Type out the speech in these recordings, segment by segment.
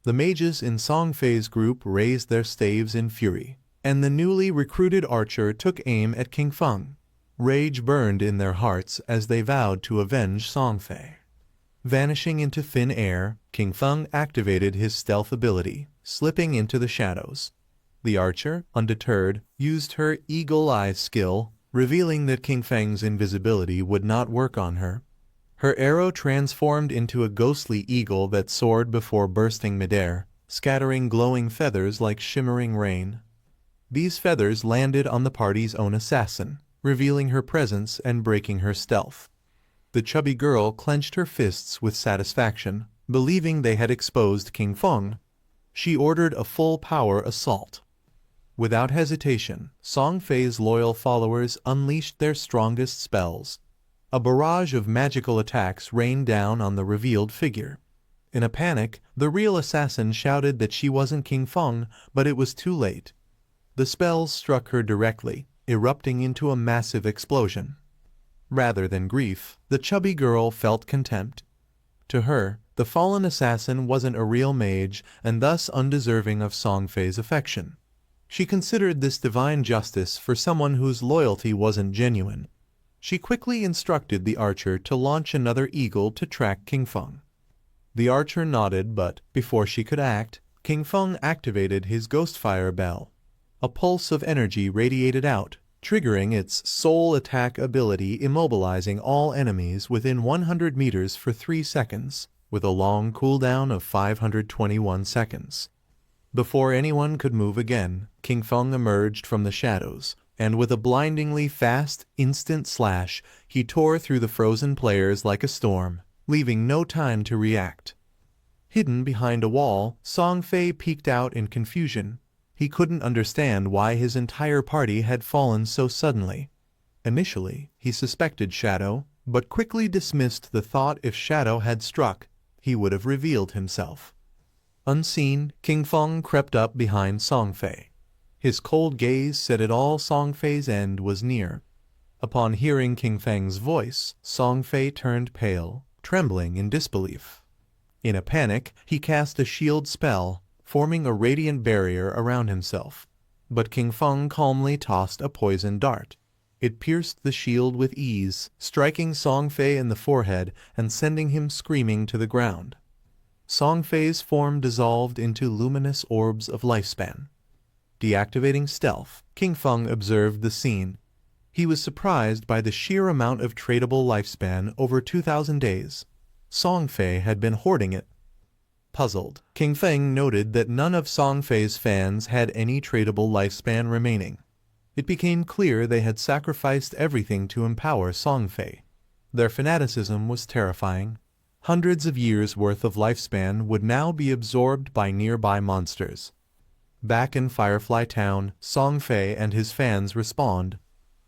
The mages in Songfay's group raised their staves in fury, and the newly recruited archer took aim at Kingfong. Rage burned in their hearts as they vowed to avenge Songfay. Vanishing into thin air, Kingfong activated his stealth ability, slipping into the shadows. The archer, undeterred, used her eagle eye skill, revealing that Kingfeng's invisibility would not work on her. Her arrow transformed into a ghostly eagle that soared before bursting midair, scattering glowing feathers like shimmering rain. These feathers landed on the party's own assassin, revealing her presence and breaking her stealth. The chubby girl clenched her fists with satisfaction, believing they had exposed Kingfong. She ordered a full-power assault. Without hesitation, Songfay's loyal followers unleashed their strongest spells. A barrage of magical attacks rained down on the revealed figure. In a panic, the real assassin shouted that she wasn't Kingfong, but it was too late. The spells struck her directly, erupting into a massive explosion. Rather than grief, the chubby girl felt contempt. To her, the fallen assassin wasn't a real mage and thus undeserving of Songfay's affection. She considered this divine justice for someone whose loyalty wasn't genuine. She quickly instructed the archer to launch another eagle to track Kingfong. The archer nodded, but before she could act, Kingfong activated his Ghostfire Bell. A pulse of energy radiated out, triggering its soul attack ability, immobilizing all enemies within 100 meters for 3 seconds, with a long cooldown of 521 seconds. Before anyone could move again, Kingfong emerged from the shadows, and with a blindingly fast, instant slash, he tore through the frozen players like a storm, leaving no time to react. Hidden behind a wall, Songfay peeked out in confusion. He couldn't understand why his entire party had fallen so suddenly. Initially, he suspected Shadow, but quickly dismissed the thought if Shadow had struck, he would have revealed himself. Unseen, Kingfong crept up behind Songfay. His cold gaze said it all: Songfay's end was near. Upon hearing Kingfeng's voice, Songfay turned pale, trembling in disbelief. In a panic, he cast a shield spell, forming a radiant barrier around himself. But Kingfong calmly tossed a poison dart. It pierced the shield with ease, striking Songfay in the forehead and sending him screaming to the ground. Songfay's form dissolved into luminous orbs of lifespan. Deactivating stealth, Kingfong observed the scene. He was surprised by the sheer amount of tradable lifespan over 2,000 days. Songfay had been hoarding it. Puzzled, Kingfong noted that none of Songfay's fans had any tradable lifespan remaining. It became clear they had sacrificed everything to empower Songfay. Their fanaticism was terrifying. Hundreds of years' worth of lifespan would now be absorbed by nearby monsters. Back in Firefly Town, Songfay and his fans respawned.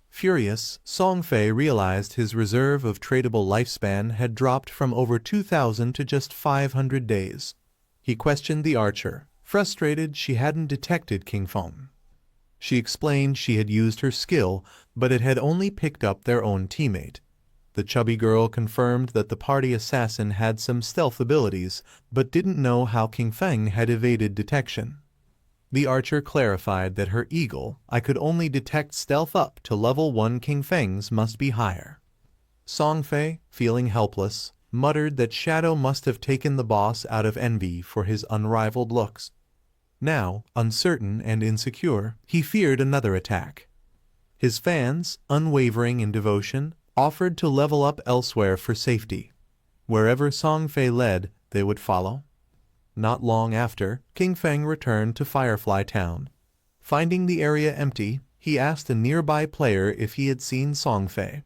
Furious, Songfay realized his reserve of tradable lifespan had dropped from over 2,000 to just 500 days. He questioned the archer, frustrated she hadn't detected Kingfong. She explained she had used her skill, but it had only picked up their own teammate. The chubby girl confirmed that the party assassin had some stealth abilities, but didn't know how Kingfong had evaded detection. The archer clarified that her eagle eye could only detect stealth up to level 1. Kingfong's must be higher. Songfay, feeling helpless, muttered that Shadow must have taken the boss out of envy for his unrivaled looks. Now, uncertain and insecure, he feared another attack. His fans, unwavering in devotion, offered to level up elsewhere for safety. Wherever Songfay led, they would follow. Not long after, Kingfong returned to Firefly Town. Finding the area empty, he asked a nearby player if he had seen Songfay.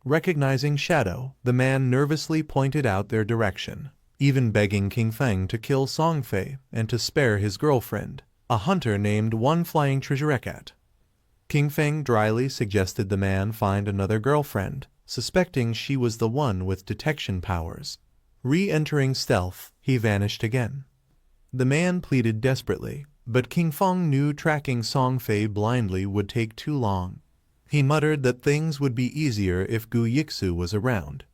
Recognizing Shadow, the man nervously pointed out their direction, even begging Kingfong to kill Songfay and to spare his girlfriend, a hunter named One Flying Treasurecat. Kingfong dryly suggested the man find another girlfriend, suspecting she was the one with detection powers. Re-entering stealth, he vanished again. The man pleaded desperately, but Kingfong knew tracking Songfay blindly would take too long. He muttered that things would be easier if Guixu was around.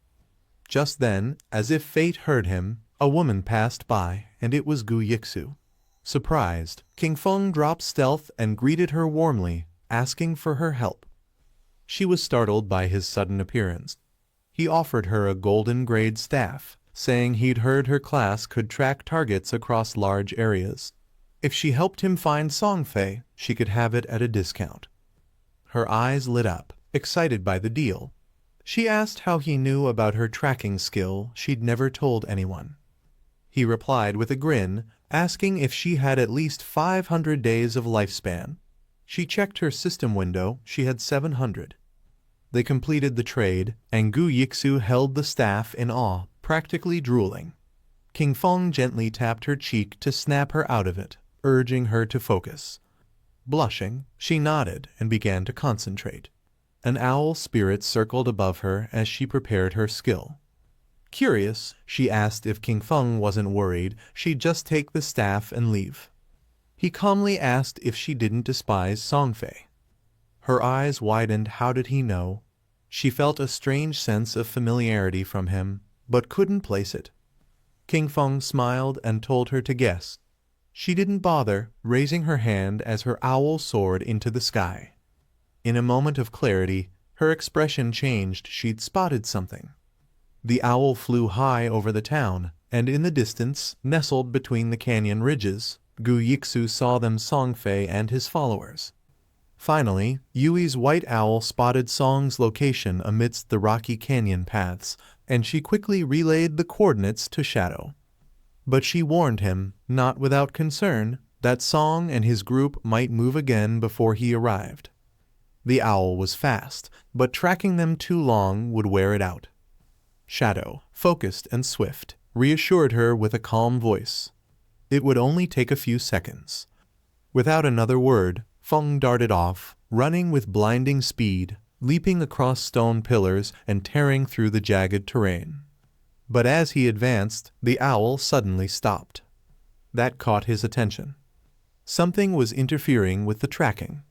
Just then, as if fate heard him, A woman passed by, and it was Guixu. Surprised, Kingfong dropped stealth and greeted her warmly, asking for her help. She was startled by his sudden appearance. He offered her a golden-grade staff, saying he'd heard her class could track targets across large areas. If she helped him find Songfay, she could have it at a discount. Her eyes lit up, excited by the deal. She asked how he knew about her tracking skill she'd never told anyone. He replied with a grin, asking if she had at least 500 days of lifespan. She checked her system window, she had 700. They completed the trade, and Guixu held the staff in awe, practically drooling. Kingfong gently tapped her cheek to snap her out of it, urging her to focus. Blushing, she nodded and began to concentrate. An owl spirit circled above her as she prepared her skill. Curious, she asked if Kingfong wasn't worried she'd just take the staff and leave. He calmly asked if she didn't despise Songfay. Her eyes widened. How did he know? She felt a strange sense of familiarity from him, but couldn't place it. Kingfong smiled and told her to guess. She didn't bother, raising her hand as her owl soared into the sky. In a moment of clarity, her expression changed. She'd spotted something. The owl flew high over the town, and in the distance, nestled between the canyon ridges, Guixu saw them Songfay and his followers. Finally, Yui's white owl spotted Song's location amidst the rocky canyon paths, and she quickly relayed the coordinates to Xiao. But she warned him, not without concern, that Song and his group might move again before he arrived. The owl was fast, but tracking them too long would wear it out. Xiao, focused and swift, reassured her with a calm voice. It would only take a few seconds. Without another word, Fong darted off, running with blinding speed, leaping across stone pillars and tearing through the jagged terrain. But as he advanced, the owl suddenly stopped. That caught his attention. Something was interfering with the tracking.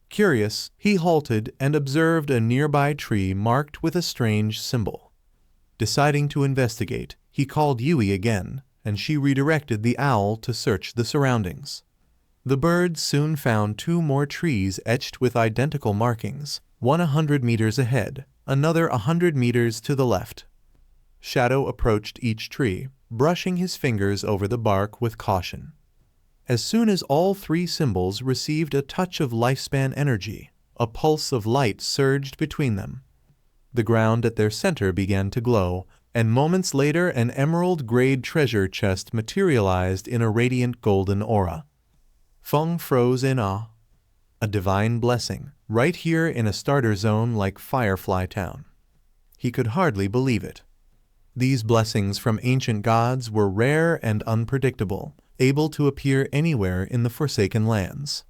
Curious, he halted and observed a nearby tree marked with a strange symbol. Deciding to investigate, he called Yui again, and she redirected the owl to search the surroundings. The birds soon found 2 more trees etched with identical markings, one 100 meters ahead, another 100 meters to the left. Xiao approached each tree, brushing his fingers over the bark with caution. As soon as all 3 symbols received a touch of lifespan energy, a pulse of light surged between them. The ground at their center began to glow, and moments later an emerald-grade treasure chest materialized in a radiant golden aura. Fong froze in awe. A divine blessing, right here in a starter zone like Firefly Town. He could hardly believe it. These blessings from ancient gods were rare and unpredictable, able to appear anywhere in the Forsaken Lands.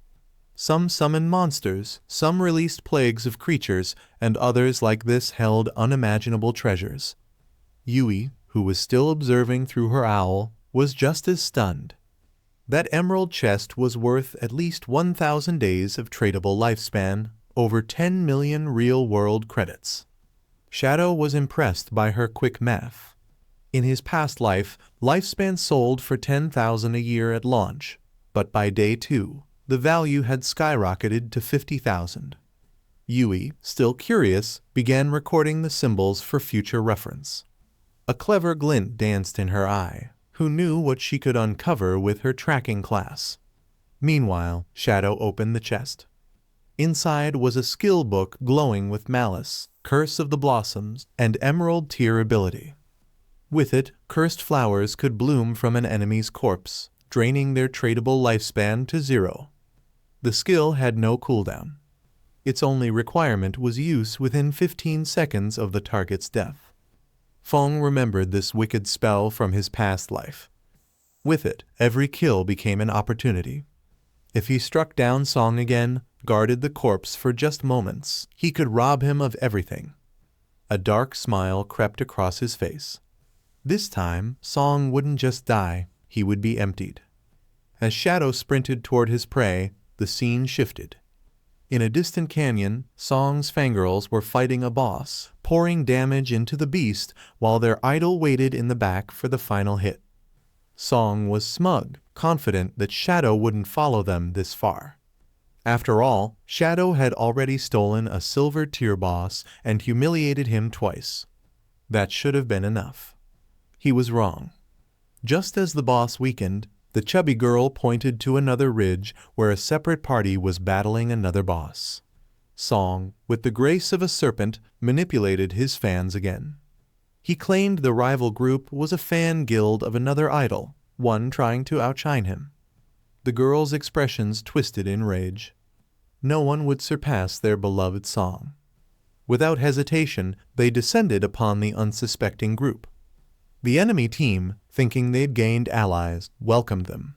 Some summoned monsters, some released plagues of creatures, and others like this held unimaginable treasures. Yui, who was still observing through her owl, was just as stunned. That emerald chest was worth at least 1,000 days of tradable lifespan, over 10 million real-world credits. Xiao was impressed by her quick math. In his past life, lifespan sold for 10,000 a year at launch, but by day 2, the value had skyrocketed to 50,000. Yui, still curious, began recording the symbols for future reference. A clever glint danced in her eye. Who knew what she could uncover with her tracking class? Meanwhile, Xiao opened the chest. Inside was a skill book glowing with malice, Curse of the Blossoms, and Emerald Tier ability. With it, cursed flowers could bloom from an enemy's corpse, draining their tradable lifespan to 0. The skill had no cooldown. Its only requirement was use within 15 seconds of the target's death. Fong remembered this wicked spell from his past life. With it, every kill became an opportunity. If he struck down Song again, guarded the corpse for just moments, he could rob him of everything. A dark smile crept across his face. This time, Song wouldn't just die, he would be emptied. As Xiao sprinted toward his prey, the scene shifted. In a distant canyon, Song's fangirls were fighting a boss, pouring damage into the beast while their idol waited in the back for the final hit. Song was smug, confident that Shadow wouldn't follow them this far. After all, Shadow had already stolen a silver tier boss and humiliated him twice. That should have been enough. He was wrong. Just as the boss weakened, the chubby girl pointed to another ridge where a separate party was battling another boss. Song, with the grace of a serpent, manipulated his fans again. He claimed the rival group was a fan guild of another idol, one trying to outshine him. The girls' expressions twisted in rage. No one would surpass their beloved Song. Without hesitation, they descended upon the unsuspecting group. The enemy team, thinking they'd gained allies, welcomed them.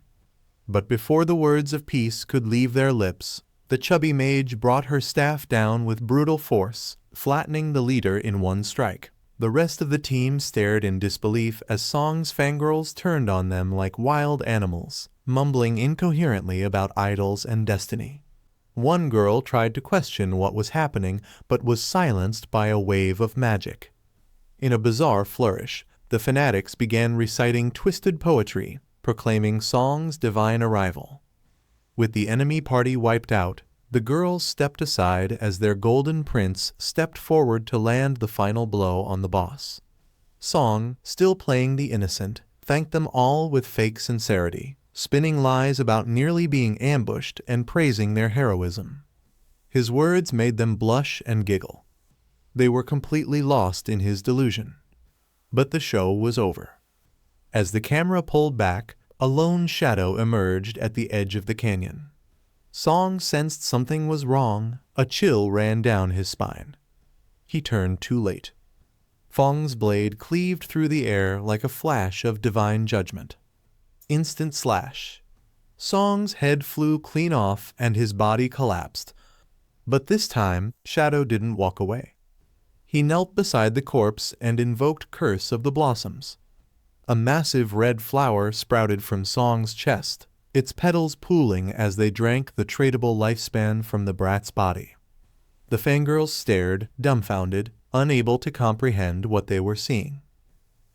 But before the words of peace could leave their lips, the chubby mage brought her staff down with brutal force, flattening the leader in one strike. The rest of the team stared in disbelief as Song's fangirls turned on them like wild animals, mumbling incoherently about idols and destiny. One girl tried to question what was happening but was silenced by a wave of magic. In a bizarre flourish, the fanatics began reciting twisted poetry, proclaiming Song's divine arrival. With the enemy party wiped out, the girls stepped aside as their golden prince stepped forward to land the final blow on the boss. Song, still playing the innocent, thanked them all with fake sincerity, spinning lies about nearly being ambushed and praising their heroism. His words made them blush and giggle. They were completely lost in his delusion. But the show was over. As the camera pulled back, a lone shadow emerged at the edge of the canyon. Song sensed something was wrong. A chill ran down his spine. He turned too late. Fong's blade cleaved through the air like a flash of divine judgment. Instant slash. Song's head flew clean off and his body collapsed. But this time, Shadow didn't walk away. He knelt beside the corpse and invoked Curse of the Blossoms. A massive red flower sprouted from Song's chest, its petals pooling as they drank the tradable lifespan from the brat's body. The fangirls stared, dumbfounded, unable to comprehend what they were seeing.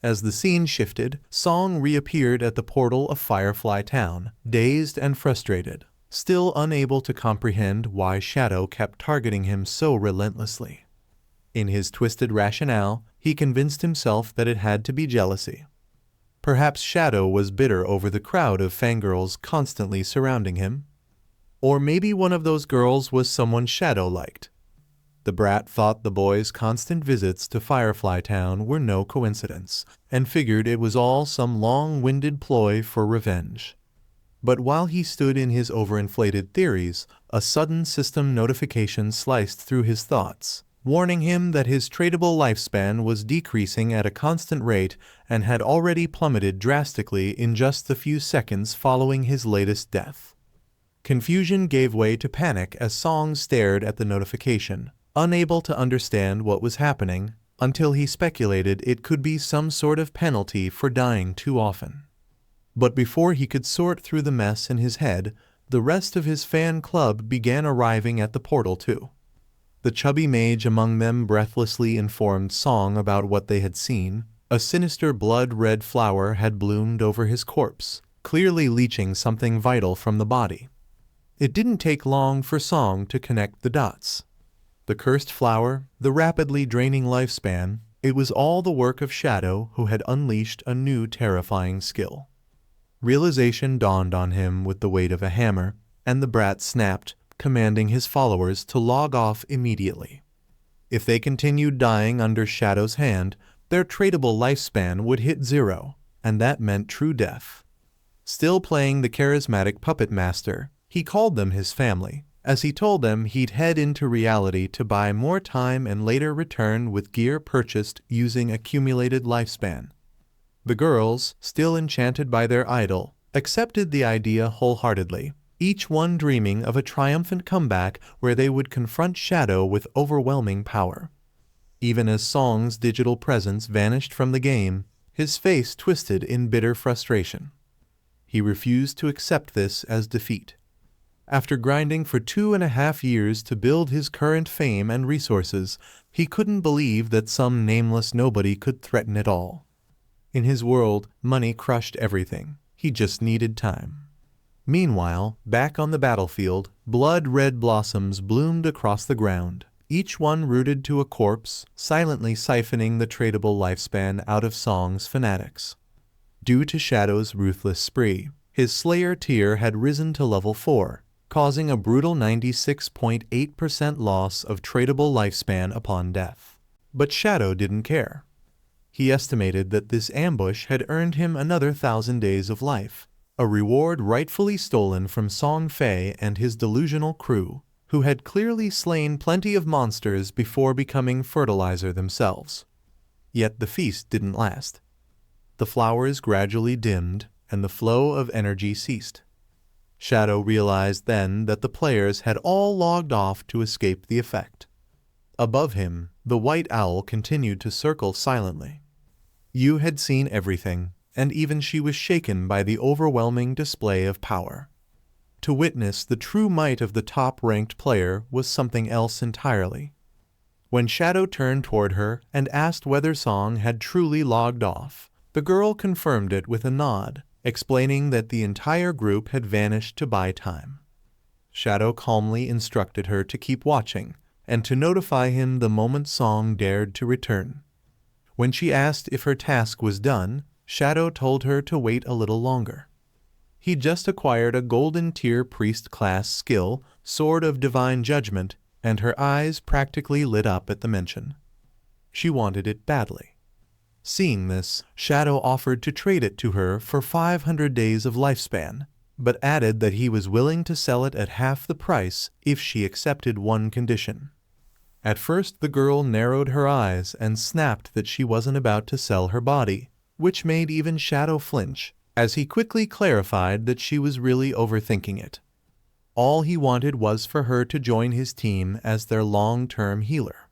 As the scene shifted, Song reappeared at the portal of Firefly Town, dazed and frustrated, still unable to comprehend why Shadow kept targeting him so relentlessly. In his twisted rationale, he convinced himself that it had to be jealousy. Perhaps Shadow was bitter over the crowd of fangirls constantly surrounding him. Or maybe one of those girls was someone Shadow liked. The brat thought the boy's constant visits to Firefly Town were no coincidence, and figured it was all some long-winded ploy for revenge. But while he stood in his overinflated theories, a sudden system notification sliced through his thoughts, warning him that his tradable lifespan was decreasing at a constant rate and had already plummeted drastically in just the few seconds following his latest death. Confusion gave way to panic as Song stared at the notification, unable to understand what was happening, until he speculated it could be some sort of penalty for dying too often. But before he could sort through the mess in his head, the rest of his fan club began arriving at the portal too. The chubby mage among them breathlessly informed Song about what they had seen. A sinister blood-red flower had bloomed over his corpse, clearly leaching something vital from the body. It didn't take long for Song to connect the dots. The cursed flower, the rapidly draining lifespan, it was all the work of Shadow, who had unleashed a new terrifying skill. Realization dawned on him with the weight of a hammer, and the brat snapped, commanding his followers to log off immediately. If they continued dying under Shadow's hand, their tradable lifespan would hit 0, and that meant true death. Still playing the charismatic puppet master, he called them his family, as he told them he'd head into reality to buy more time and later return with gear purchased using accumulated lifespan. The girls, still enchanted by their idol, accepted the idea wholeheartedly, each one dreaming of a triumphant comeback where they would confront Shadow with overwhelming power. Even as Song's digital presence vanished from the game, his face twisted in bitter frustration. He refused to accept this as defeat. After grinding for 2.5 years to build his current fame and resources, he couldn't believe that some nameless nobody could threaten it all. In his world, money crushed everything. He just needed time. Meanwhile, back on the battlefield, blood-red blossoms bloomed across the ground, each one rooted to a corpse, silently siphoning the tradable lifespan out of Song's fanatics. Due to Shadow's ruthless spree, his Slayer tier had risen to level 4, causing a brutal 96.8% loss of tradable lifespan upon death. But Shadow didn't care. He estimated that this ambush had earned him another 1,000 days of life, a reward rightfully stolen from Songfay and his delusional crew, who had clearly slain plenty of monsters before becoming fertilizer themselves. Yet the feast didn't last. The flowers gradually dimmed, and the flow of energy ceased. Shadow realized then that the players had all logged off to escape the effect. Above him, the white owl continued to circle silently. Yu had seen everything, and even she was shaken by the overwhelming display of power. To witness the true might of the top-ranked player was something else entirely. When Shadow turned toward her and asked whether Song had truly logged off, the girl confirmed it with a nod, explaining that the entire group had vanished to buy time. Shadow calmly instructed her to keep watching, and to notify him the moment Song dared to return. When she asked if her task was done, Shadow told her to wait a little longer. He just acquired a golden tier priest class skill, Sword of Divine Judgment, and her eyes practically lit up at the mention. She wanted it badly. Seeing this, Shadow offered to trade it to her for 500 days of lifespan, but added that he was willing to sell it at half the price if she accepted one condition. At first the girl narrowed her eyes and snapped that she wasn't about to sell her body, which made even Shadow flinch, as he quickly clarified that she was really overthinking it. All he wanted was for her to join his team as their long-term healer.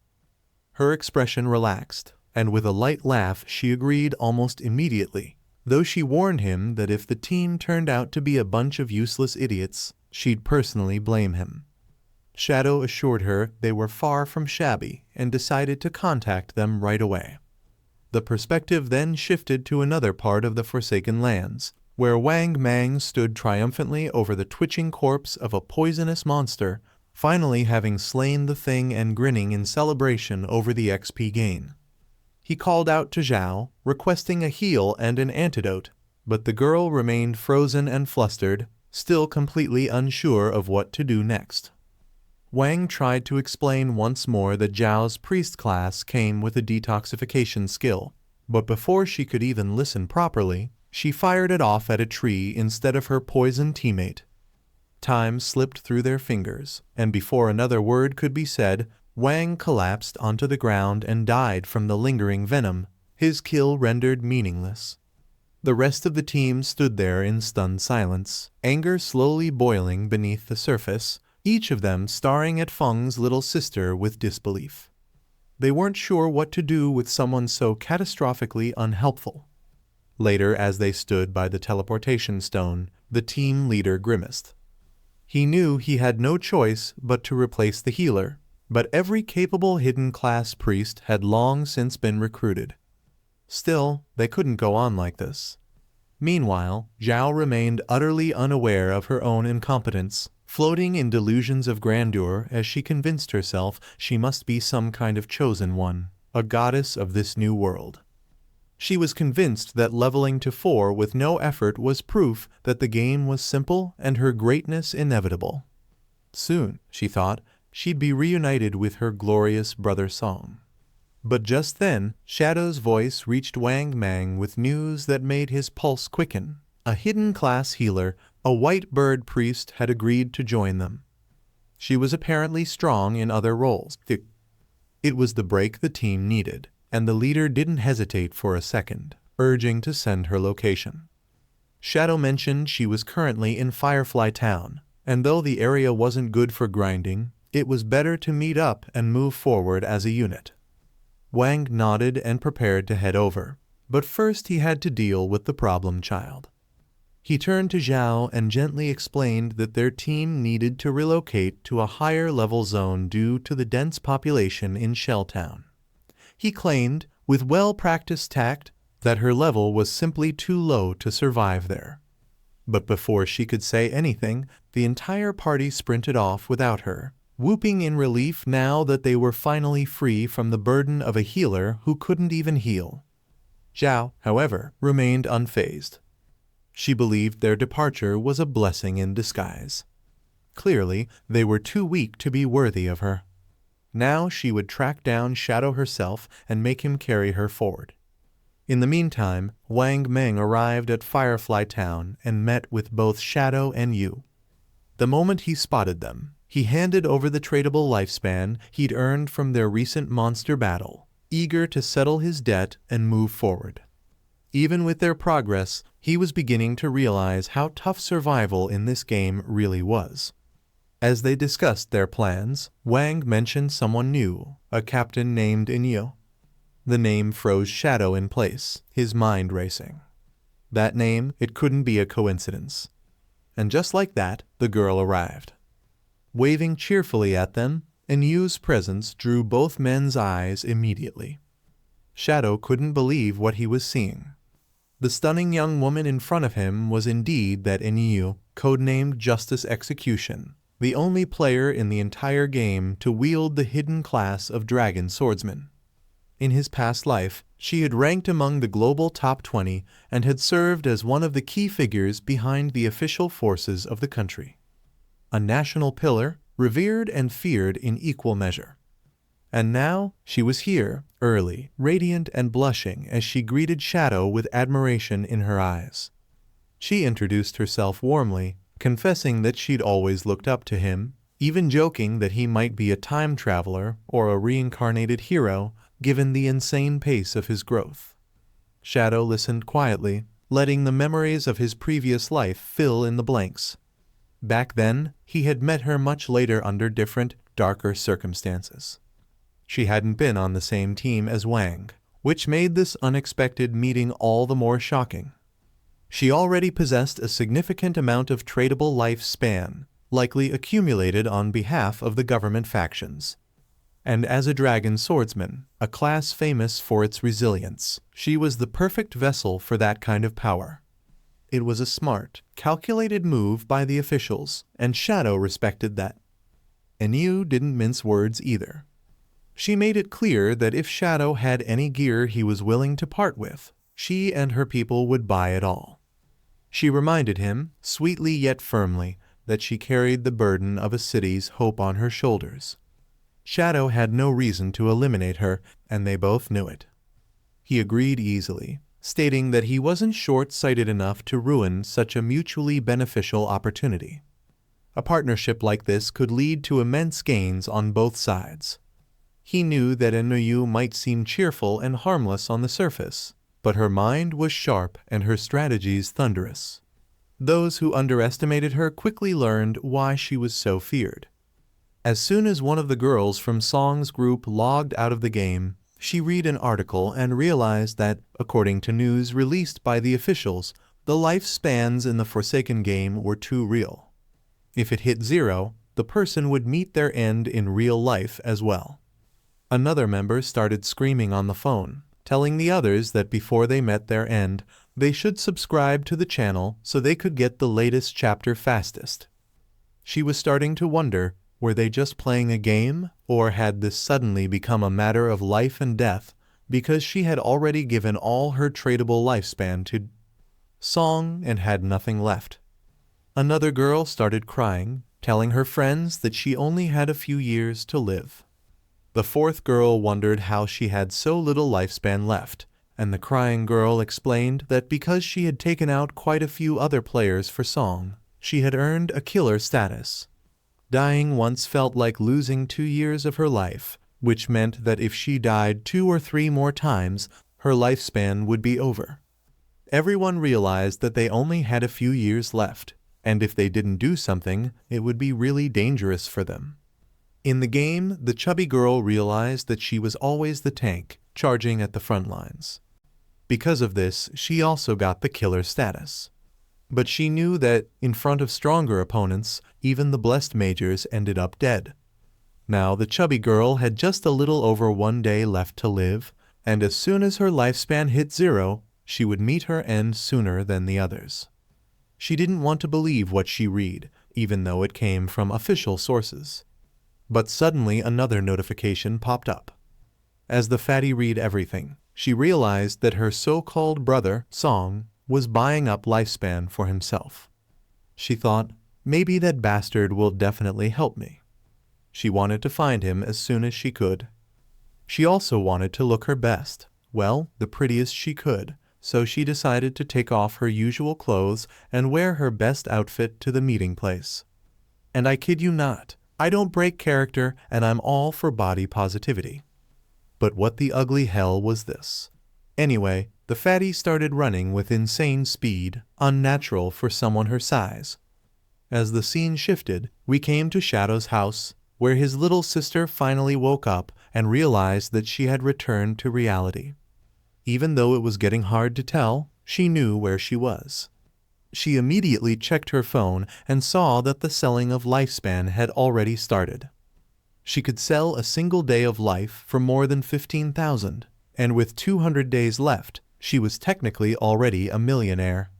Her expression relaxed, and with a light laugh she agreed almost immediately, though she warned him that if the team turned out to be a bunch of useless idiots, she'd personally blame him. Shadow assured her they were far from shabby and decided to contact them right away. The perspective then shifted to another part of the Forsaken Lands, where Wang Mang stood triumphantly over the twitching corpse of a poisonous monster, finally having slain the thing and grinning in celebration over the XP gain. He called out to Xiao, requesting a heal and an antidote, but the girl remained frozen and flustered, still completely unsure of what to do next. Wang tried to explain once more that Zhao's priest class came with a detoxification skill, but before she could even listen properly, she fired it off at a tree instead of her poisoned teammate. Time slipped through their fingers, and before another word could be said, Wang collapsed onto the ground and died from the lingering venom, his kill rendered meaningless. The rest of the team stood there in stunned silence, anger slowly boiling beneath the surface, each of them staring at Feng's little sister with disbelief. They weren't sure what to do with someone so catastrophically unhelpful. Later, as they stood by the teleportation stone, the team leader grimaced. He knew he had no choice but to replace the healer, but every capable hidden class priest had long since been recruited. Still, they couldn't go on like this. Meanwhile, Xiao remained utterly unaware of her own incompetence, floating in delusions of grandeur as she convinced herself she must be some kind of chosen one, a goddess of this new world. She was convinced that leveling to 4 with no effort was proof that the game was simple and her greatness inevitable. Soon, she thought, she'd be reunited with her glorious brother Song. But just then, Shadow's voice reached Wang Mang with news that made his pulse quicken. A hidden class healer, a white bird priest, had agreed to join them. She was apparently strong in other roles. It was the break the team needed, and the leader didn't hesitate for a second, urging to send her location. Shadow mentioned she was currently in Firefly Town, and though the area wasn't good for grinding, it was better to meet up and move forward as a unit. Wang nodded and prepared to head over, but first he had to deal with the problem child. He turned to Xiao and gently explained that their team needed to relocate to a higher-level zone due to the dense population in Shelltown. He claimed, with well-practiced tact, that her level was simply too low to survive there. But before she could say anything, the entire party sprinted off without her, whooping in relief now that they were finally free from the burden of a healer who couldn't even heal. Xiao, however, remained unfazed. She believed their departure was a blessing in disguise. Clearly, they were too weak to be worthy of her. Now she would track down Shadow herself and make him carry her forward. In the meantime, Wang Mang arrived at Firefly Town and met with both Shadow and Yu. The moment he spotted them, he handed over the tradable lifespan he'd earned from their recent monster battle, eager to settle his debt and move forward. Even with their progress, he was beginning to realize how tough survival in this game really was. As they discussed their plans, Wang mentioned someone new, a captain named Inyo. The name froze Shadow in place, his mind racing. That name, it couldn't be a coincidence. And just like that, the girl arrived. Waving cheerfully at them, Inyu's presence drew both men's eyes immediately. Shadow couldn't believe what he was seeing. The stunning young woman in front of him was indeed that Inyu, codenamed Justice Execution, the only player in the entire game to wield the hidden class of Dragon Swordsman. In his past life, she had ranked among the global top 20 and had served as one of the key figures behind the official forces of the country. A national pillar, revered and feared in equal measure. And now she was here, early, radiant and blushing as she greeted Shadow with admiration in her eyes. She introduced herself warmly, confessing that she'd always looked up to him, even joking that he might be a time traveler or a reincarnated hero, given the insane pace of his growth. Shadow listened quietly, letting the memories of his previous life fill in the blanks. Back then, he had met her much later under different, darker circumstances. She hadn't been on the same team as Wang, which made this unexpected meeting all the more shocking. She already possessed a significant amount of tradable lifespan, likely accumulated on behalf of the government factions. And as a dragon swordsman, a class famous for its resilience, she was the perfect vessel for that kind of power. It was a smart, calculated move by the officials, and Shadow respected that. Enyu didn't mince words either. She made it clear that if Shadow had any gear he was willing to part with, she and her people would buy it all. She reminded him, sweetly yet firmly, that she carried the burden of a city's hope on her shoulders. Shadow had no reason to eliminate her, and they both knew it. He agreed easily, stating that he wasn't short-sighted enough to ruin such a mutually beneficial opportunity. A partnership like this could lead to immense gains on both sides. He knew that Inoue might seem cheerful and harmless on the surface, but her mind was sharp and her strategies thunderous. Those who underestimated her quickly learned why she was so feared. As soon as one of the girls from Song's group logged out of the game, she read an article and realized that, according to news released by the officials, the lifespans in the Forsaken game were too real. If it hit 0, the person would meet their end in real life as well. Another member started screaming on the phone, telling the others that before they met their end, they should subscribe to the channel so they could get the latest chapter fastest. She was starting to wonder, were they just playing a game, or had this suddenly become a matter of life and death because she had already given all her tradable lifespan to Song and had nothing left? Another girl started crying, telling her friends that she only had a few years to live. The fourth girl wondered how she had so little lifespan left, and the crying girl explained that because she had taken out quite a few other players for Song, she had earned a killer status. Dying once felt like losing 2 years of her life, which meant that if she died 2 or 3 more times, her lifespan would be over. Everyone realized that they only had a few years left, and if they didn't do something, it would be really dangerous for them. In the game, the chubby girl realized that she was always the tank, charging at the front lines. Because of this, she also got the killer status. But she knew that, in front of stronger opponents, even the blessed mages ended up dead. Now the chubby girl had just a little over 1 day left to live, and as soon as her lifespan hit 0, she would meet her end sooner than the others. She didn't want to believe what she read, even though it came from official sources. But suddenly another notification popped up. As the fatty read everything, she realized that her so-called brother, Song, was buying up lifespan for himself. She thought, maybe that bastard will definitely help me. She wanted to find him as soon as she could. She also wanted to look her best, well, the prettiest she could, so she decided to take off her usual clothes and wear her best outfit to the meeting place. And I kid you not, I don't break character and I'm all for body positivity. But what the ugly hell was this? Anyway, the fatty started running with insane speed, unnatural for someone her size. As the scene shifted, we came to Shadow's house, where his little sister finally woke up and realized that she had returned to reality. Even though it was getting hard to tell, she knew where she was. She immediately checked her phone and saw that the selling of lifespan had already started. She could sell a single day of life for more than 15,000, and with 200 days left, she was technically already a millionaire.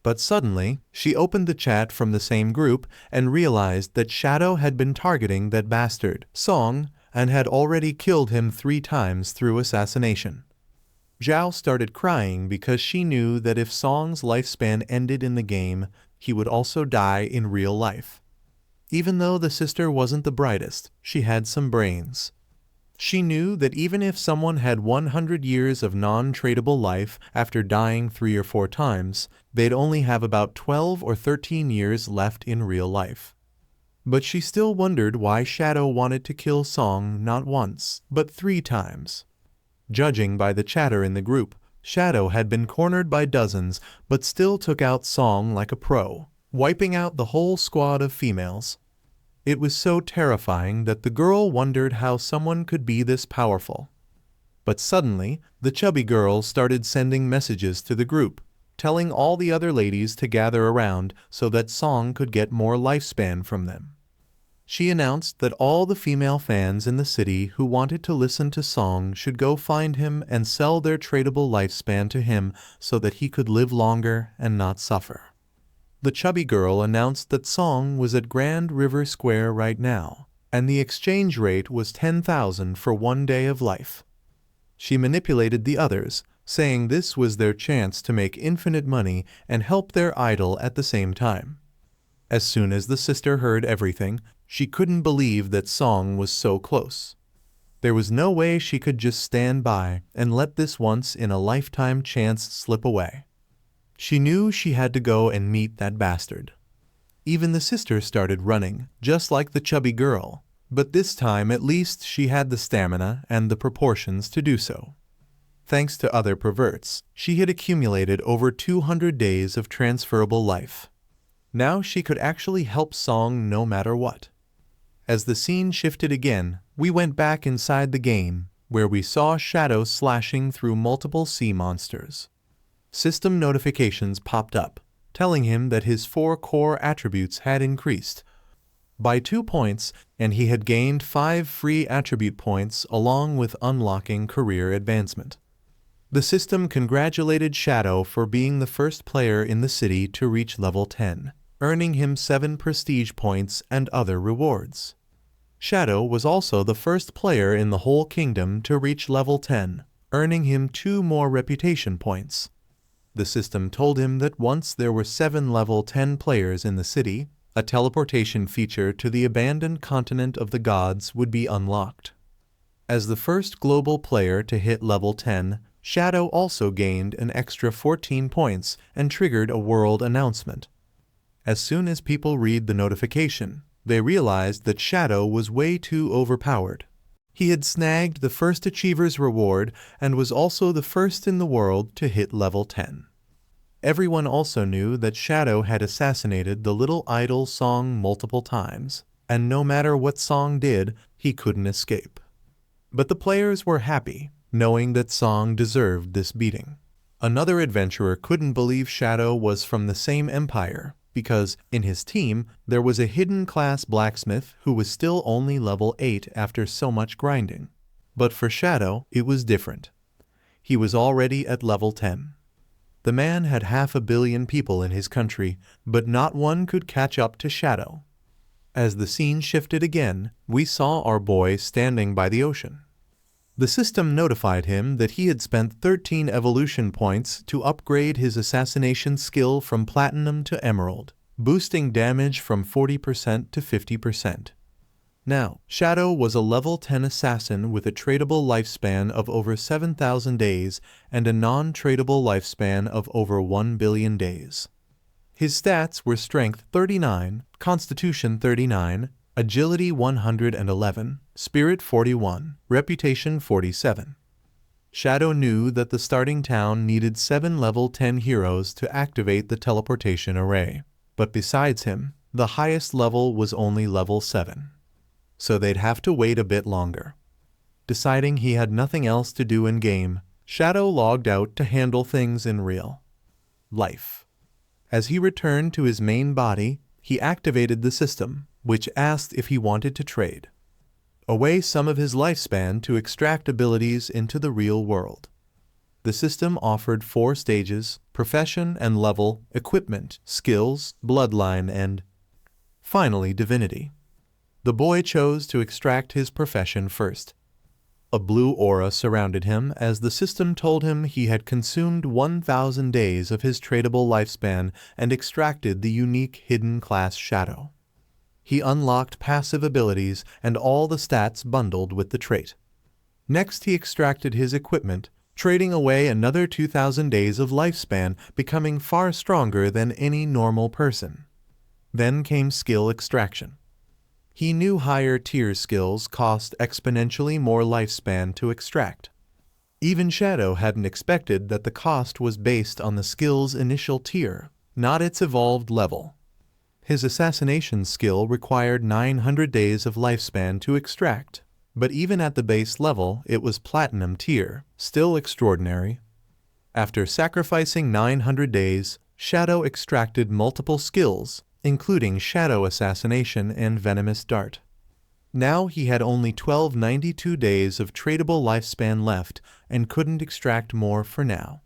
But suddenly, she opened the chat from the same group and realized that Shadow had been targeting that bastard, Song, and had already killed him 3 times through assassination. Xiao started crying because she knew that if Song's lifespan ended in the game, he would also die in real life. Even though the sister wasn't the brightest, she had some brains. She knew that even if someone had 100 years of non-tradable life after dying 3 or 4 times, they'd only have about 12 or 13 years left in real life. But she still wondered why Shadow wanted to kill Song not once, but 3 times. Judging by the chatter in the group, Shadow had been cornered by dozens, but still took out Song like a pro, wiping out the whole squad of females. It was so terrifying that the girl wondered how someone could be this powerful. But suddenly, the chubby girl started sending messages to the group, telling all the other ladies to gather around so that Song could get more lifespan from them. She announced that all the female fans in the city who wanted to listen to Song should go find him and sell their tradable lifespan to him so that he could live longer and not suffer. The chubby girl announced that Song was at Grand River Square right now, and the exchange rate was 10,000 for 1 day of life. She manipulated the others, saying this was their chance to make infinite money and help their idol at the same time. As soon as the sister heard everything, she couldn't believe that Song was so close. There was no way she could just stand by and let this once-in-a-lifetime chance slip away. She knew she had to go and meet that bastard. Even the sister started running, just like the chubby girl, but this time at least she had the stamina and the proportions to do so. Thanks to other perverts, she had accumulated over 200 days of transferable life. Now she could actually help Song no matter what. As the scene shifted again, we went back inside the game, where we saw Shadow slashing through multiple sea monsters. System notifications popped up, telling him that his 4 core attributes had increased by 2 points, and he had gained 5 free attribute points along with unlocking career advancement. The system congratulated Shadow for being the first player in the city to reach level 10, earning him 7 prestige points and other rewards. Shadow was also the first player in the whole kingdom to reach level 10, earning him 2 more reputation points. The system told him that once there were 7 level 10 players in the city, a teleportation feature to the abandoned continent of the gods would be unlocked. As the first global player to hit level 10, Shadow also gained an extra 14 points and triggered a world announcement. As soon as people read the notification, they realized that Shadow was way too overpowered. He had snagged the first achiever's reward and was also the first in the world to hit level 10. Everyone also knew that Shadow had assassinated the little idol Song multiple times, and no matter what Song did, he couldn't escape. But the players were happy, knowing that Song deserved this beating. Another adventurer couldn't believe Shadow was from the same empire, because, in his team, there was a hidden class blacksmith who was still only level 8 after so much grinding. But for Shadow, it was different. He was already at level 10. The man had 500 million people in his country, but not one could catch up to Shadow. As the scene shifted again, we saw our boy standing by the ocean. The system notified him that he had spent 13 evolution points to upgrade his assassination skill from Platinum to Emerald, boosting damage from 40% to 50%. Now, Shadow was a level 10 assassin with a tradable lifespan of over 7,000 days and a non-tradable lifespan of over 1 billion days. His stats were Strength 39, Constitution 39, Agility 111, Spirit 41, Reputation 47. Shadow knew that the starting town needed 7 level 10 heroes to activate the teleportation array, but besides him, the highest level was only level 7. So they'd have to wait a bit longer. Deciding he had nothing else to do in-game, Shadow logged out to handle things in real life. As he returned to his main body, he activated the system, which asked if he wanted to trade away some of his lifespan to extract abilities into the real world. The system offered 4 stages: profession and level, equipment, skills, bloodline, and finally divinity. The boy chose to extract his profession first. A blue aura surrounded him as the system told him he had consumed 1,000 days of his tradable lifespan and extracted the unique hidden class Shadow. He unlocked passive abilities and all the stats bundled with the trait. Next, he extracted his equipment, trading away another 2,000 days of lifespan, becoming far stronger than any normal person. Then came skill extraction. He knew higher tier skills cost exponentially more lifespan to extract. Even Shadow hadn't expected that the cost was based on the skill's initial tier, not its evolved level. His assassination skill required 900 days of lifespan to extract, but even at the base level it was platinum tier, still extraordinary. After sacrificing 900 days, Shadow extracted multiple skills, including Shadow Assassination and Venomous Dart. Now he had only 1292 days of tradable lifespan left and couldn't extract more for now.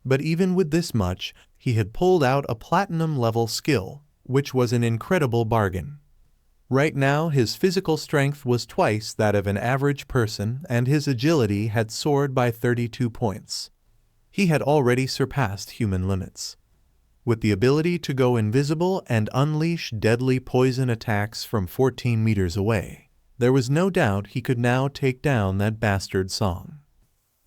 But even with this much, he had pulled out a platinum level skill, which was an incredible bargain. Right now his physical strength was twice that of an average person and his agility had soared by 32 points. He had already surpassed human limits. With the ability to go invisible and unleash deadly poison attacks from 14 meters away, there was no doubt he could now take down that bastard Song.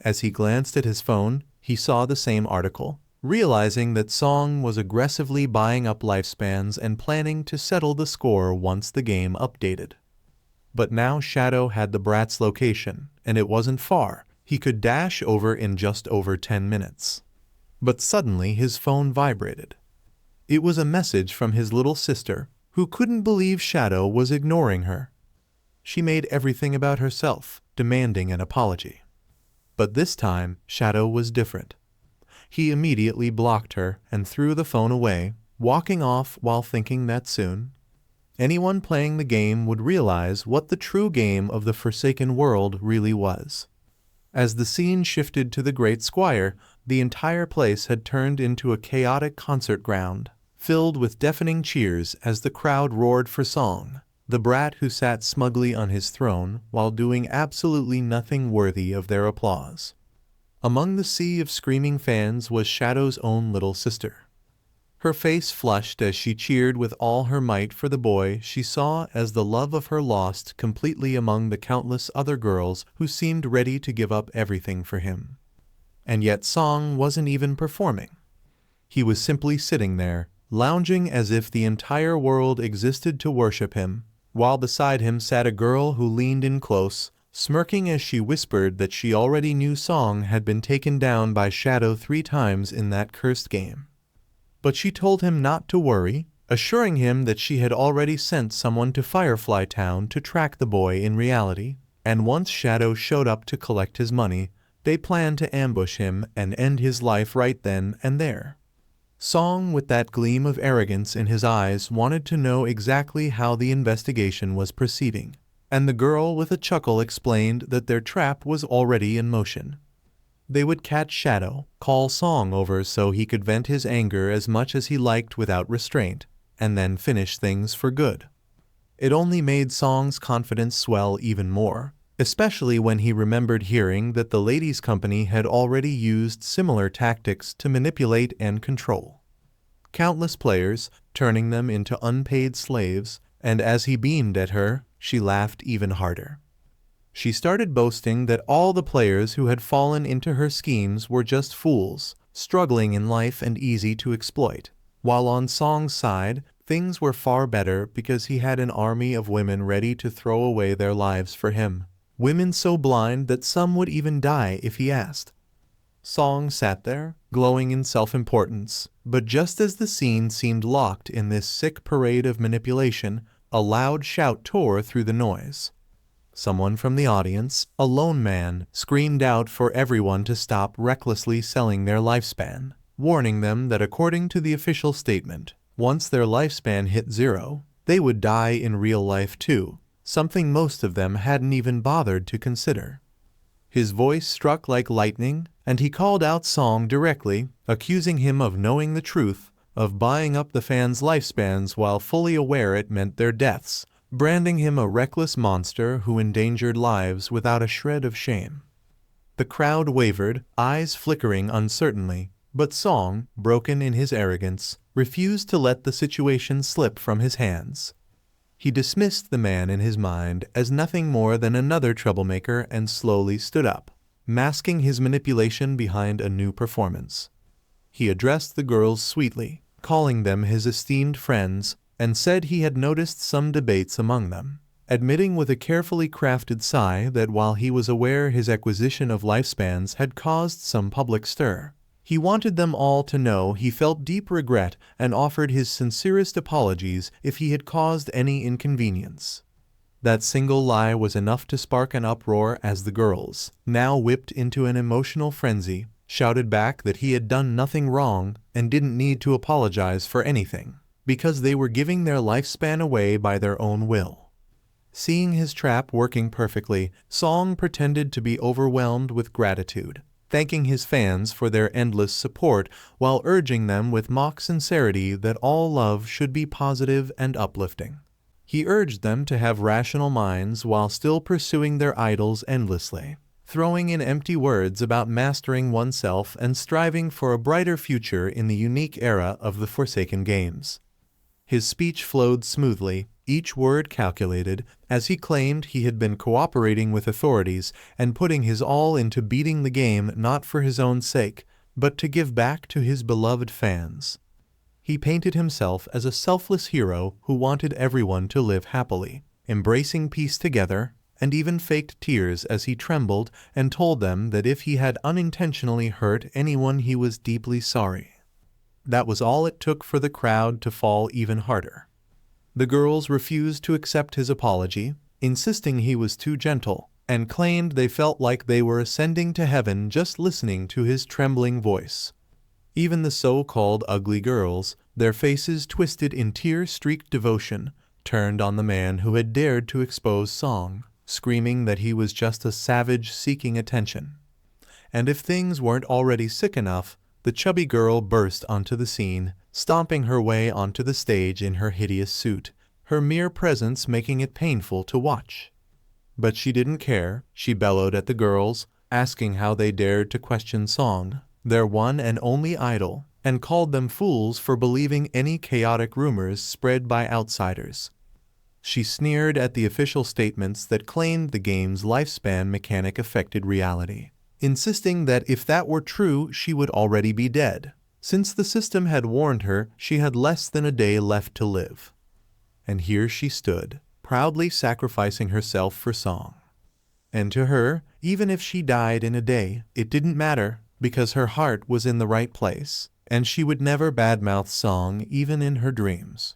As he glanced at his phone, he saw the same article, realizing that Song was aggressively buying up lifespans and planning to settle the score once the game updated. But now Shadow had the brat's location, and it wasn't far. He could dash over in just over 10 minutes. But suddenly his phone vibrated. It was a message from his little sister, who couldn't believe Shadow was ignoring her. She made everything about herself, demanding an apology. But this time, Shadow was different. He immediately blocked her and threw the phone away, walking off while thinking that soon anyone playing the game would realize what the true game of the Forsaken World really was. As the scene shifted to the Great Squire, the entire place had turned into a chaotic concert ground, filled with deafening cheers as the crowd roared for Song, the brat who sat smugly on his throne while doing absolutely nothing worthy of their applause. Among the sea of screaming fans was Shadow's own little sister. Her face flushed as she cheered with all her might for the boy she saw as the love of her lost completely among the countless other girls who seemed ready to give up everything for him. And yet Song wasn't even performing. He was simply sitting there, lounging as if the entire world existed to worship him, while beside him sat a girl who leaned in close, smirking as she whispered that she already knew Song had been taken down by Shadow 3 times in that cursed game. But she told him not to worry, assuring him that she had already sent someone to Firefly Town to track the boy in reality, and once Shadow showed up to collect his money, They planned to ambush him and end his life right then and there. Song, with that gleam of arrogance in his eyes, wanted to know exactly how the investigation was proceeding, and the girl with a chuckle explained that their trap was already in motion. They would catch Shadow, call Song over so he could vent his anger as much as he liked without restraint, and then finish things for good. It only made Song's confidence swell even more, especially when he remembered hearing that the ladies' company had already used similar tactics to manipulate and control countless players, turning them into unpaid slaves, and as he beamed at her, she laughed even harder. She started boasting that all the players who had fallen into her schemes were just fools, struggling in life and easy to exploit, while on Song's side, things were far better because he had an army of women ready to throw away their lives for him. Women so blind that some would even die if he asked. Song sat there, glowing in self-importance, but just as the scene seemed locked in this sick parade of manipulation, a loud shout tore through the noise. Someone from the audience, a lone man, screamed out for everyone to stop recklessly selling their lifespan, warning them that according to the official statement, once their lifespan hit 0, they would die in real life too, something most of them hadn't even bothered to consider. His voice struck like lightning, and he called out Song directly, accusing him of knowing the truth, of buying up the fans' lifespans while fully aware it meant their deaths, branding him a reckless monster who endangered lives without a shred of shame. The crowd wavered, eyes flickering uncertainly, but Song, broken in his arrogance, refused to let the situation slip from his hands. He dismissed the man in his mind as nothing more than another troublemaker and slowly stood up, masking his manipulation behind a new performance. He addressed the girls sweetly, calling them his esteemed friends, and said he had noticed some debates among them, admitting with a carefully crafted sigh that while he was aware his acquisition of lifespans had caused some public stir, he wanted them all to know he felt deep regret and offered his sincerest apologies if he had caused any inconvenience. That single lie was enough to spark an uproar as the girls, now whipped into an emotional frenzy, shouted back that he had done nothing wrong and didn't need to apologize for anything, because they were giving their lifespan away by their own will. Seeing his trap working perfectly, Song pretended to be overwhelmed with gratitude, thanking his fans for their endless support while urging them with mock sincerity that all love should be positive and uplifting. He urged them to have rational minds while still pursuing their idols endlessly, throwing in empty words about mastering oneself and striving for a brighter future in the unique era of the Forsaken Games. His speech flowed smoothly, each word calculated, as he claimed he had been cooperating with authorities and putting his all into beating the game not for his own sake, but to give back to his beloved fans. He painted himself as a selfless hero who wanted everyone to live happily, embracing peace together, and even faked tears as he trembled and told them that if he had unintentionally hurt anyone he was deeply sorry. That was all it took for the crowd to fall even harder. The girls refused to accept his apology, insisting he was too gentle, and claimed they felt like they were ascending to heaven just listening to his trembling voice. Even the so-called ugly girls, their faces twisted in tear-streaked devotion, turned on the man who had dared to expose Song, screaming that he was just a savage seeking attention. And if things weren't already sick enough, the chubby girl burst onto the scene, stomping her way onto the stage in her hideous suit, her mere presence making it painful to watch. But she didn't care. She bellowed at the girls, asking how they dared to question Song, their one and only idol, and called them fools for believing any chaotic rumors spread by outsiders. She sneered at the official statements that claimed the game's lifespan mechanic affected reality, insisting that if that were true, she would already be dead, since the system had warned her she had less than a day left to live. And here she stood, proudly sacrificing herself for Song. And to her, even if she died in a day, it didn't matter, because her heart was in the right place, and she would never badmouth Song even in her dreams.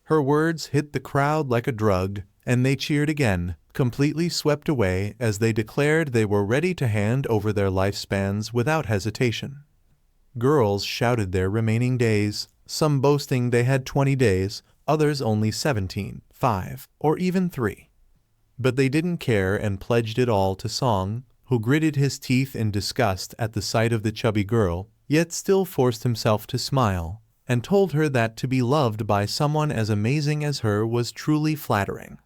Her words hit the crowd like a drug, and they cheered again, completely swept away as they declared they were ready to hand over their lifespans without hesitation. Girls shouted their remaining days, some boasting they had 20 days, others only 17, 5, or even 3. But they didn't care and pledged it all to Song, who gritted his teeth in disgust at the sight of the chubby girl, yet still forced himself to smile, and told her that to be loved by someone as amazing as her was truly flattering.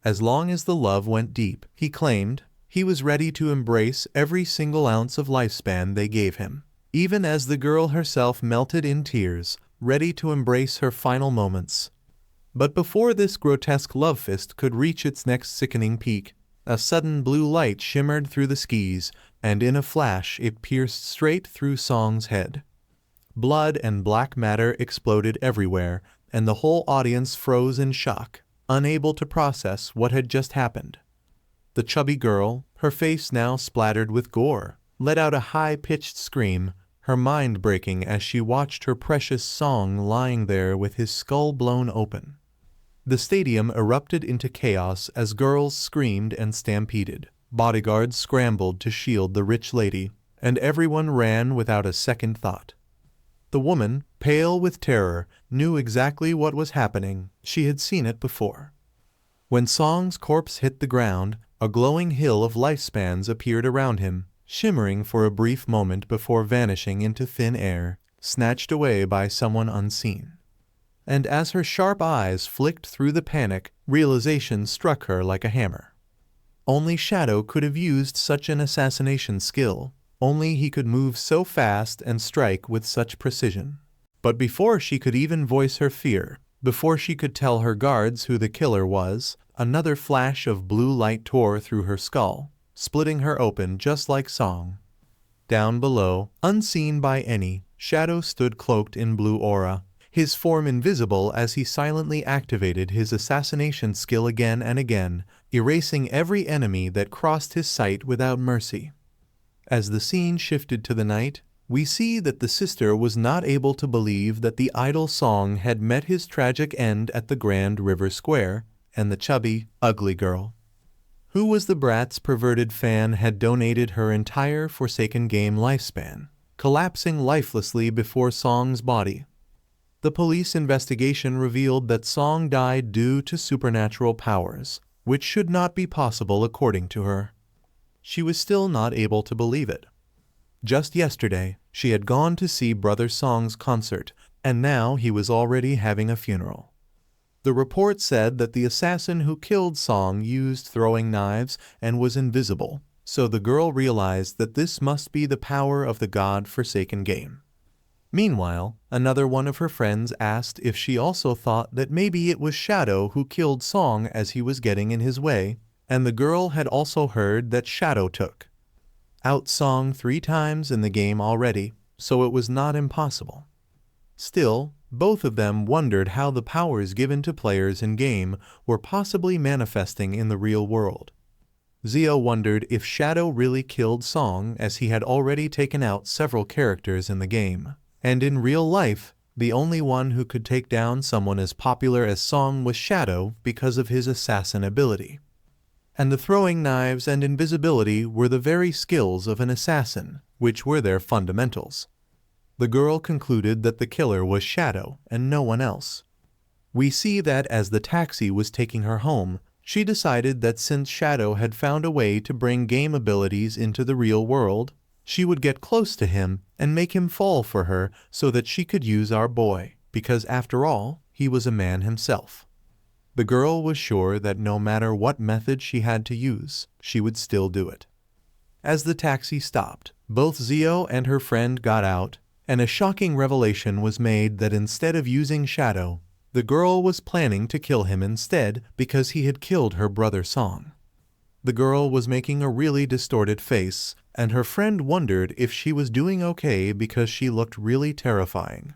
As long as the love went deep, he claimed, he was ready to embrace every single ounce of lifespan they gave him, even as the girl herself melted in tears, ready to embrace her final moments. But before this grotesque love fist could reach its next sickening peak, a sudden blue light shimmered through the skis, and in a flash it pierced straight through Song's head. Blood and black matter exploded everywhere, and the whole audience froze in shock, unable to process what had just happened. The chubby girl, her face now splattered with gore, let out a high-pitched scream, her mind breaking as she watched her precious Song lying there with his skull blown open. The stadium erupted into chaos as girls screamed and stampeded. Bodyguards scrambled to shield the rich lady, and everyone ran without a second thought. The woman, pale with terror, knew exactly what was happening. She had seen it before. When Song's corpse hit the ground, a glowing hill of lifespans appeared around him, shimmering for a brief moment before vanishing into thin air, snatched away by someone unseen. And as her sharp eyes flicked through the panic, realization struck her like a hammer. Only Shadow could have used such an assassination skill. Only he could move so fast and strike with such precision. But before she could even voice her fear, before she could tell her guards who the killer was, another flash of blue light tore through her skull, splitting her open just like Song. Down below, unseen by any, Shadow stood cloaked in blue aura, his form invisible as he silently activated his assassination skill again and again, erasing every enemy that crossed his sight without mercy. As the scene shifted to the night, we see that the sister was not able to believe that the idol Song had met his tragic end at the Grand River Square, and the chubby, ugly girl, who was the brat's perverted fan, had donated her entire Forsaken Game lifespan, collapsing lifelessly before Song's body. The police investigation revealed that Song died due to supernatural powers, which should not be possible according to her. She was still not able to believe it. Just yesterday, she had gone to see Brother Song's concert, and now he was already having a funeral. The report said that the assassin who killed Song used throwing knives and was invisible, so the girl realized that this must be the power of the God-forsaken game. Meanwhile, another one of her friends asked if she also thought that maybe it was Shadow who killed Song as he was getting in his way, and the girl had also heard that Shadow took out Song 3 times in the game already, so it was not impossible. Still, both of them wondered how the powers given to players in-game were possibly manifesting in the real world. Xiao wondered if Shadow really killed Song as he had already taken out several characters in the game. And in real life, the only one who could take down someone as popular as Song was Shadow because of his assassin ability. And the throwing knives and invisibility were the very skills of an assassin, which were their fundamentals. The girl concluded that the killer was Shadow and no one else. We see that as the taxi was taking her home, she decided that since Shadow had found a way to bring game abilities into the real world, she would get close to him and make him fall for her so that she could use our boy, because after all, he was a man himself. The girl was sure that no matter what method she had to use, she would still do it. As the taxi stopped, both Xiao and her friend got out, and a shocking revelation was made that instead of using Shadow, the girl was planning to kill him instead because he had killed her brother Song. The girl was making a really distorted face, and her friend wondered if she was doing okay because she looked really terrifying.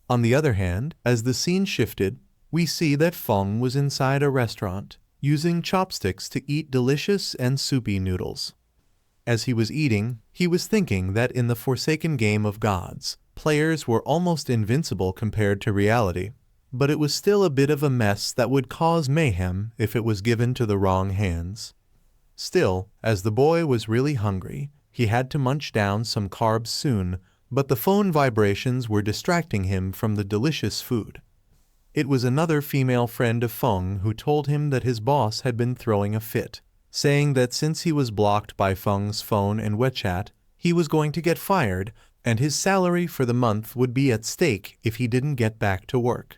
On the other hand, as the scene shifted, we see that Fong was inside a restaurant, using chopsticks to eat delicious and soupy noodles. As he was eating, he was thinking that in the Forsaken Game of Gods, players were almost invincible compared to reality, but it was still a bit of a mess that would cause mayhem if it was given to the wrong hands. Still, as the boy was really hungry, he had to munch down some carbs soon, but the phone vibrations were distracting him from the delicious food. It was another female friend of Fong who told him that his boss had been throwing a fit, saying that since he was blocked by Feng's phone and WeChat, he was going to get fired, and his salary for the month would be at stake if he didn't get back to work.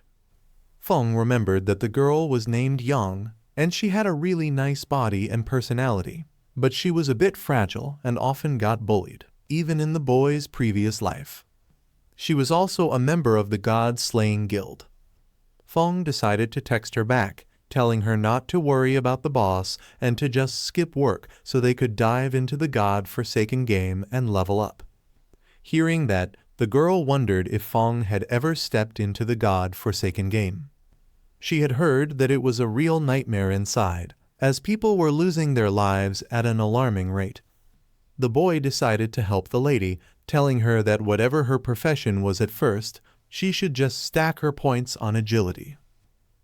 Fong remembered that the girl was named Yang, and she had a really nice body and personality, but she was a bit fragile and often got bullied, even in the boy's previous life. She was also a member of the God-Slaying Guild. Fong decided to text her back, telling her not to worry about the boss and to just skip work so they could dive into the God-Forsaken game and level up. Hearing that, the girl wondered if Fong had ever stepped into the God-Forsaken game. She had heard that it was a real nightmare inside, as people were losing their lives at an alarming rate. The boy decided to help the lady, telling her that whatever her profession was at first, she should just stack her points on agility.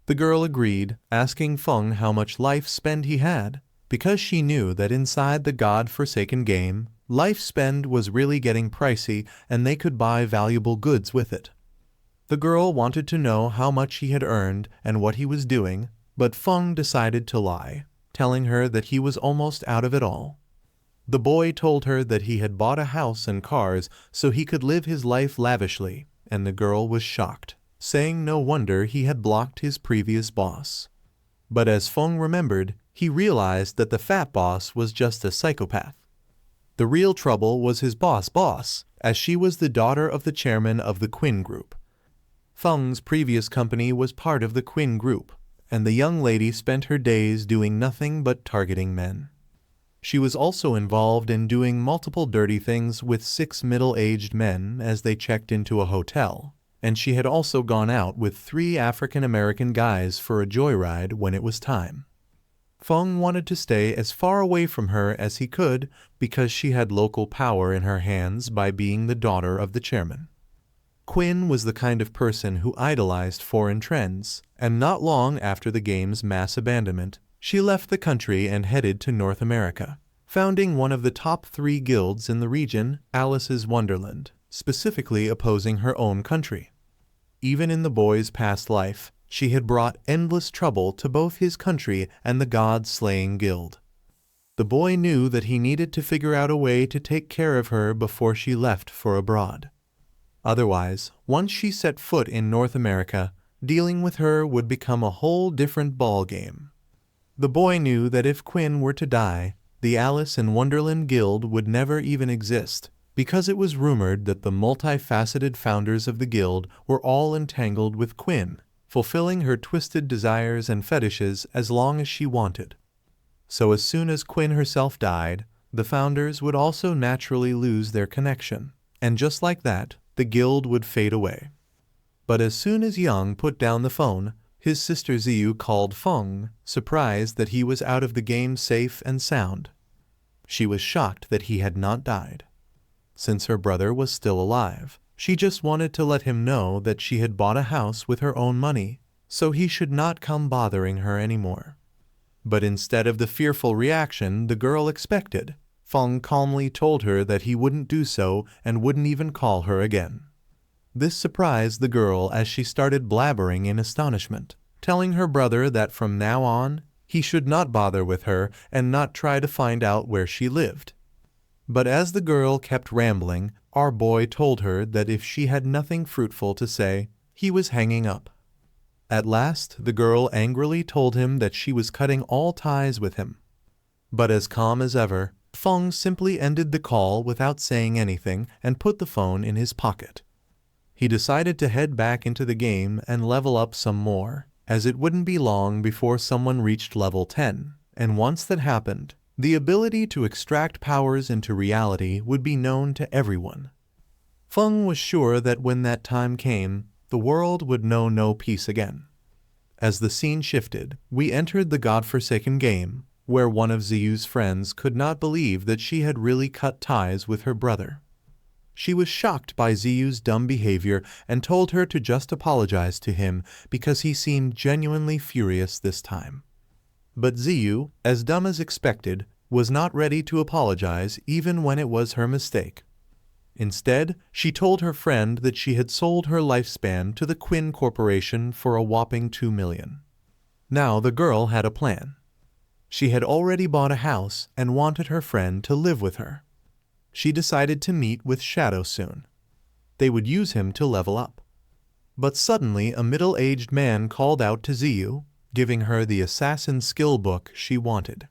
The girl agreed, asking Fong how much life spend he had, because she knew that inside the God-Forsaken game, life spend was really getting pricey and they could buy valuable goods with it. The girl wanted to know how much he had earned and what he was doing, but Fong decided to lie, telling her that he was almost out of it all. The boy told her that he had bought a house and cars so he could live his life lavishly, and the girl was shocked, saying no wonder he had blocked his previous boss. But as Fong remembered, he realized that the fat boss was just a psychopath. The real trouble was his boss, as she was the daughter of the chairman of the Quinn Group. Feng's previous company was part of the Quinn Group, and the young lady spent her days doing nothing but targeting men. She was also involved in doing multiple dirty things with 6 middle-aged men as they checked into a hotel, and she had also gone out with 3 African-American guys for a joyride when it was time. Fong wanted to stay as far away from her as he could because she had local power in her hands by being the daughter of the chairman. Quinn was the kind of person who idolized foreign trends, and not long after the game's mass abandonment, she left the country and headed to North America, founding one of the top 3 guilds in the region, Alice's Wonderland, specifically opposing her own country. Even in the boy's past life, she had brought endless trouble to both his country and the God-Slaying Guild. The boy knew that he needed to figure out a way to take care of her before she left for abroad. Otherwise, once she set foot in North America, dealing with her would become a whole different ballgame. The boy knew that if Quinn were to die, the Alice in Wonderland Guild would never even exist, because it was rumored that the multifaceted founders of the guild were all entangled with Quinn, fulfilling her twisted desires and fetishes as long as she wanted. So as soon as Quinn herself died, the founders would also naturally lose their connection, and just like that, the guild would fade away. But as soon as Yang put down the phone, his sister Xiao called Fong, surprised that he was out of the game safe and sound. She was shocked that he had not died. Since her brother was still alive, she just wanted to let him know that she had bought a house with her own money, so he should not come bothering her anymore. But instead of the fearful reaction the girl expected, Fong calmly told her that he wouldn't do so and wouldn't even call her again. This surprised the girl as she started blabbering in astonishment, telling her brother that from now on, he should not bother with her and not try to find out where she lived. But as the girl kept rambling, our boy told her that if she had nothing fruitful to say, he was hanging up. At last, the girl angrily told him that she was cutting all ties with him. But as calm as ever, Fong simply ended the call without saying anything and put the phone in his pocket. He decided to head back into the game and level up some more, as it wouldn't be long before someone reached level 10, and once that happened, the ability to extract powers into reality would be known to everyone. Feng was sure that when that time came, the world would know no peace again. As the scene shifted, we entered the godforsaken game, where one of Ziyu's friends could not believe that she had really cut ties with her brother. She was shocked by Ziyu's dumb behavior and told her to just apologize to him because he seemed genuinely furious this time. But Ziyu, as dumb as expected, was not ready to apologize even when it was her mistake. Instead, she told her friend that she had sold her lifespan to the Quinn Corporation for a whopping 2 million. Now the girl had a plan. She had already bought a house and wanted her friend to live with her. She decided to meet with Shadow soon. They would use him to level up. But suddenly a middle-aged man called out to Ziyu, giving her the assassin skill book she wanted.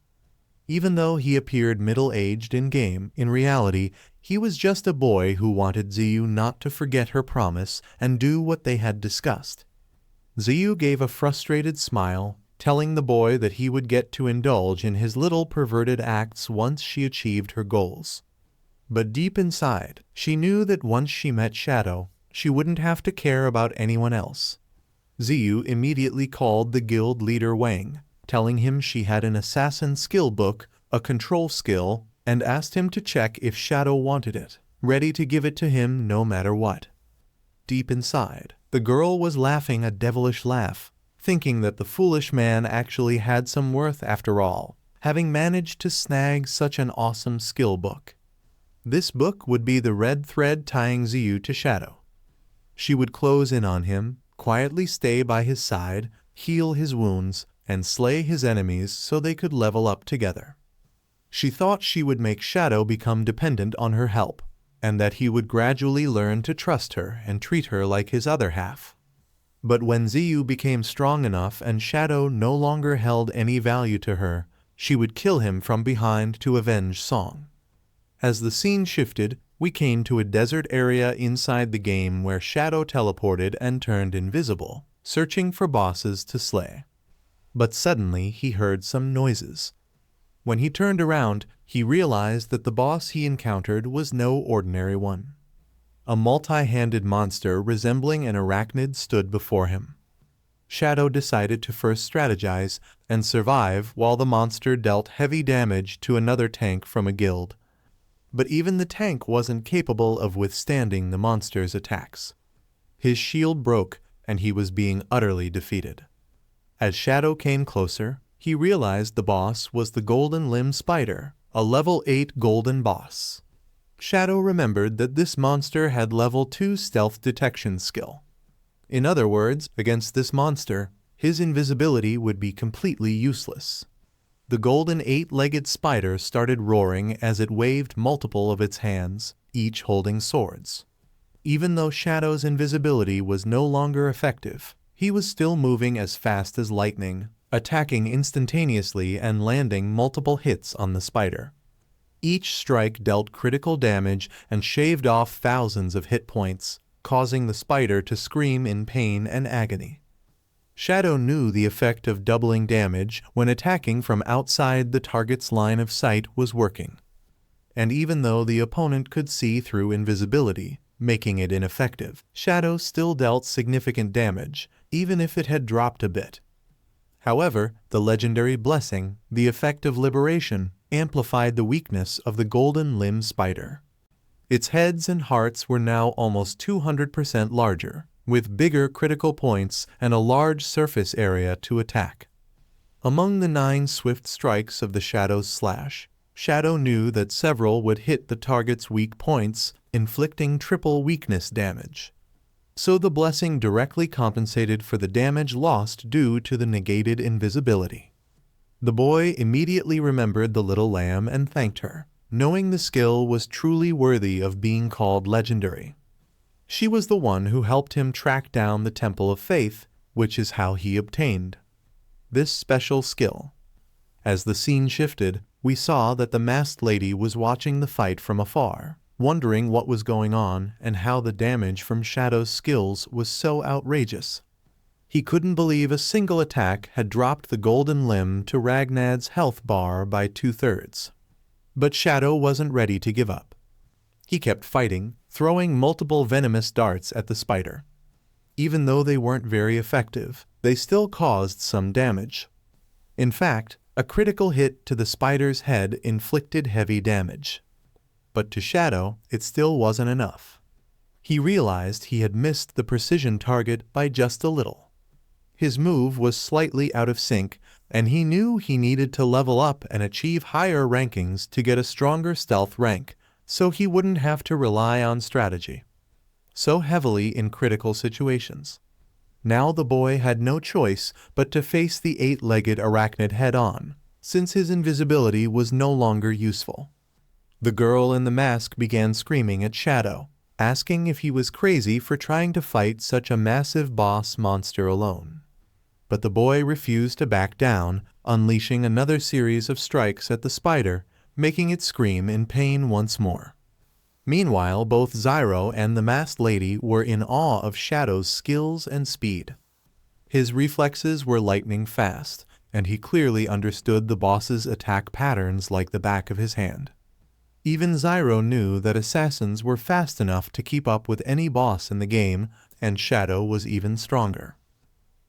Even though he appeared middle-aged in-game, in reality, he was just a boy who wanted Ziyu not to forget her promise and do what they had discussed. Ziyu gave a frustrated smile, telling the boy that he would get to indulge in his little perverted acts once she achieved her goals. But deep inside, she knew that once she met Shadow, she wouldn't have to care about anyone else. Ziyu immediately called the guild leader Wang, telling him she had an assassin skill book, a control skill, and asked him to check if Shadow wanted it, ready to give it to him no matter what. Deep inside, the girl was laughing a devilish laugh, thinking that the foolish man actually had some worth after all, having managed to snag such an awesome skill book. This book would be the red thread tying Ziyu to Shadow. She would close in on him, quietly stay by his side, heal his wounds, and slay his enemies so they could level up together. She thought she would make Shadow become dependent on her help, and that he would gradually learn to trust her and treat her like his other half. But when Ziyu became strong enough and Shadow no longer held any value to her, she would kill him from behind to avenge Song. As the scene shifted, we came to a desert area inside the game where Shadow teleported and turned invisible, searching for bosses to slay. But suddenly he heard some noises. When he turned around, he realized that the boss he encountered was no ordinary one. A multi-handed monster resembling an arachnid stood before him. Shadow decided to first strategize and survive while the monster dealt heavy damage to another tank from a guild. But even the tank wasn't capable of withstanding the monster's attacks. His shield broke and he was being utterly defeated. As Shadow came closer, he realized the boss was the Golden Limb Spider, a level 8 golden boss. Shadow remembered that this monster had level 2 stealth detection skill. In other words, against this monster, his invisibility would be completely useless. The golden 8-legged spider started roaring as it waved multiple of its hands, each holding swords. Even though Shadow's invisibility was no longer effective, he was still moving as fast as lightning, attacking instantaneously and landing multiple hits on the spider. Each strike dealt critical damage and shaved off thousands of hit points, causing the spider to scream in pain and agony. Shadow knew the effect of doubling damage when attacking from outside the target's line of sight was working. And even though the opponent could see through invisibility, making it ineffective, Shadow still dealt significant damage, even if it had dropped a bit. However, the legendary blessing, the effect of liberation, amplified the weakness of the golden limb spider. Its heads and hearts were now almost 200% larger, with bigger critical points and a large surface area to attack. Among the 9 swift strikes of the Shadow's slash, Shadow knew that several would hit the target's weak points, inflicting triple weakness damage. So the blessing directly compensated for the damage lost due to the negated invisibility. The boy immediately remembered the little lamb and thanked her, knowing the skill was truly worthy of being called legendary. She was the one who helped him track down the Temple of Faith, which is how he obtained this special skill. As the scene shifted, we saw that the masked lady was watching the fight from afar, wondering what was going on and how the damage from Shadow's skills was so outrageous. He couldn't believe a single attack had dropped the golden limb to Ragnad's health bar by 2/3. But Shadow wasn't ready to give up. He kept fighting, throwing multiple venomous darts at the spider. Even though they weren't very effective, they still caused some damage. In fact, a critical hit to the spider's head inflicted heavy damage. but to Shadow, it still wasn't enough. He realized he had missed the precision target by just a little. His move was slightly out of sync, and he knew he needed to level up and achieve higher rankings to get a stronger stealth rank, so he wouldn't have to rely on strategy so heavily in critical situations. Now the boy had no choice but to face the eight-legged arachnid head-on, since his invisibility was no longer useful. The girl in the mask began screaming at Shadow, asking if he was crazy for trying to fight such a massive boss monster alone. But the boy refused to back down, unleashing another series of strikes at the spider, making it scream in pain once more. Meanwhile, both Zyro and the masked lady were in awe of Shadow's skills and speed. His reflexes were lightning fast, and he clearly understood the boss's attack patterns like the back of his hand. Even Zyro knew that assassins were fast enough to keep up with any boss in the game, and Shadow was even stronger.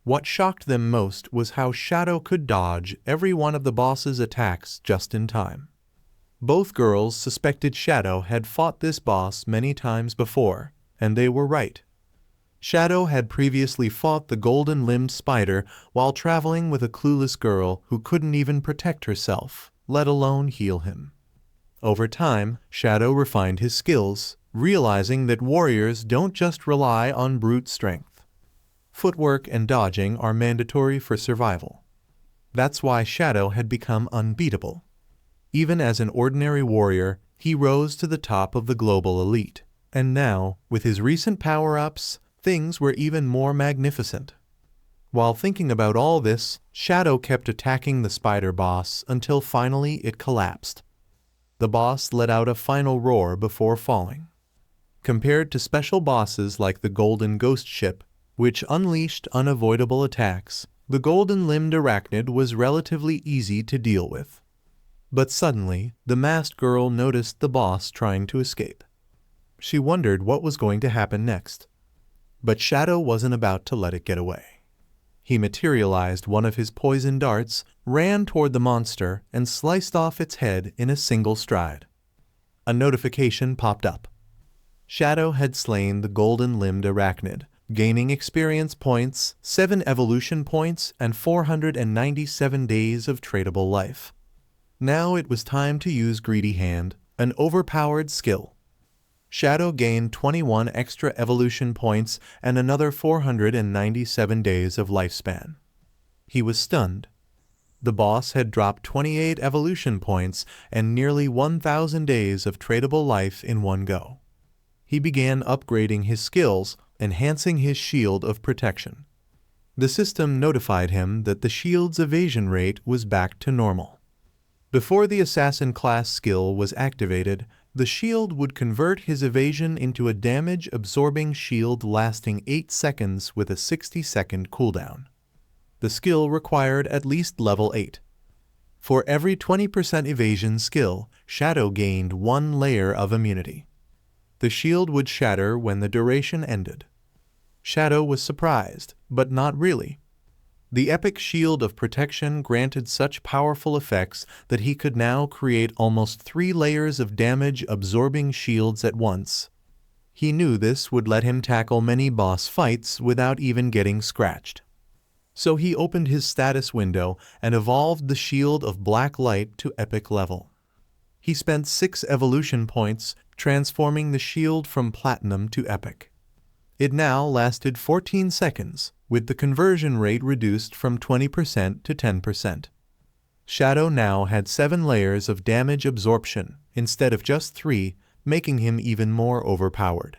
What shocked them most was how Shadow could dodge every one of the boss's attacks just in time. Both girls suspected Shadow had fought this boss many times before, and they were right. Shadow had previously fought the golden-limbed spider while traveling with a clueless girl who couldn't even protect herself, let alone heal him. Over time, Shadow refined his skills, realizing that warriors don't just rely on brute strength. Footwork and dodging are mandatory for survival. That's why Shadow had become unbeatable. Even as an ordinary warrior, he rose to the top of the global elite, and now, with his recent power-ups, things were even more magnificent. While thinking about all this, Shadow kept attacking the spider boss until finally it collapsed. The boss let out a final roar before falling. Compared to special bosses like the Golden Ghost Ship, which unleashed unavoidable attacks, the golden-limbed arachnid was relatively easy to deal with. But suddenly, the masked girl noticed the boss trying to escape. She wondered what was going to happen next. But Shadow wasn't about to let it get away. He materialized one of his poison darts, ran toward the monster, and sliced off its head in a single stride. A notification popped up. Shadow had slain the golden-limbed arachnid, gaining experience points, 7 evolution points, and 497 days of tradable life. Now it was time to use Greedy Hand, an overpowered skill. Shadow gained 21 extra evolution points and another 497 days of lifespan. He was stunned. The boss had dropped 28 evolution points and nearly 1,000 days of tradable life in one go. He began upgrading his skills, enhancing his shield of protection. The system notified him that the shield's evasion rate was back to normal. Before the assassin class skill was activated, the shield would convert his evasion into a damage-absorbing shield lasting 8 seconds with a 60-second cooldown. The skill required at least level 8. For every 20% evasion skill, Shadow gained 1 layer of immunity. The shield would shatter when the duration ended. Shadow was surprised, but not really. The epic shield of protection granted such powerful effects that he could now create almost 3 layers of damage-absorbing shields at once. He knew this would let him tackle many boss fights without even getting scratched. So he opened his status window and evolved the Shield of Black Light to epic level. He spent 6 evolution points, transforming the shield from platinum to epic. It now lasted 14 seconds, with the conversion rate reduced from 20% to 10%. Shadow now had 7 layers of damage absorption, instead of just 3, making him even more overpowered.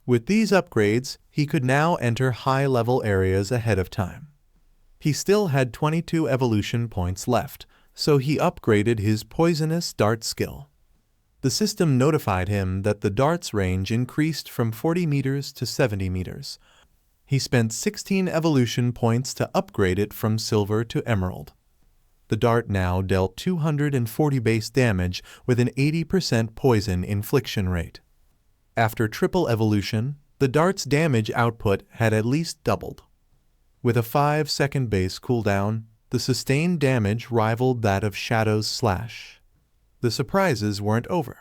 With these upgrades, he could now enter high-level areas ahead of time. He still had 22 evolution points left, so he upgraded his poisonous dart skill. The system notified him that the dart's range increased from 40 meters to 70 meters. He spent 16 evolution points to upgrade it from silver to emerald. The dart now dealt 240 base damage with an 80% poison infliction rate. After triple evolution, the dart's damage output had at least doubled. With a 5-second base cooldown, the sustained damage rivaled that of Shadow's slash. The surprises weren't over.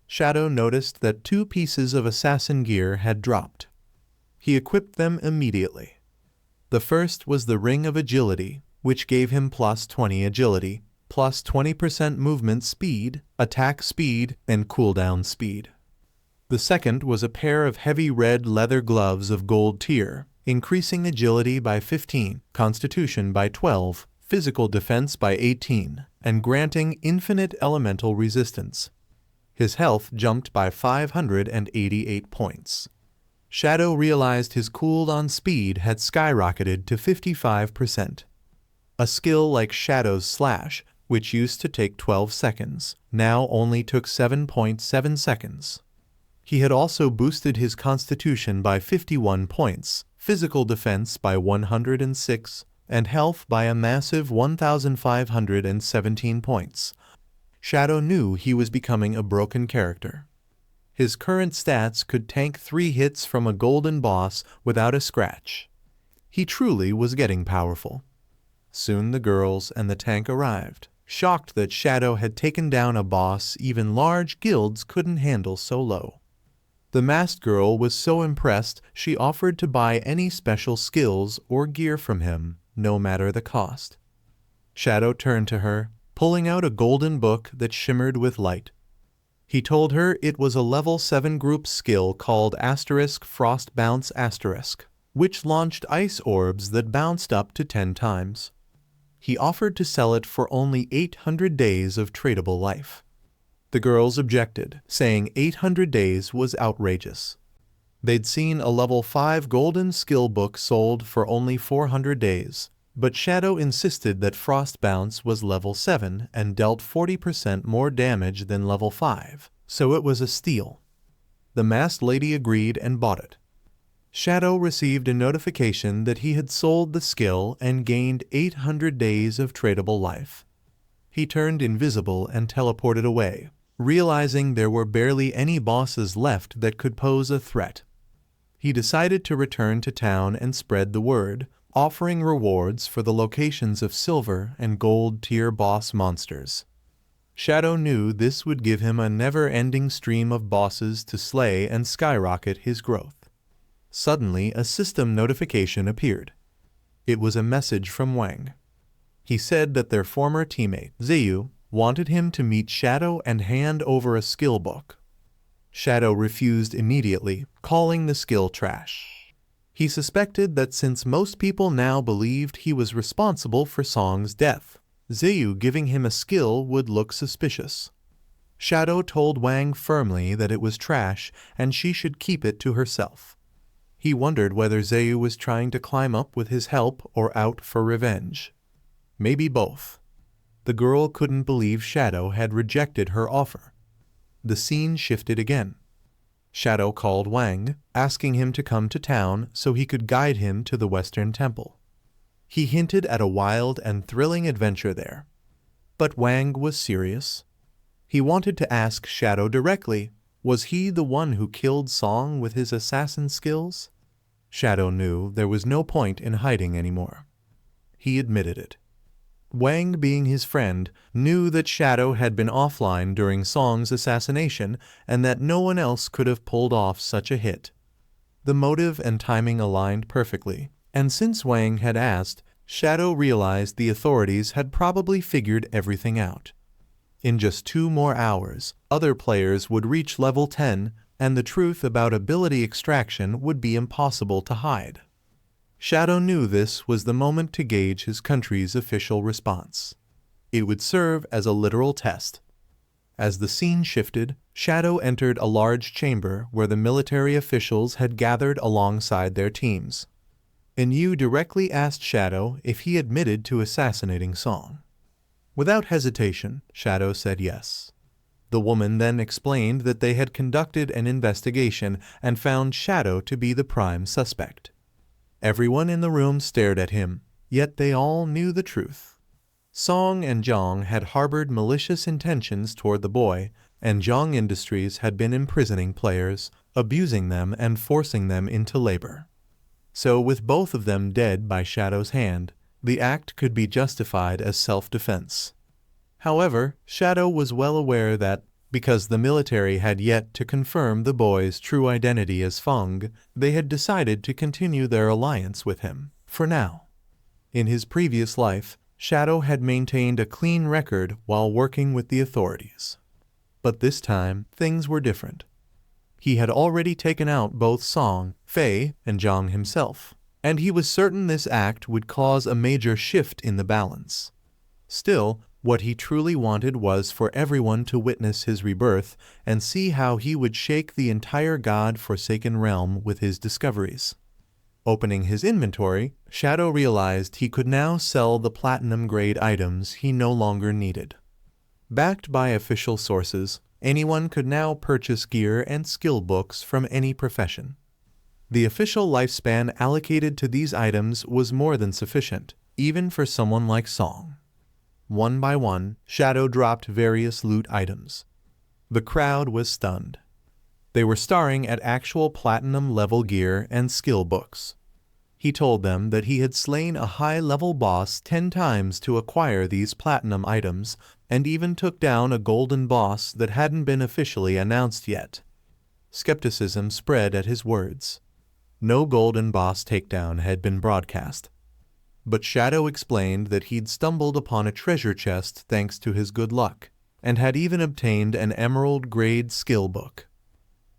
Shadow noticed that 2 pieces of assassin gear had dropped. He equipped them immediately. The first was the Ring of Agility, which gave him plus 20 agility, plus 20% movement speed, attack speed, and cooldown speed. The second was a pair of heavy red leather gloves of gold tier, increasing agility by 15, constitution by 12, physical defense by 18, and granting infinite elemental resistance. His health jumped by 588 points. Shadow realized his cooldown speed had skyrocketed to 55%. A skill like Shadow's Slash, which used to take 12 seconds, now only took 7.7 seconds. He had also boosted his constitution by 51 points, physical defense by 106, and health by a massive 1,517 points. Shadow knew he was becoming a broken character. His current stats could tank 3 hits from a golden boss without a scratch. He truly was getting powerful. Soon the girls and the tank arrived, shocked that Shadow had taken down a boss even large guilds couldn't handle so low. The masked girl was so impressed she offered to buy any special skills or gear from him, no matter the cost. Shadow turned to her, pulling out a golden book that shimmered with light. He told her it was a level 7 group skill called Frost Bounce *, which launched ice orbs that bounced up to 10 times. He offered to sell it for only 800 days of tradable life. The girls objected, saying 800 days was outrageous. They'd seen a level 5 golden skill book sold for only 400 days, but Shadow insisted that Frost Bounce was level 7 and dealt 40% more damage than level 5, so it was a steal. The masked lady agreed and bought it. Shadow received a notification that he had sold the skill and gained 800 days of tradable life. He turned invisible and teleported away, realizing there were barely any bosses left that could pose a threat. He decided to return to town and spread the word, offering rewards for the locations of silver and gold tier boss monsters. Shadow knew this would give him a never-ending stream of bosses to slay and skyrocket his growth. Suddenly, a system notification appeared. It was a message from Wang. He said that their former teammate, Xiao, wanted him to meet Shadow and hand over a skill book. Shadow refused immediately, calling the skill trash. He suspected that since most people now believed he was responsible for Song's death, Xiao giving him a skill would look suspicious. Shadow told Wang firmly that it was trash and she should keep it to herself. He wondered whether Xiao was trying to climb up with his help or out for revenge. Maybe both. The girl couldn't believe Shadow had rejected her offer. The scene shifted again. Shadow called Wang, asking him to come to town so he could guide him to the Western Temple. He hinted at a wild and thrilling adventure there. But Wang was serious. He wanted to ask Shadow directly, was he the one who killed Song with his assassin skills? Shadow knew there was no point in hiding anymore. He admitted it. Wang, being his friend, knew that Shadow had been offline during Song's assassination and that no one else could have pulled off such a hit. The motive and timing aligned perfectly, and since Wang had asked, Shadow realized the authorities had probably figured everything out. In just 2 more hours, other players would reach level 10, and the truth about ability extraction would be impossible to hide. Shadow knew this was the moment to gauge his country's official response. It would serve as a literal test. As the scene shifted, Shadow entered a large chamber where the military officials had gathered alongside their teams. Yu directly asked Shadow if he admitted to assassinating Song. Without hesitation, Shadow said yes. The woman then explained that they had conducted an investigation and found Shadow to be the prime suspect. Everyone in the room stared at him, yet they all knew the truth. Song and Jang had harbored malicious intentions toward the boy, and Jang Industries had been imprisoning players, abusing them and forcing them into labor. So with both of them dead by Shadow's hand, the act could be justified as self-defense. However, Shadow was well aware that, Because the military had yet to confirm the boy's true identity as Fong, they had decided to continue their alliance with him, for now. In his previous life, Shadow had maintained a clean record while working with the authorities. But this time, things were different. He had already taken out both Songfay and Jang himself, and he was certain this act would cause a major shift in the balance. Still, what he truly wanted was for everyone to witness his rebirth and see how he would shake the entire God-forsaken realm with his discoveries. Opening his inventory, Shadow realized he could now sell the platinum-grade items he no longer needed. Backed by official sources, anyone could now purchase gear and skill books from any profession. The official lifespan allocated to these items was more than sufficient, even for someone like Song. One by one, Shadow dropped various loot items. The crowd was stunned. They were staring at actual platinum-level gear and skill books. He told them that he had slain a high-level boss 10 times to acquire these platinum items, and even took down a golden boss that hadn't been officially announced yet. Skepticism spread at his words. No golden boss takedown had been broadcast. But Shadow explained that he'd stumbled upon a treasure chest thanks to his good luck, and had even obtained an emerald-grade skill book.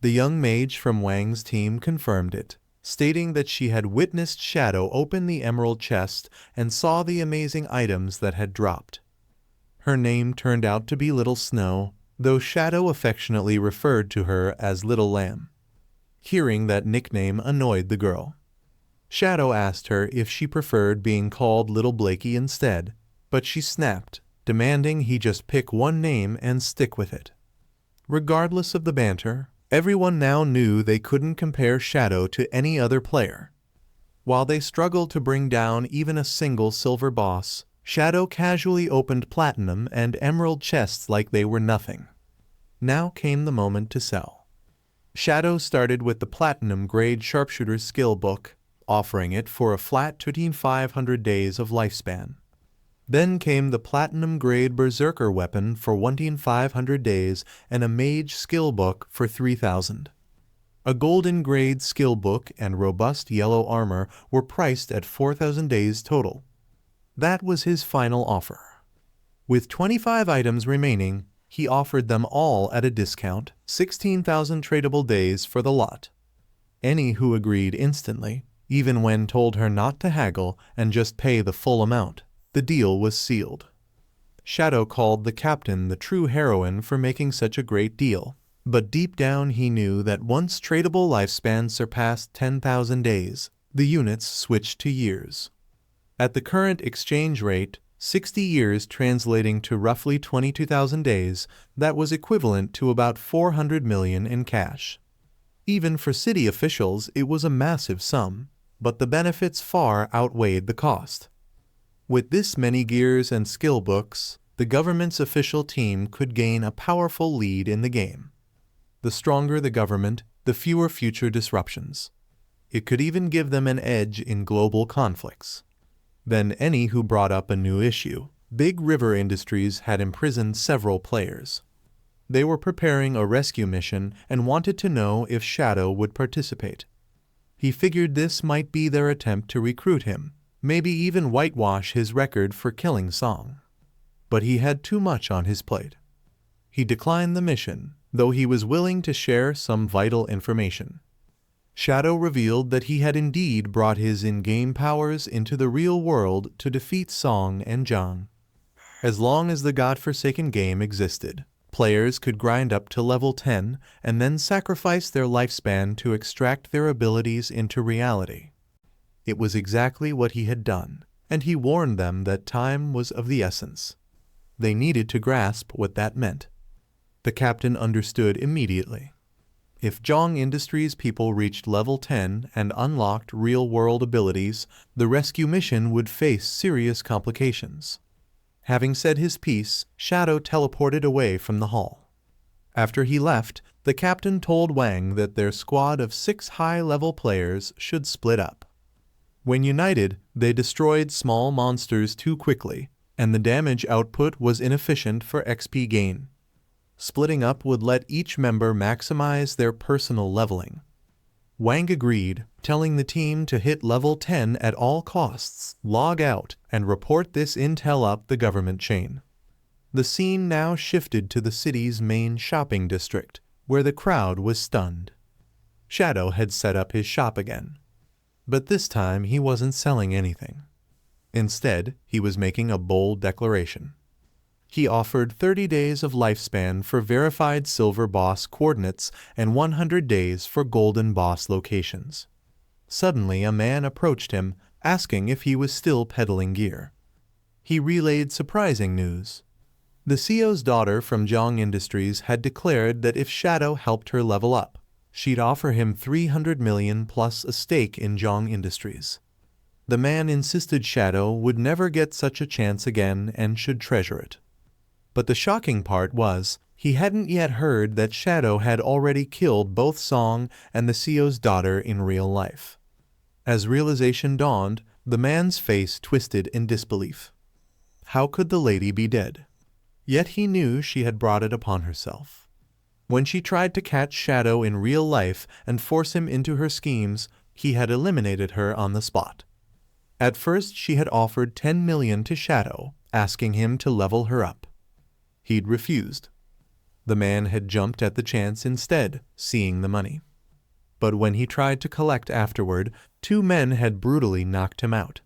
The young mage from Wang's team confirmed it, stating that she had witnessed Shadow open the emerald chest and saw the amazing items that had dropped. Her name turned out to be Little Snow, though Shadow affectionately referred to her as Little Lamb. Hearing that nickname annoyed the girl. Shadow asked her if she preferred being called Little Blakey instead, but she snapped, demanding he just pick one name and stick with it. Regardless of the banter, everyone now knew they couldn't compare Shadow to any other player. While they struggled to bring down even a single silver boss, Shadow casually opened platinum and emerald chests like they were nothing. Now came the moment to sell. Shadow started with the platinum-grade sharpshooter skill book, offering it for a flat 2,500 days of lifespan. Then came the platinum-grade berserker weapon for 1,500 days and a mage skill book for 3,000. A golden-grade skill book and robust yellow armor were priced at 4,000 days total. That was his final offer. With 25 items remaining, he offered them all at a discount, 16,000 tradable days for the lot. Any who agreed instantly, even when told her not to haggle and just pay the full amount. The deal was sealed. Shadow called the captain the true heroine for making such a great deal, but deep down he knew that once tradable lifespans surpassed 10,000 days, the units switched to years. At the current exchange rate, 60 years translating to roughly 22,000 days, that was equivalent to about 400 million in cash. Even for city officials, it was a massive sum, but the benefits far outweighed the cost. With this many gears and skill books, the government's official team could gain a powerful lead in the game. The stronger the government, the fewer future disruptions. It could even give them an edge in global conflicts. Then any who brought up a new issue. Big River Industries had imprisoned several players. They were preparing a rescue mission and wanted to know if Shadow would participate. He figured this might be their attempt to recruit him, maybe even whitewash his record for killing Song. But he had too much on his plate. He declined the mission, though he was willing to share some vital information. Shadow revealed that he had indeed brought his in-game powers into the real world to defeat Song and Jang. As long as the godforsaken game existed, players could grind up to level 10 and then sacrifice their lifespan to extract their abilities into reality. It was exactly what he had done, and he warned them that time was of the essence. They needed to grasp what that meant. The captain understood immediately. If Jang Industries people reached level 10 and unlocked real-world abilities, the rescue mission would face serious complications. Having said his piece, Shadow teleported away from the hall. After he left, the captain told Wang that their squad of 6 high-level players should split up. When united, they destroyed small monsters too quickly, and the damage output was inefficient for XP gain. Splitting up would let each member maximize their personal leveling. Wang agreed, telling the team to hit level 10 at all costs, log out, and report this intel up the government chain. The scene now shifted to the city's main shopping district, where the crowd was stunned. Shadow had set up his shop again. But this time he wasn't selling anything. Instead, he was making a bold declaration. He offered 30 days of lifespan for verified silver boss coordinates and 100 days for golden boss locations. Suddenly, a man approached him, asking if he was still peddling gear. He relayed surprising news. The CEO's daughter from Jang Industries had declared that if Shadow helped her level up, she'd offer him 300 million plus a stake in Jang Industries. The man insisted Shadow would never get such a chance again and should treasure it. But the shocking part was, he hadn't yet heard that Shadow had already killed both Song and the CEO's daughter in real life. As realization dawned, the man's face twisted in disbelief. How could the lady be dead? Yet he knew she had brought it upon herself. When she tried to catch Shadow in real life and force him into her schemes, he had eliminated her on the spot. At first she had offered 10 million to Shadow, asking him to level her up. He'd refused. The man had jumped at the chance instead, seeing the money. But when he tried to collect afterward, 2 men had brutally knocked him out.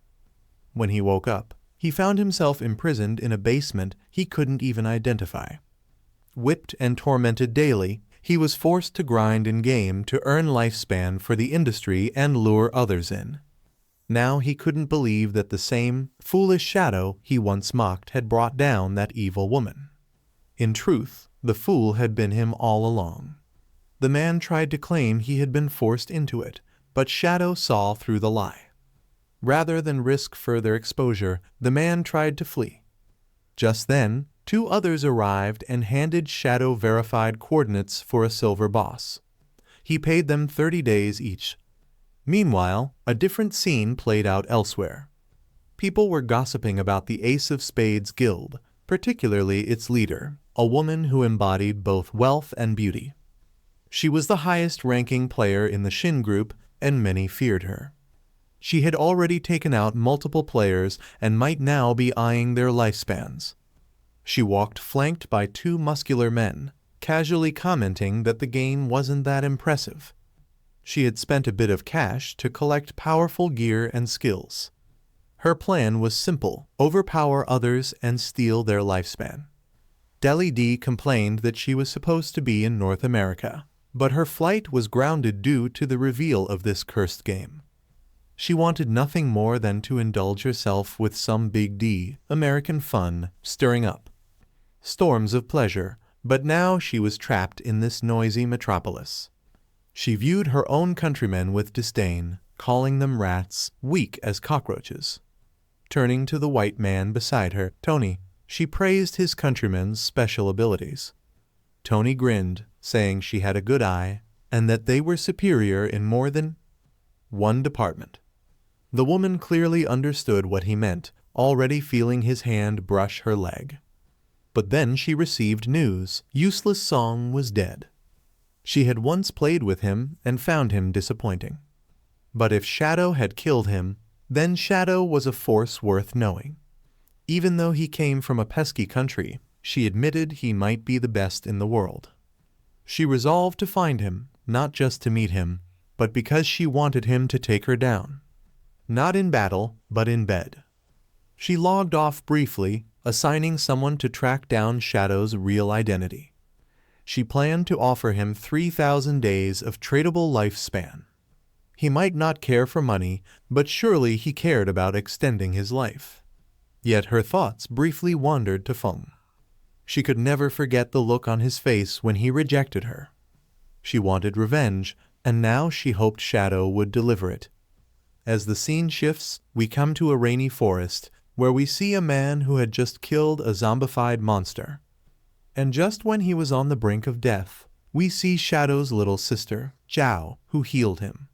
When he woke up, he found himself imprisoned in a basement he couldn't even identify. Whipped and tormented daily, he was forced to grind in-game to earn lifespan for the industry and lure others in. Now he couldn't believe that the same foolish Shadow he once mocked had brought down that evil woman. In truth, the fool had been him all along. The man tried to claim he had been forced into it, but Shadow saw through the lie. Rather than risk further exposure, the man tried to flee. Just then, 2 others arrived and handed Shadow verified coordinates for a silver boss. He paid them 30 days each. Meanwhile, a different scene played out elsewhere. People were gossiping about the Ace of Spades guild, particularly its leader, a woman who embodied both wealth and beauty. She was the highest-ranking player in the Shin group, and many feared her. She had already taken out multiple players and might now be eyeing their lifespans. She walked flanked by 2 muscular men, casually commenting that the game wasn't that impressive. She had spent a bit of cash to collect powerful gear and skills. Her plan was simple: overpower others and steal their lifespan. Deli D complained that she was supposed to be in North America, but her flight was grounded due to the reveal of this cursed game. She wanted nothing more than to indulge herself with some big D, American fun, stirring up storms of pleasure, but now she was trapped in this noisy metropolis. She viewed her own countrymen with disdain, calling them rats, weak as cockroaches. Turning to the white man beside her, Tony, she praised his countrymen's special abilities. Tony grinned, saying she had a good eye, and that they were superior in more than one department. The woman clearly understood what he meant, already feeling his hand brush her leg. But then she received news: Useless Song was dead. She had once played with him and found him disappointing. But if Shadow had killed him, then Shadow was a force worth knowing. Even though he came from a pesky country, she admitted he might be the best in the world. She resolved to find him, not just to meet him, but because she wanted him to take her down. Not in battle, but in bed. She logged off briefly, assigning someone to track down Shadow's real identity. She planned to offer him 3,000 days of tradable lifespan. He might not care for money, but surely he cared about extending his life. Yet her thoughts briefly wandered to Fong. She could never forget the look on his face when he rejected her. She wanted revenge, and now she hoped Shadow would deliver it. As the scene shifts, we come to a rainy forest, where we see a man who had just killed a zombified monster. And just when he was on the brink of death, we see Shadow's little sister, Xiao, who healed him.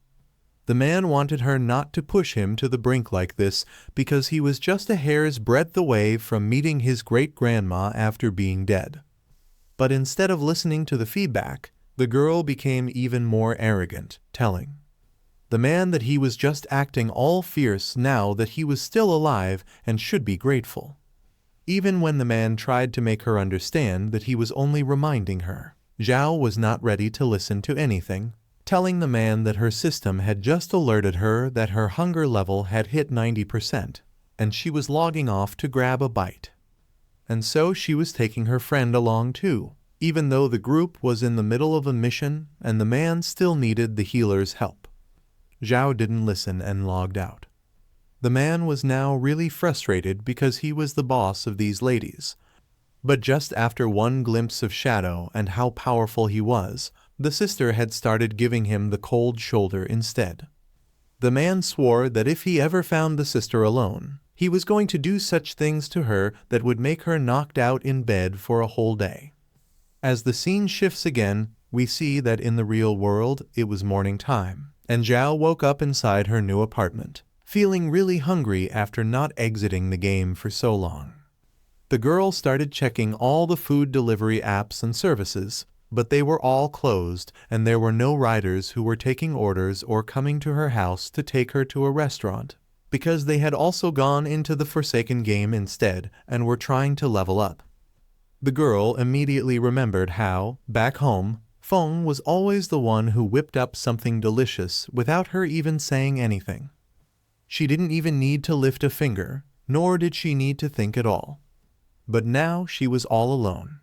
The man wanted her not to push him to the brink like this because he was just a hair's breadth away from meeting his great-grandma after being dead. But instead of listening to the feedback, the girl became even more arrogant, telling the man that he was just acting all fierce now that he was still alive and should be grateful. Even when the man tried to make her understand that he was only reminding her, Xiao was not ready to listen to anything, telling the man that her system had just alerted her that her hunger level had hit 90%, and she was logging off to grab a bite. And so she was taking her friend along too, even though the group was in the middle of a mission and the man still needed the healer's help. Xiao didn't listen and logged out. The man was now really frustrated because he was the boss of these ladies. But just after one glimpse of Shadow and how powerful he was, the sister had started giving him the cold shoulder instead. The man swore that if he ever found the sister alone, he was going to do such things to her that would make her knocked out in bed for a whole day. As the scene shifts again, we see that in the real world it was morning time, and Xiao woke up inside her new apartment, feeling really hungry after not exiting the game for so long. The girl started checking all the food delivery apps and services, but they were all closed and there were no riders who were taking orders or coming to her house to take her to a restaurant, because they had also gone into the Forsaken game instead and were trying to level up. The girl immediately remembered how, back home, Fong was always the one who whipped up something delicious without her even saying anything. She didn't even need to lift a finger, nor did she need to think at all. But now she was all alone.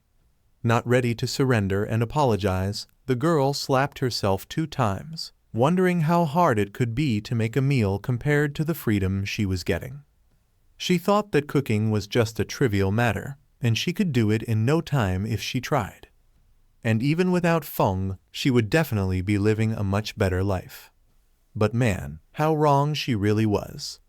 Not ready to surrender and apologize, the girl slapped herself 2 times, wondering how hard it could be to make a meal compared to the freedom she was getting. She thought that cooking was just a trivial matter, and she could do it in no time if she tried. And even without Fong, she would definitely be living a much better life. But man, how wrong she really was.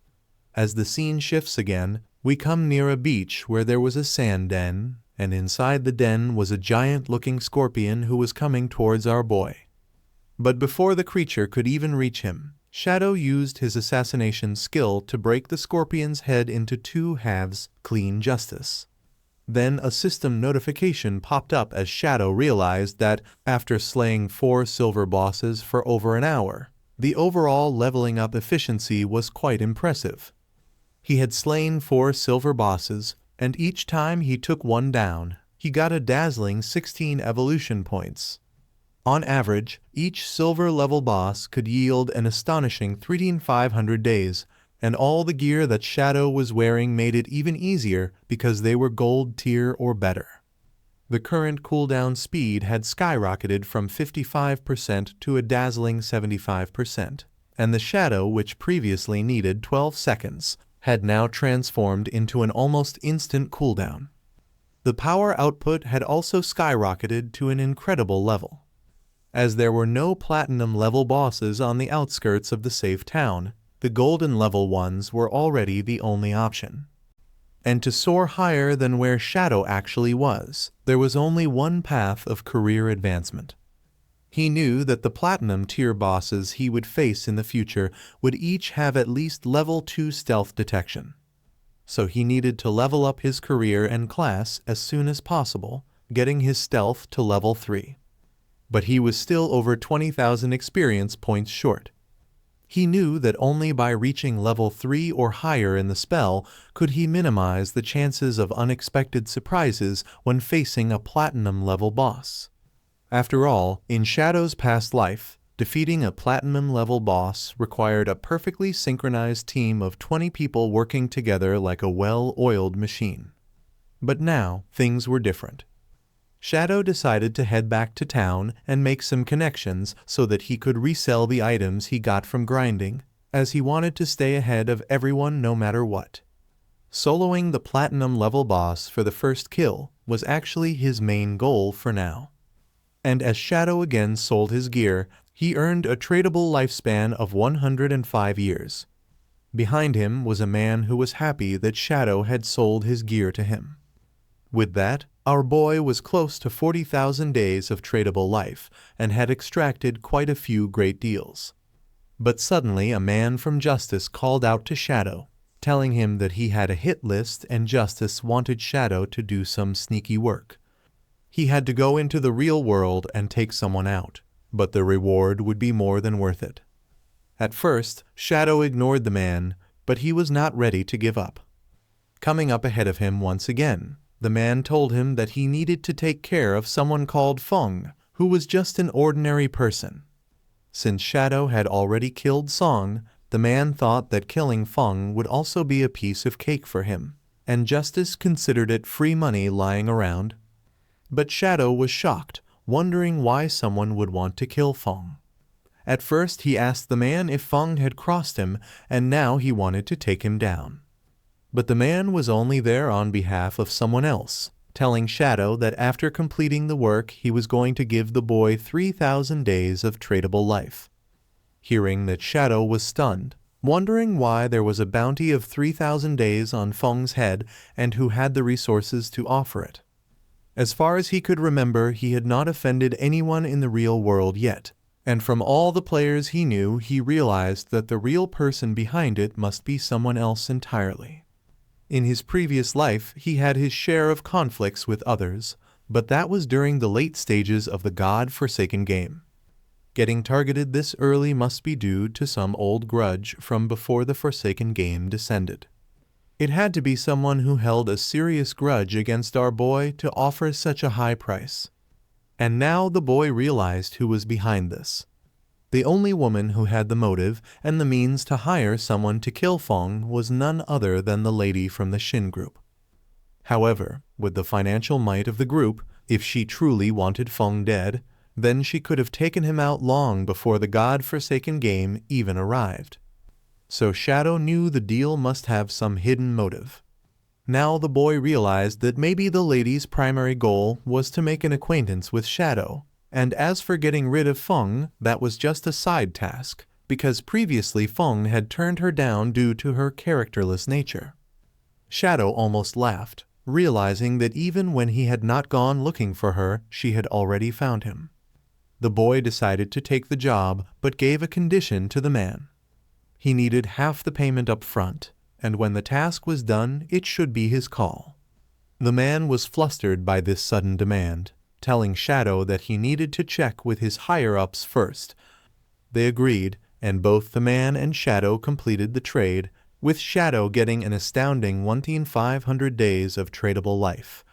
As the scene shifts again, we come near a beach where there was a sand den, and inside the den was a giant-looking scorpion who was coming towards our boy. But before the creature could even reach him, Shadow used his assassination skill to break the scorpion's head into 2 halves, clean justice. Then a system notification popped up as Shadow realized that, after slaying 4 silver bosses for over an hour, the overall leveling up efficiency was quite impressive. He had slain 4 silver bosses, and each time he took one down, he got a dazzling 16 evolution points. On average, each silver level boss could yield an astonishing 3,500 days, and all the gear that Shadow was wearing made it even easier because they were gold tier or better. The current cooldown speed had skyrocketed from 55% to a dazzling 75%, and the Shadow, which previously needed 12 seconds, had now transformed into an almost instant cooldown. The power output had also skyrocketed to an incredible level. As there were no platinum level bosses on the outskirts of the safe town, the golden level ones were already the only option. And to soar higher than where Shadow actually was, there was only one path of career advancement. He knew that the platinum tier bosses he would face in the future would each have at least level 2 stealth detection. So he needed to level up his career and class as soon as possible, getting his stealth to level 3. But he was still over 20,000 experience points short. He knew that only by reaching level 3 or higher in the spell could he minimize the chances of unexpected surprises when facing a platinum level boss. After all, in Shadow's past life, defeating a platinum level boss required a perfectly synchronized team of 20 people working together like a well-oiled machine. But now, things were different. Shadow decided to head back to town and make some connections so that he could resell the items he got from grinding, as he wanted to stay ahead of everyone no matter what. Soloing the platinum level boss for the first kill was actually his main goal for now. And as Shadow again sold his gear, he earned a tradable lifespan of 105 years. Behind him was a man who was happy that Shadow had sold his gear to him. With that, our boy was close to 40,000 days of tradable life and had extracted quite a few great deals. But suddenly a man from Justice called out to Shadow, telling him that he had a hit list and Justice wanted Shadow to do some sneaky work. He had to go into the real world and take someone out, but the reward would be more than worth it. At first, Shadow ignored the man, but he was not ready to give up. Coming up ahead of him once again, the man told him that he needed to take care of someone called Fong, who was just an ordinary person. Since Shadow had already killed Song, the man thought that killing Fong would also be a piece of cake for him, and Justice considered it free money lying around. But Shadow was shocked, wondering why someone would want to kill Fong. At first he asked the man if Fong had crossed him, and now he wanted to take him down. But the man was only there on behalf of someone else, telling Shadow that after completing the work he was going to give the boy 3,000 days of tradable life. Hearing that, Shadow was stunned, wondering why there was a bounty of 3,000 days on Fong's head and who had the resources to offer it. As far as he could remember, he had not offended anyone in the real world yet, and from all the players he knew, he realized that the real person behind it must be someone else entirely. In his previous life, he had his share of conflicts with others, but that was during the late stages of the God-forsaken game. Getting targeted this early must be due to some old grudge from before the Forsaken game descended. It had to be someone who held a serious grudge against our boy to offer such a high price. And now the boy realized who was behind this. The only woman who had the motive and the means to hire someone to kill Fong was none other than the lady from the Shin group. However, with the financial might of the group, if she truly wanted Fong dead, then she could have taken him out long before the God-forsaken game even arrived. So Shadow knew the deal must have some hidden motive. Now the boy realized that maybe the lady's primary goal was to make an acquaintance with Shadow, and as for getting rid of Fong, that was just a side task, because previously Fong had turned her down due to her characterless nature. Shadow almost laughed, realizing that even when he had not gone looking for her, she had already found him. The boy decided to take the job, but gave a condition to the man. He needed half the payment up front, and when the task was done, it should be his call. The man was flustered by this sudden demand, telling Shadow that he needed to check with his higher-ups first. They agreed, and both the man and Shadow completed the trade, with Shadow getting an astounding 1,500 days of tradable life.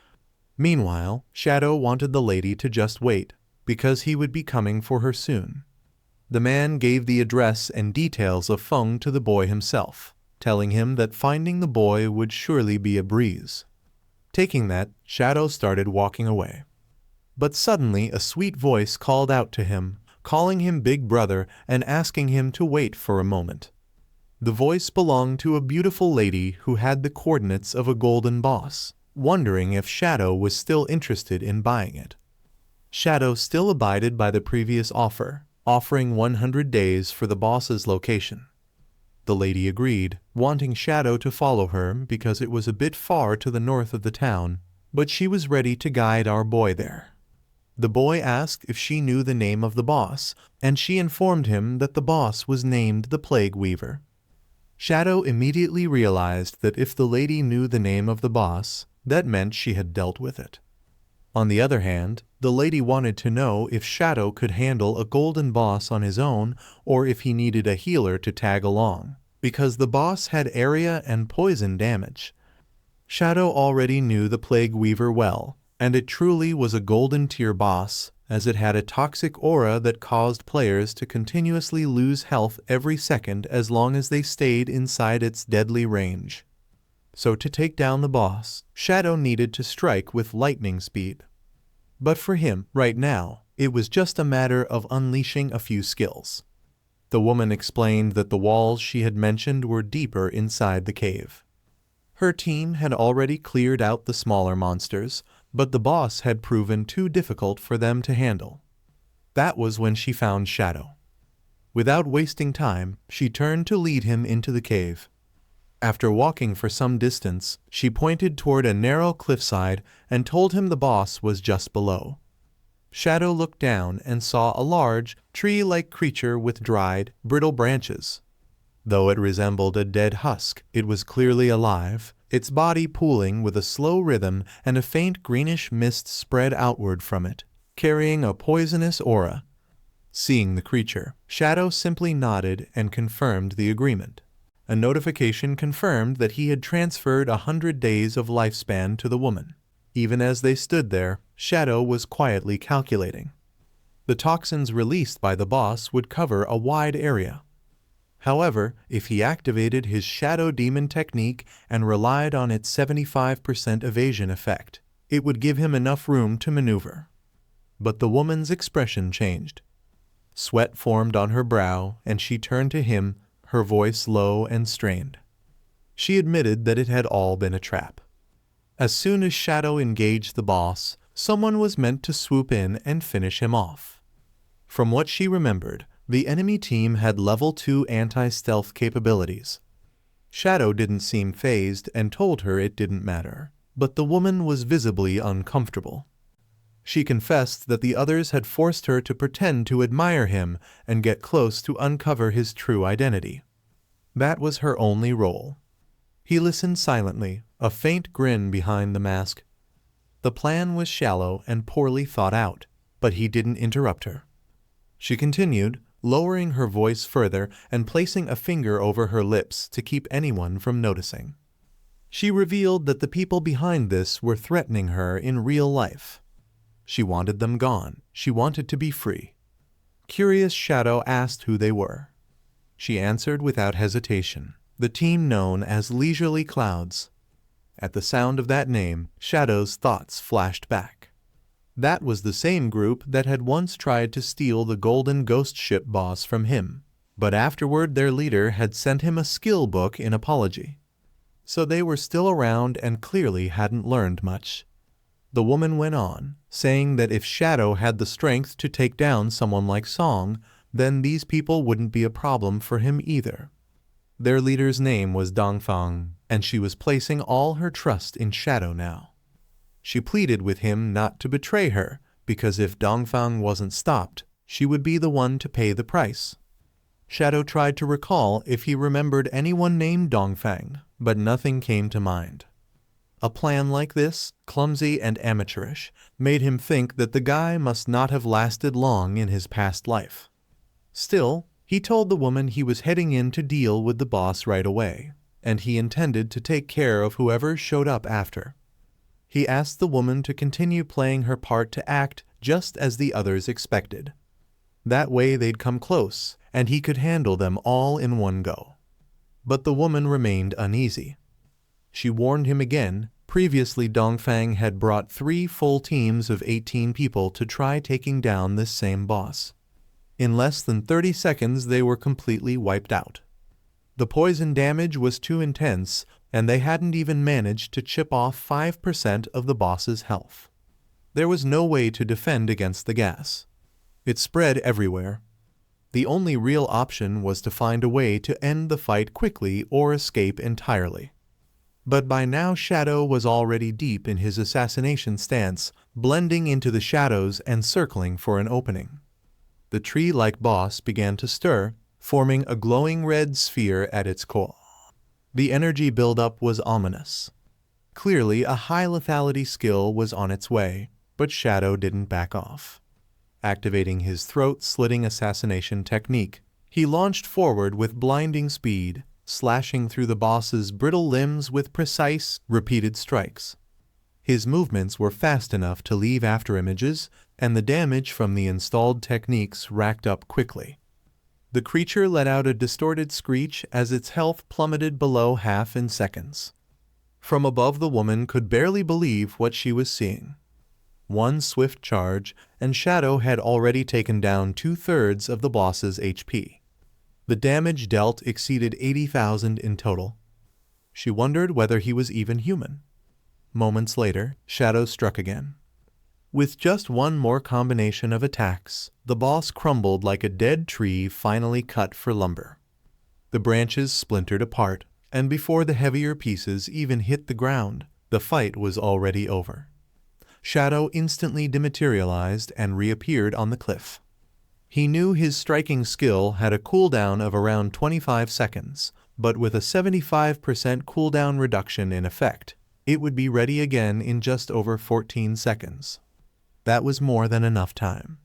Meanwhile, Shadow wanted the lady to just wait, because he would be coming for her soon. The man gave the address and details of Fong to the boy himself, telling him that finding the boy would surely be a breeze. Taking that, Shadow started walking away. But suddenly a sweet voice called out to him, calling him Big Brother and asking him to wait for a moment. The voice belonged to a beautiful lady who had the coordinates of a golden boss, wondering if Shadow was still interested in buying it. Shadow still abided by the previous offer, offering 100 days for the boss's location. The lady agreed, wanting Shadow to follow her because it was a bit far to the north of the town, but she was ready to guide our boy there. The boy asked if she knew the name of the boss, and she informed him that the boss was named the Plague Weaver. Shadow immediately realized that if the lady knew the name of the boss, that meant she had dealt with it. On the other hand, the lady wanted to know if Shadow could handle a golden boss on his own or if he needed a healer to tag along, because the boss had area and poison damage. Shadow already knew the Plague Weaver well, and it truly was a golden tier boss, as it had a toxic aura that caused players to continuously lose health every second as long as they stayed inside its deadly range. So to take down the boss, Shadow needed to strike with lightning speed. But for him, right now, it was just a matter of unleashing a few skills. The woman explained that the walls she had mentioned were deeper inside the cave. Her team had already cleared out the smaller monsters, but the boss had proven too difficult for them to handle. That was when she found Shadow. Without wasting time, she turned to lead him into the cave. After walking for some distance, she pointed toward a narrow cliffside and told him the boss was just below. Shadow looked down and saw a large, tree-like creature with dried, brittle branches. Though it resembled a dead husk, it was clearly alive, its body pooling with a slow rhythm, and a faint greenish mist spread outward from it, carrying a poisonous aura. Seeing the creature, Xiao simply nodded and confirmed the agreement. A notification confirmed that he had transferred 100 days of lifespan to the woman. Even as they stood there, Xiao was quietly calculating. The toxins released by the boss would cover a wide area. However, if he activated his Shadow Demon technique and relied on its 75% evasion effect, it would give him enough room to maneuver. But the woman's expression changed. Sweat formed on her brow, and she turned to him, her voice low and strained. She admitted that it had all been a trap. As soon as Shadow engaged the boss, someone was meant to swoop in and finish him off. From what she remembered, the enemy team had level 2 anti-stealth capabilities. Shadow didn't seem fazed and told her it didn't matter, but the woman was visibly uncomfortable. She confessed that the others had forced her to pretend to admire him and get close to uncover his true identity. That was her only role. He listened silently, a faint grin behind the mask. The plan was shallow and poorly thought out, but he didn't interrupt her. She continued, lowering her voice further and placing a finger over her lips to keep anyone from noticing. She revealed that the people behind this were threatening her in real life. She wanted them gone. She wanted to be free. Curious Shadow asked who they were. She answered without hesitation, the team known as Leisurely Clouds. At the sound of that name, Shadow's thoughts flashed back. That was the same group that had once tried to steal the golden ghost ship boss from him, but afterward their leader had sent him a skill book in apology. So they were still around and clearly hadn't learned much. The woman went on, saying that if Shadow had the strength to take down someone like Song, then these people wouldn't be a problem for him either. Their leader's name was Dungfang, and she was placing all her trust in Shadow now. She pleaded with him not to betray her, because if Dongfang wasn't stopped, she would be the one to pay the price. Shadow tried to recall if he remembered anyone named Dongfang, but nothing came to mind. A plan like this, clumsy and amateurish, made him think that the guy must not have lasted long in his past life. Still, he told the woman he was heading in to deal with the boss right away, and he intended to take care of whoever showed up after. He asked the woman to continue playing her part to act just as the others expected. That way they'd come close, and he could handle them all in one go. But the woman remained uneasy. She warned him again. Previously, Dongfang had brought 3 full teams of 18 people to try taking down this same boss. In less than 30 seconds, they were completely wiped out. The poison damage was too intense, and they hadn't even managed to chip off 5% of the boss's health. There was no way to defend against the gas. It spread everywhere. The only real option was to find a way to end the fight quickly or escape entirely. But by now Shadow was already deep in his assassination stance, blending into the shadows and circling for an opening. The tree-like boss began to stir, forming a glowing red sphere at its core. The energy buildup was ominous. Clearly, a high lethality skill was on its way, but Shadow didn't back off. Activating his throat-slitting assassination technique, he launched forward with blinding speed, slashing through the boss's brittle limbs with precise, repeated strikes. His movements were fast enough to leave afterimages, and the damage from the installed techniques racked up quickly. The creature let out a distorted screech as its health plummeted below half in seconds. From above, the woman could barely believe what she was seeing. One swift charge, and Shadow had already taken down 2/3 of the boss's HP. The damage dealt exceeded 80,000 in total. She wondered whether he was even human. Moments later, Shadow struck again. With just one more combination of attacks, the boss crumbled like a dead tree finally cut for lumber. The branches splintered apart, and before the heavier pieces even hit the ground, the fight was already over. Shadow instantly dematerialized and reappeared on the cliff. He knew his striking skill had a cooldown of around 25 seconds, but with a 75% cooldown reduction in effect, it would be ready again in just over 14 seconds. That was more than enough time.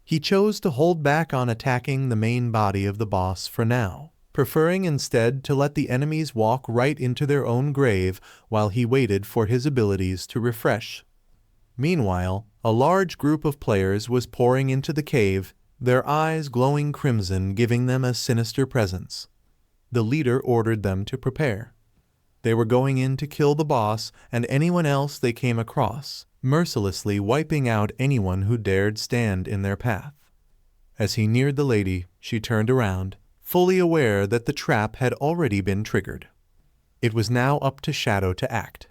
He chose to hold back on attacking the main body of the boss for now, preferring instead to let the enemies walk right into their own grave while he waited for his abilities to refresh. Meanwhile, a large group of players was pouring into the cave, their eyes glowing crimson, giving them a sinister presence. The leader ordered them to prepare. They were going in to kill the boss and anyone else they came across, mercilessly wiping out anyone who dared stand in their path. As he neared the lady, she turned around, fully aware that the trap had already been triggered. It was now up to Xiao to act.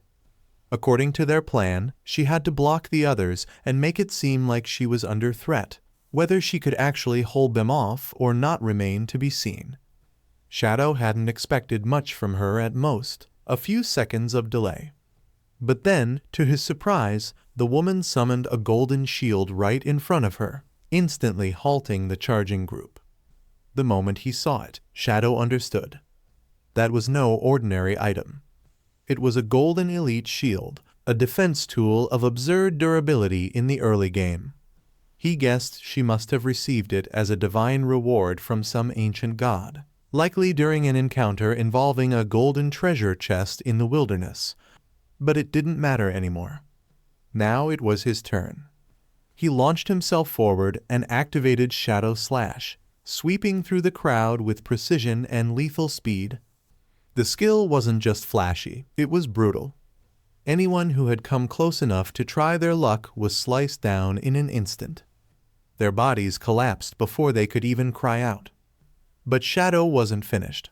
According to their plan, she had to block the others and make it seem like she was under threat. Whether she could actually hold them off or not remained to be seen. Xiao hadn't expected much from her, at most a few seconds of delay. But then, to his surprise, the woman summoned a golden shield right in front of her, instantly halting the charging group. The moment he saw it, Xiao understood. That was no ordinary item. It was a golden elite shield, a defense tool of absurd durability in the early game. He guessed she must have received it as a divine reward from some ancient god, likely during an encounter involving a golden treasure chest in the wilderness. But it didn't matter anymore. Now it was his turn. He launched himself forward and activated Shadow Slash, sweeping through the crowd with precision and lethal speed. The skill wasn't just flashy, it was brutal. Anyone who had come close enough to try their luck was sliced down in an instant. Their bodies collapsed before they could even cry out. But Xiao wasn't finished.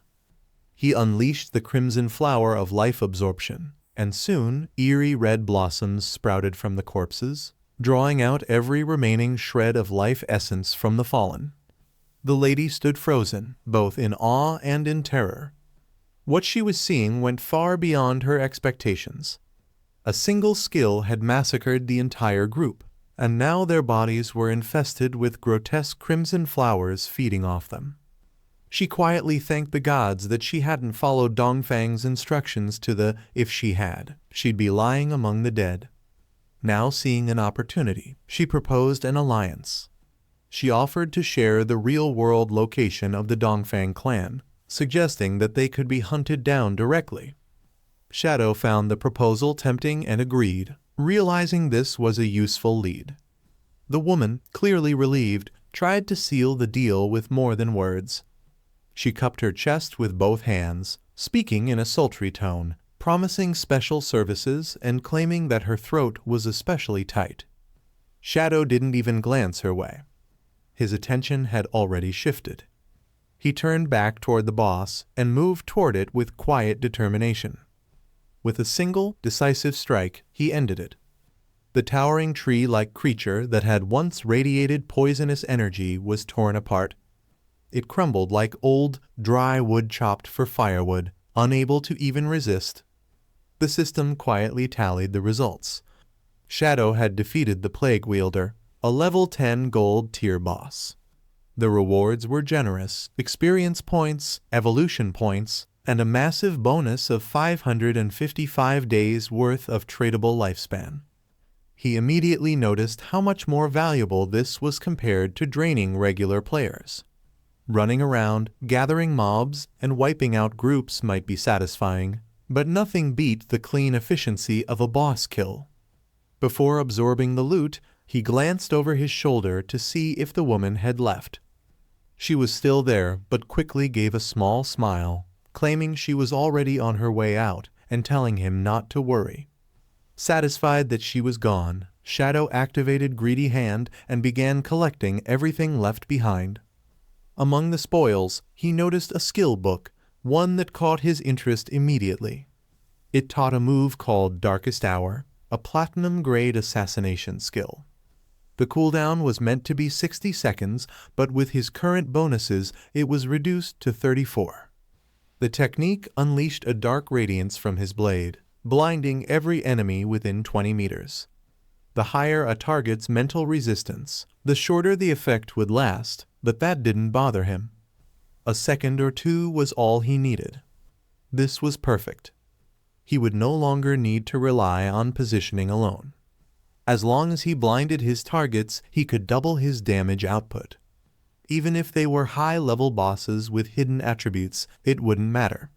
He unleashed the crimson flower of life absorption, and soon eerie red blossoms sprouted from the corpses, drawing out every remaining shred of life essence from the fallen. The lady stood frozen, both in awe and in terror. What she was seeing went far beyond her expectations. A single skill had massacred the entire group, and now their bodies were infested with grotesque crimson flowers feeding off them. She quietly thanked the gods that she hadn't followed Dongfang's instructions to the if she had, she'd be lying among the dead. Now seeing an opportunity, she proposed an alliance. She offered to share the real-world location of the Dongfang clan, suggesting that they could be hunted down directly. Xiao found the proposal tempting and agreed, realizing this was a useful lead. The woman, clearly relieved, tried to seal the deal with more than words. She cupped her chest with both hands, speaking in a sultry tone, promising special services and claiming that her throat was especially tight. Xiao didn't even glance her way. His attention had already shifted. He turned back toward the boss and moved toward it with quiet determination. With a single, decisive strike, he ended it. The towering tree-like creature that had once radiated poisonous energy was torn apart. It crumbled like old, dry wood chopped for firewood, unable to even resist. The system quietly tallied the results. Xiao had defeated the Plague Wielder, a level 10 gold tier boss. The rewards were generous: experience points, evolution points, and a massive bonus of 555 days worth of tradable lifespan. He immediately noticed how much more valuable this was compared to draining regular players. Running around, gathering mobs, and wiping out groups might be satisfying, but nothing beat the clean efficiency of a boss kill. Before absorbing the loot, he glanced over his shoulder to see if the woman had left. She was still there, but quickly gave a small smile, claiming she was already on her way out and telling him not to worry. Satisfied that she was gone, Xiao activated Greedy Hand and began collecting everything left behind. Among the spoils, he noticed a skill book, one that caught his interest immediately. It taught a move called Darkest Hour, a platinum-grade assassination skill. The cooldown was meant to be 60 seconds, but with his current bonuses, it was reduced to 34. The technique unleashed a dark radiance from his blade, blinding every enemy within 20 meters. The higher a target's mental resistance, the shorter the effect would last, but that didn't bother him. A second or two was all he needed. This was perfect. He would no longer need to rely on positioning alone. As long as he blinded his targets, he could double his damage output. Even if they were high-level bosses with hidden attributes, it wouldn't matter.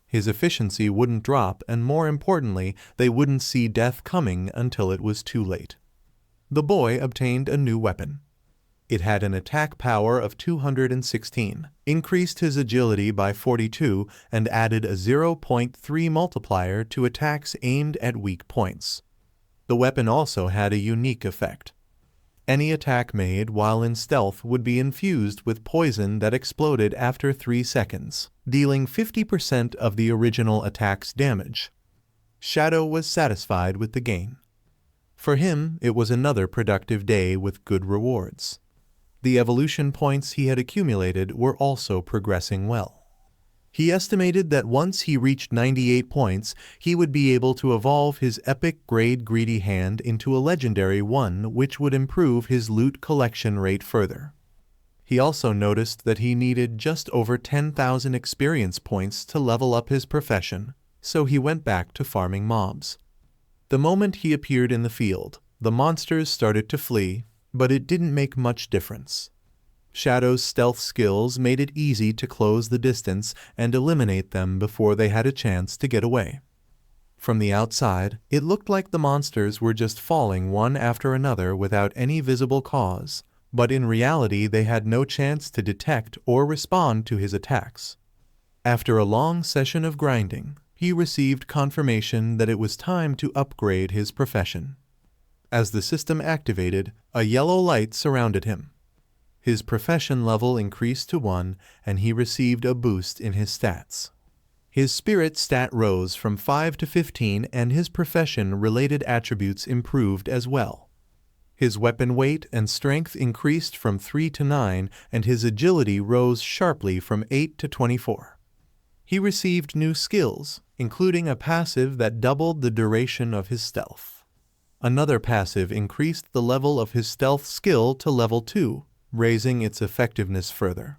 His efficiency wouldn't drop, and more importantly, they wouldn't see death coming until it was too late. The boy obtained a new weapon. It had an attack power of 216, increased his agility by 42, and added a 0.3 multiplier to attacks aimed at weak points. The weapon also had a unique effect. Any attack made while in stealth would be infused with poison that exploded after 3 seconds, dealing 50% of the original attack's damage. Xiao was satisfied with the gain. For him, it was another productive day with good rewards. The evolution points he had accumulated were also progressing well. He estimated that once he reached 98 points, he would be able to evolve his epic grade greedy hand into a legendary one, which would improve his loot collection rate further. He also noticed that he needed just over 10,000 experience points to level up his profession, so he went back to farming mobs. The moment he appeared in the field, the monsters started to flee, but it didn't make much difference. Xiao's stealth skills made it easy to close the distance and eliminate them before they had a chance to get away. From the outside, it looked like the monsters were just falling one after another without any visible cause, but in reality they had no chance to detect or respond to his attacks. After a long session of grinding, he received confirmation that it was time to upgrade his profession. As the system activated, a yellow light surrounded him. His profession level increased to 1, and he received a boost in his stats. His spirit stat rose from 5 to 15, and his profession-related attributes improved as well. His weapon weight and strength increased from 3 to 9, and his agility rose sharply from 8 to 24. He received new skills, including a passive that doubled the duration of his stealth. Another passive increased the level of his stealth skill to level 2, raising its effectiveness further.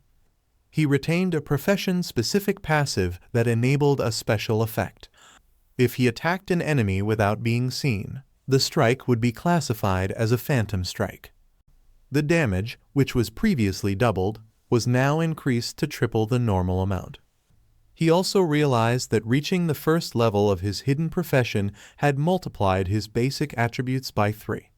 He retained a profession-specific passive that enabled a special effect. If he attacked an enemy without being seen, the strike would be classified as a phantom strike. The damage, which was previously doubled, was now increased to triple the normal amount. He also realized that reaching the first level of his hidden profession had multiplied his basic attributes by 3.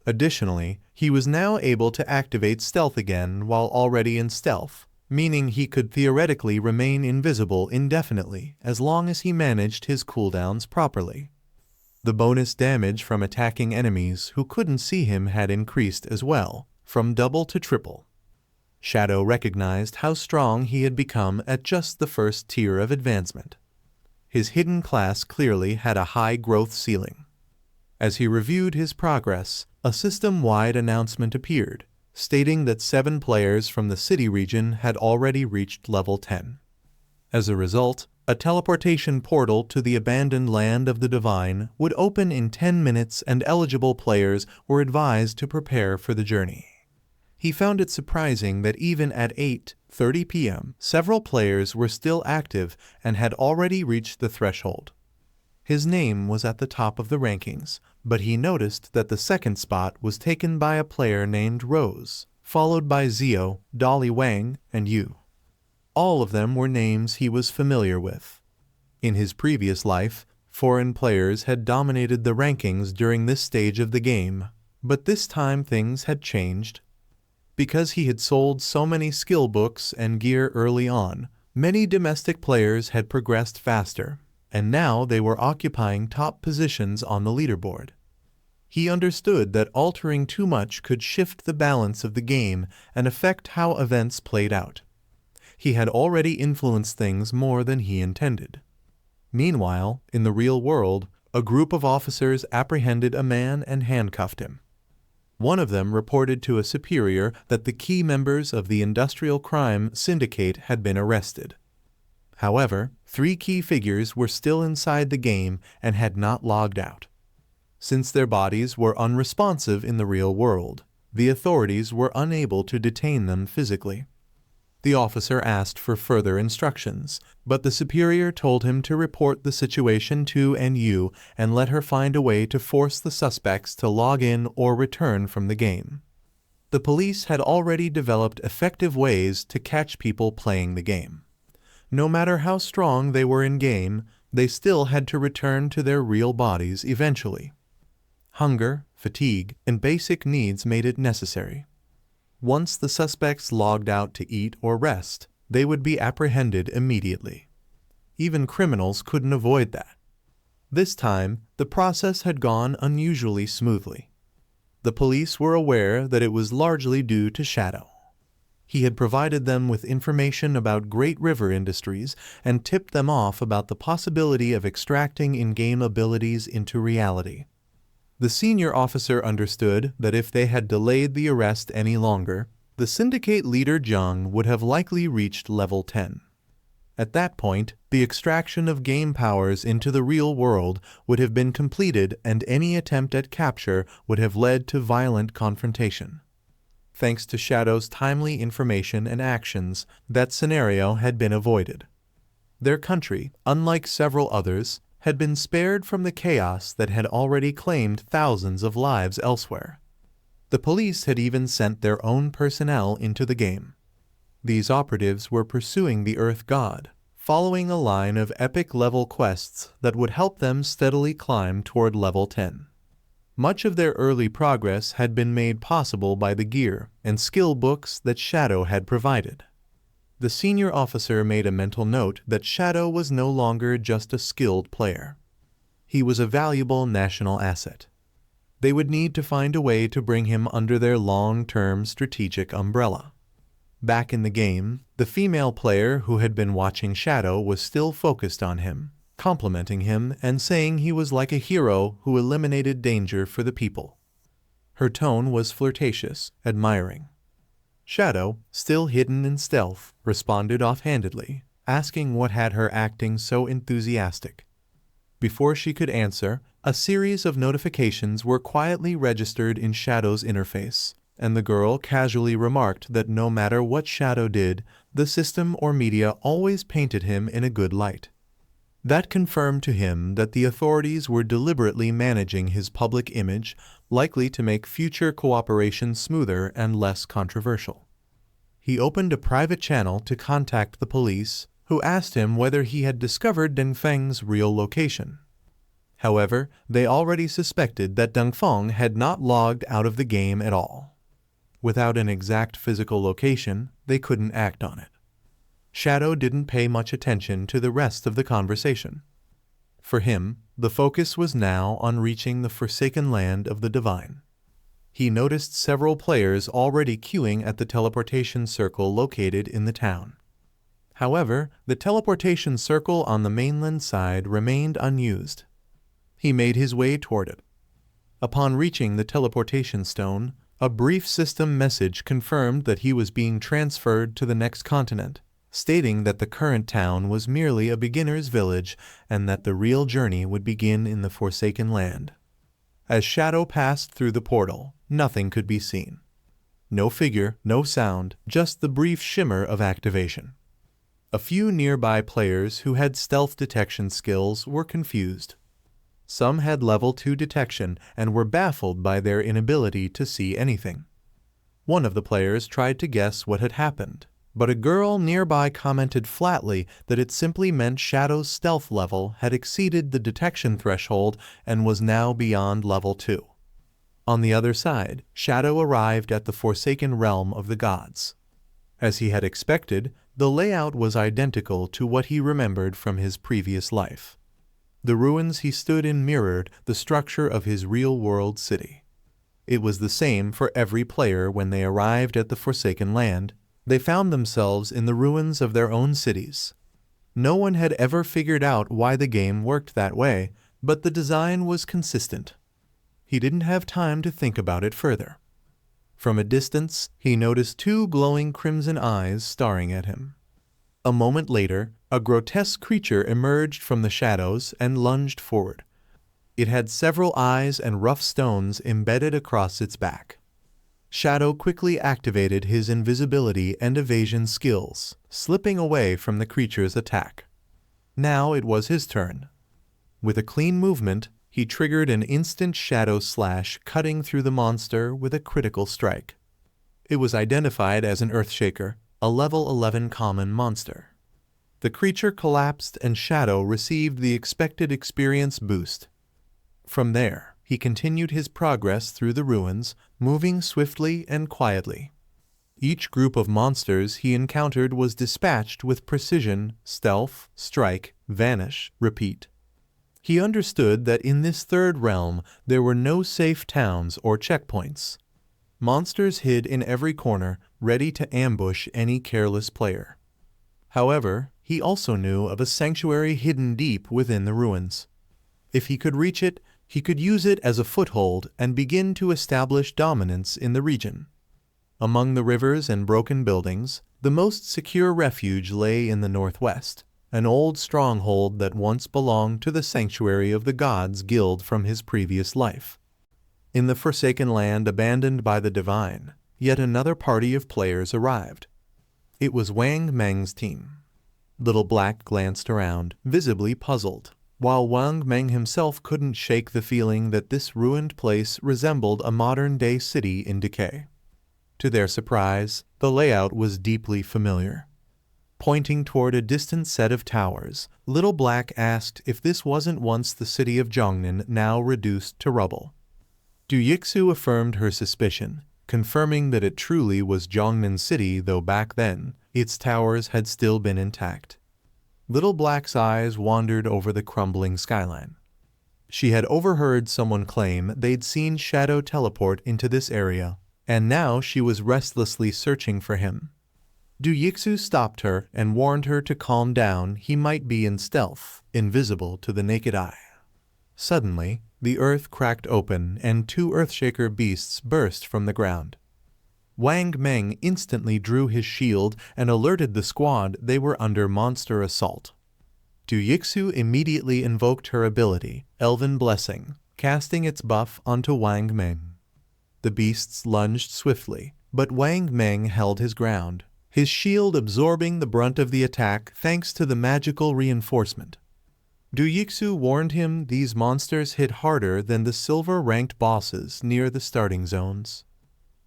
Additionally, he was now able to activate stealth again while already in stealth, meaning he could theoretically remain invisible indefinitely as long as he managed his cooldowns properly. The bonus damage from attacking enemies who couldn't see him had increased as well, from double to triple. Xiao recognized how strong he had become at just the first tier of advancement. His hidden class clearly had a high growth ceiling. As he reviewed his progress, a system-wide announcement appeared, stating that 7 players from the city region had already reached level 10. As a result, a teleportation portal to the abandoned land of the Divine would open in 10 minutes, and eligible players were advised to prepare for the journey. He found it surprising that even at 8:30 p.m., several players were still active and had already reached the threshold. His name was at the top of the rankings, but he noticed that the second spot was taken by a player named Rose, followed by Xiao, Dolly Wang, and Yu. All of them were names he was familiar with. In his previous life, foreign players had dominated the rankings during this stage of the game, but this time things had changed. Because he had sold so many skill books and gear early on, many domestic players had progressed faster, and now they were occupying top positions on the leaderboard. He understood that altering too much could shift the balance of the game and affect how events played out. He had already influenced things more than he intended. Meanwhile, in the real world, a group of officers apprehended a man and handcuffed him. One of them reported to a superior that the key members of the industrial crime syndicate had been arrested. However, 3 key figures were still inside the game and had not logged out. Since their bodies were unresponsive in the real world, the authorities were unable to detain them physically. The officer asked for further instructions, but the superior told him to report the situation to NU and let her find a way to force the suspects to log in or return from the game. The police had already developed effective ways to catch people playing the game. No matter how strong they were in-game, they still had to return to their real bodies eventually. Hunger, fatigue, and basic needs made it necessary. Once the suspects logged out to eat or rest, they would be apprehended immediately. Even criminals couldn't avoid that. This time, the process had gone unusually smoothly. The police were aware that it was largely due to Xiao. He had provided them with information about Great River Industries and tipped them off about the possibility of extracting in-game abilities into reality. The senior officer understood that if they had delayed the arrest any longer, the syndicate leader Jang would have likely reached level 10. At that point, the extraction of game powers into the real world would have been completed and any attempt at capture would have led to violent confrontation. Thanks to Shadow's timely information and actions, that scenario had been avoided. Their country, unlike several others, had been spared from the chaos that had already claimed thousands of lives elsewhere. The police had even sent their own personnel into the game. These operatives were pursuing the Earth God, following a line of epic-level quests that would help them steadily climb toward level 10. Much of their early progress had been made possible by the gear and skill books that Shadow had provided. The senior officer made a mental note that Shadow was no longer just a skilled player. He was a valuable national asset. They would need to find a way to bring him under their long-term strategic umbrella. Back in the game, the female player who had been watching Shadow was still focused on him, complimenting him and saying he was like a hero who eliminated danger for the people. Her tone was flirtatious, admiring. Shadow, still hidden in stealth, responded offhandedly, asking what had her acting so enthusiastic. Before she could answer, a series of notifications were quietly registered in Shadow's interface, and the girl casually remarked that no matter what Shadow did, the system or media always painted him in a good light. That confirmed to him that the authorities were deliberately managing his public image, likely to make future cooperation smoother and less controversial. He opened a private channel to contact the police, who asked him whether he had discovered Dungfang's real location. However, they already suspected that Dungfang had not logged out of the game at all. Without an exact physical location, they couldn't act on it. Shadow didn't pay much attention to the rest of the conversation. For him, the focus was now on reaching the forsaken land of the divine. He noticed several players already queuing at the teleportation circle located in the town. However, the teleportation circle on the mainland side remained unused. He made his way toward it. Upon reaching the teleportation stone, a brief system message confirmed that he was being transferred to the next continent, stating that the current town was merely a beginner's village and that the real journey would begin in the Forsaken Land. As Shadow passed through the portal, nothing could be seen. No figure, no sound, just the brief shimmer of activation. A few nearby players who had stealth detection skills were confused. Some had level 2 detection and were baffled by their inability to see anything. One of the players tried to guess what had happened, but a girl nearby commented flatly that it simply meant Shadow's stealth level had exceeded the detection threshold and was now beyond level 2. On the other side, Shadow arrived at the Forsaken Realm of the Gods. As he had expected, the layout was identical to what he remembered from his previous life. The ruins he stood in mirrored the structure of his real-world city. It was the same for every player when they arrived at the Forsaken Land. They found themselves in the ruins of their own cities. No one had ever figured out why the game worked that way, but the design was consistent. He didn't have time to think about it further. From a distance, he noticed 2 glowing crimson eyes staring at him. A moment later, a grotesque creature emerged from the shadows and lunged forward. It had several eyes and rough stones embedded across its back. Shadow quickly activated his invisibility and evasion skills, slipping away from the creature's attack. Now it was his turn. With a clean movement, he triggered an instant shadow slash, cutting through the monster with a critical strike. It was identified as an Earthshaker, a level 11 common monster. The creature collapsed and Shadow received the expected experience boost. From there, he continued his progress through the ruins, moving swiftly and quietly. Each group of monsters he encountered was dispatched with precision, stealth, strike, vanish, repeat. He understood that in this third realm there were no safe towns or checkpoints. Monsters hid in every corner, ready to ambush any careless player. However, he also knew of a sanctuary hidden deep within the ruins. If he could reach it, he could use it as a foothold and begin to establish dominance in the region. Among the rivers and broken buildings, the most secure refuge lay in the northwest, an old stronghold that once belonged to the sanctuary of the Gods Guild from his previous life. In the forsaken land abandoned by the divine, yet another party of players arrived. It was Wang Mang's team. Little Black glanced around, visibly puzzled, while Wang Mang himself couldn't shake the feeling that this ruined place resembled a modern-day city in decay. To their surprise, the layout was deeply familiar. Pointing toward a distant set of towers, Little Black asked if this wasn't once the city of Zhongnan, now reduced to rubble. Guixu affirmed her suspicion, confirming that it truly was Zhongnan City, though back then, its towers had still been intact. Little Black's eyes wandered over the crumbling skyline. She had overheard someone claim they'd seen Shadow teleport into this area, and now she was restlessly searching for him. Guixu stopped her and warned her to calm down. He might be in stealth, invisible to the naked eye. Suddenly, the earth cracked open and two Earthshaker beasts burst from the ground. Wang Mang instantly drew his shield and alerted the squad they were under monster assault. Guixu immediately invoked her ability, Elven Blessing, casting its buff onto Wang Mang. The beasts lunged swiftly, but Wang Mang held his ground, his shield absorbing the brunt of the attack thanks to the magical reinforcement. Guixu warned him these monsters hit harder than the silver-ranked bosses near the starting zones.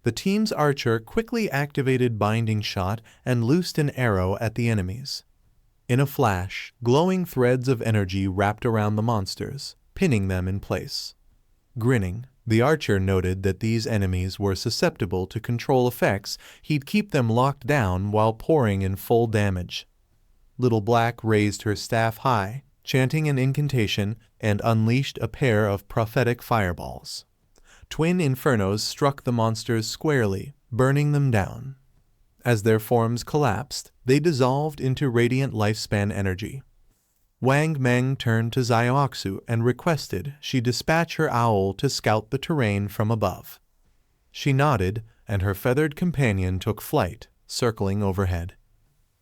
The team's archer quickly activated Binding Shot and loosed an arrow at the enemies. In a flash, glowing threads of energy wrapped around the monsters, pinning them in place. Grinning, the archer noted that these enemies were susceptible to control effects. He'd keep them locked down while pouring in full damage. Little Black raised her staff high, chanting an incantation, and unleashed a pair of prophetic fireballs. Twin infernos struck the monsters squarely, burning them down. As their forms collapsed, they dissolved into radiant lifespan energy. Wang Mang turned to Xiao and requested she dispatch her owl to scout the terrain from above. She nodded, and her feathered companion took flight, circling overhead.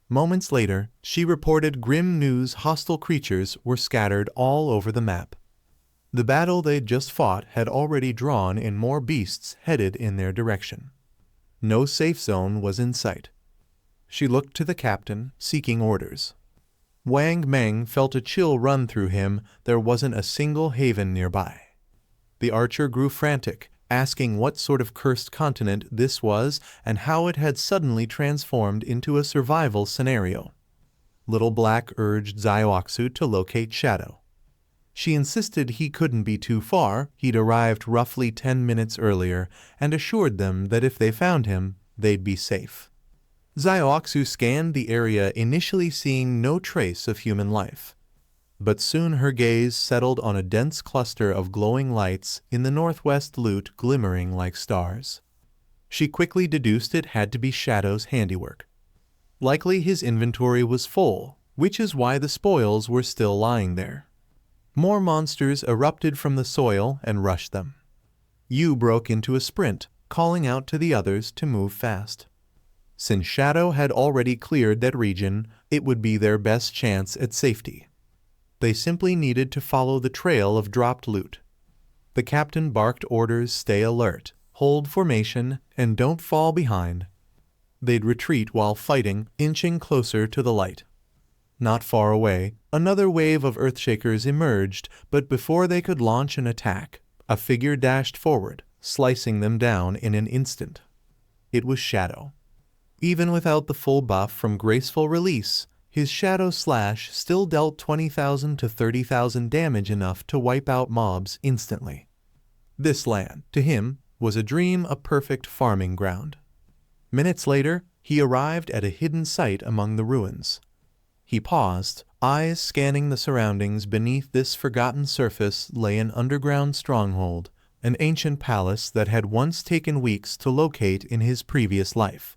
Moments later, she reported grim news: hostile creatures were scattered all over the map. The battle they'd just fought had already drawn in more beasts headed in their direction. No safe zone was in sight. She looked to the captain, seeking orders. Wang Mang felt a chill run through him. There wasn't a single haven nearby. The archer grew frantic, asking what sort of cursed continent this was and how it had suddenly transformed into a survival scenario. Little Black urged Xiao to locate Shadow. She insisted he couldn't be too far. He'd arrived roughly 10 minutes earlier, and assured them that if they found him, they'd be safe. Xiao scanned the area, initially seeing no trace of human life. But soon her gaze settled on a dense cluster of glowing lights in the northwest, loot glimmering like stars. She quickly deduced it had to be Shadow's handiwork. Likely his inventory was full, which is why the spoils were still lying there. More monsters erupted from the soil and rushed them. Yu broke into a sprint, calling out to the others to move fast. Since Shadow had already cleared that region, it would be their best chance at safety. They simply needed to follow the trail of dropped loot. The captain barked orders: stay alert, hold formation, and don't fall behind. They'd retreat while fighting, inching closer to the light. Not far away, another wave of Earthshakers emerged, but before they could launch an attack, a figure dashed forward, slicing them down in an instant. It was Shadow. Even without the full buff from Graceful Release, his Shadow Slash still dealt 20,000 to 30,000 damage, enough to wipe out mobs instantly. This land, to him, was a dream, a perfect farming ground. Minutes later, he arrived at a hidden site among the ruins. He paused, eyes scanning the surroundings. Beneath this forgotten surface lay an underground stronghold, an ancient palace that had once taken weeks to locate in his previous life.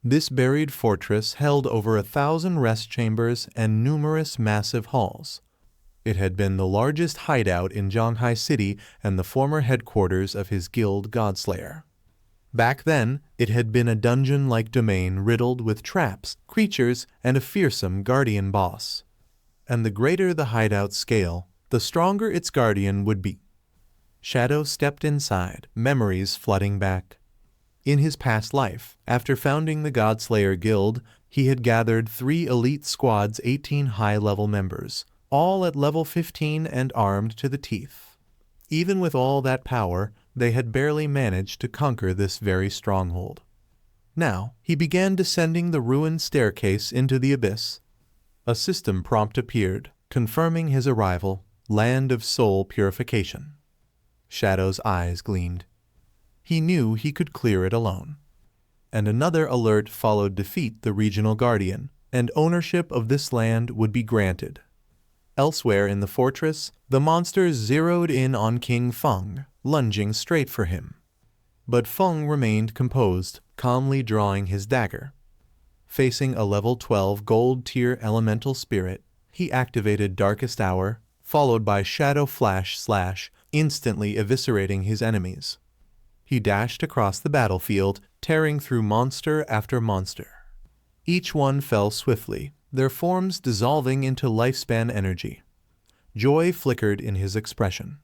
This buried fortress held over 1,000 rest chambers and numerous massive halls. It had been the largest hideout in Zhanghai City and the former headquarters of his guild Godslayer. Back then, it had been a dungeon-like domain riddled with traps, creatures, and a fearsome guardian boss. And the greater the hideout's scale, the stronger its guardian would be. Shadow stepped inside, memories flooding back. In his past life, after founding the Godslayer Guild, he had gathered 3 elite squads, 18 high-level members, all at level 15 and armed to the teeth. Even with all that power, they had barely managed to conquer this very stronghold. Now, he began descending the ruined staircase into the abyss. A system prompt appeared, confirming his arrival, Land of Soul Purification. Shadow's eyes gleamed. He knew he could clear it alone. And another alert followed: defeat the regional guardian, and ownership of this land would be granted. Elsewhere in the fortress, the monsters zeroed in on King Fong, lunging straight for him. But Fong remained composed, calmly drawing his dagger. Facing a level 12 gold tier elemental spirit, he activated Darkest Hour, followed by Shadow Flash Slash, instantly eviscerating his enemies. He dashed across the battlefield, tearing through monster after monster. Each one fell swiftly, their forms dissolving into lifespan energy. Joy flickered in his expression.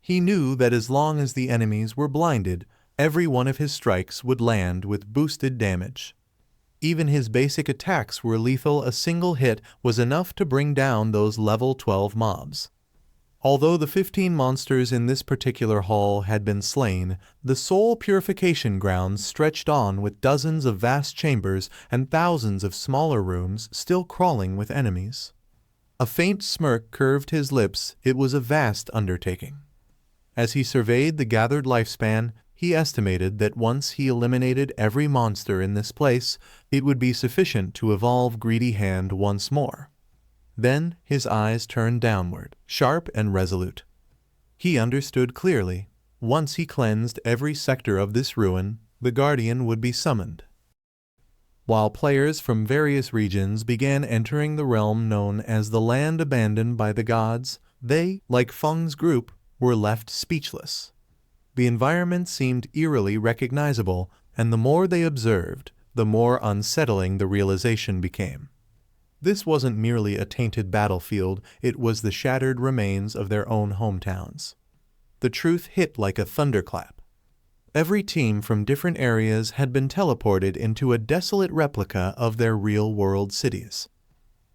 He knew that as long as the enemies were blinded, every one of his strikes would land with boosted damage. Even his basic attacks were lethal. A single hit was enough to bring down those level 12 mobs. Although the 15 monsters in this particular hall had been slain, the soul purification grounds stretched on, with dozens of vast chambers and thousands of smaller rooms still crawling with enemies. A faint smirk curved his lips. It was a vast undertaking. As he surveyed the gathered lifespan, he estimated that once he eliminated every monster in this place, it would be sufficient to evolve Greedy Hand once more. Then his eyes turned downward, sharp and resolute. He understood clearly. Once he cleansed every sector of this ruin, the Guardian would be summoned. While players from various regions began entering the realm known as the Land Abandoned by the Gods, they, like Feng's group, were left speechless. The environment seemed eerily recognizable, and the more they observed, the more unsettling the realization became. This wasn't merely a tainted battlefield, it was the shattered remains of their own hometowns. The truth hit like a thunderclap. Every team from different areas had been teleported into a desolate replica of their real-world cities.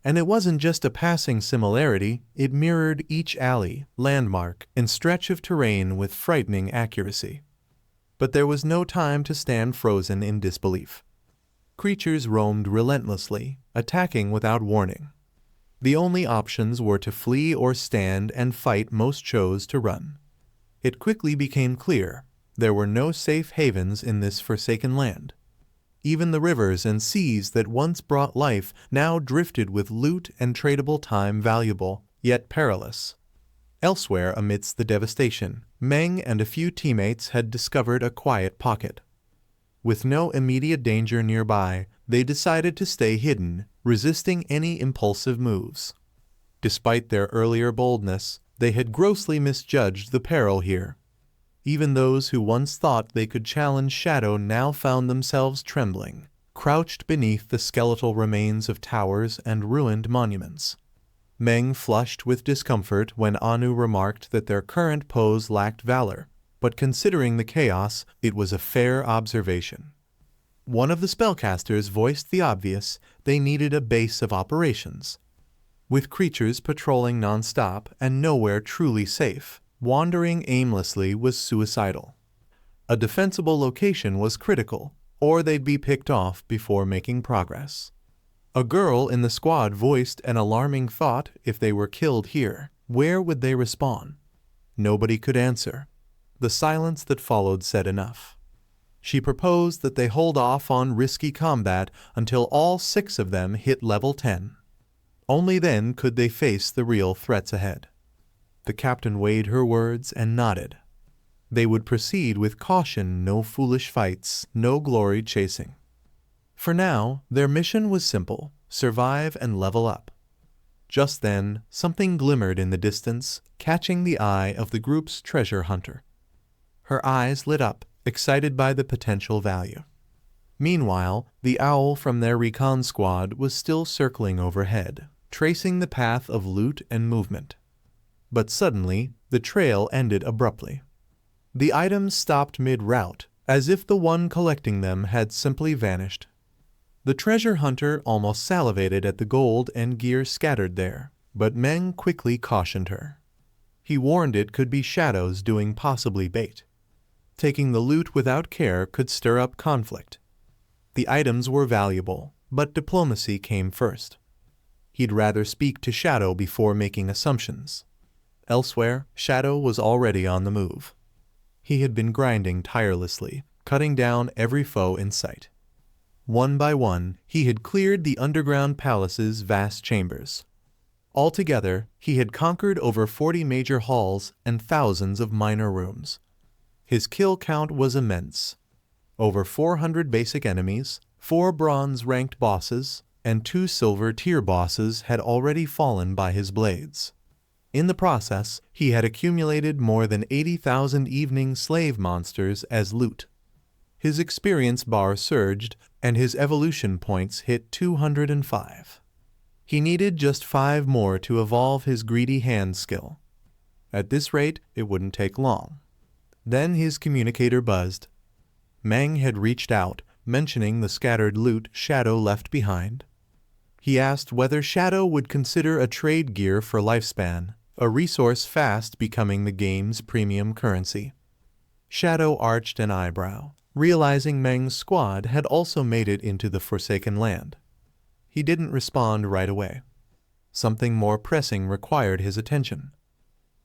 And it wasn't just a passing similarity, it mirrored each alley, landmark, and stretch of terrain with frightening accuracy. But there was no time to stand frozen in disbelief. Creatures roamed relentlessly, attacking without warning. The only options were to flee or stand, and fight most chose to run. It quickly became clear there were no safe havens in this forsaken land. Even the rivers and seas that once brought life now drifted with loot and tradable time, valuable, yet perilous. Elsewhere amidst the devastation, Meng and a few teammates had discovered a quiet pocket. With no immediate danger nearby, they decided to stay hidden, resisting any impulsive moves. Despite their earlier boldness, they had grossly misjudged the peril here. Even those who once thought they could challenge Shadow now found themselves trembling, crouched beneath the skeletal remains of towers and ruined monuments. Meng flushed with discomfort when Anu remarked that their current pose lacked valor, but considering the chaos, it was a fair observation. One of the spellcasters voiced the obvious: they needed a base of operations. With creatures patrolling non-stop and nowhere truly safe, wandering aimlessly was suicidal. A defensible location was critical, or they'd be picked off before making progress. A girl in the squad voiced an alarming thought: if they were killed here, where would they respawn? Nobody could answer. The silence that followed said enough. She proposed that they hold off on risky combat until all 6 of them hit level 10. Only then could they face the real threats ahead. The captain weighed her words and nodded. They would proceed with caution, no foolish fights, no glory chasing. For now, their mission was simple: survive and level up. Just then, something glimmered in the distance, catching the eye of the group's treasure hunter. Her eyes lit up, excited by the potential value. Meanwhile, the owl from their recon squad was still circling overhead, tracing the path of loot and movement. But suddenly, the trail ended abruptly. The items stopped mid-route, as if the one collecting them had simply vanished. The treasure hunter almost salivated at the gold and gear scattered there, but Meng quickly cautioned her. He warned it could be shadows doing possibly bait. Taking the loot without care could stir up conflict. The items were valuable, but diplomacy came first. He'd rather speak to Shadow before making assumptions. Elsewhere, Shadow was already on the move. He had been grinding tirelessly, cutting down every foe in sight. One by one, he had cleared the underground palace's vast chambers. Altogether, he had conquered over 40 major halls and thousands of minor rooms. His kill count was immense. Over 400 basic enemies, 4 bronze-ranked bosses, and 2 silver-tier bosses had already fallen by his blades. In the process, he had accumulated more than 80,000 evening slave monsters as loot. His experience bar surged, and his evolution points hit 205. He needed just 5 more to evolve his greedy hand skill. At this rate, it wouldn't take long. Then his communicator buzzed. Mang had reached out, mentioning the scattered loot Shadow left behind. He asked whether Shadow would consider a trade gear for lifespan, a resource fast becoming the game's premium currency. Shadow arched an eyebrow, realizing Meng's squad had also made it into the Forsaken Land. He didn't respond right away. Something more pressing required his attention.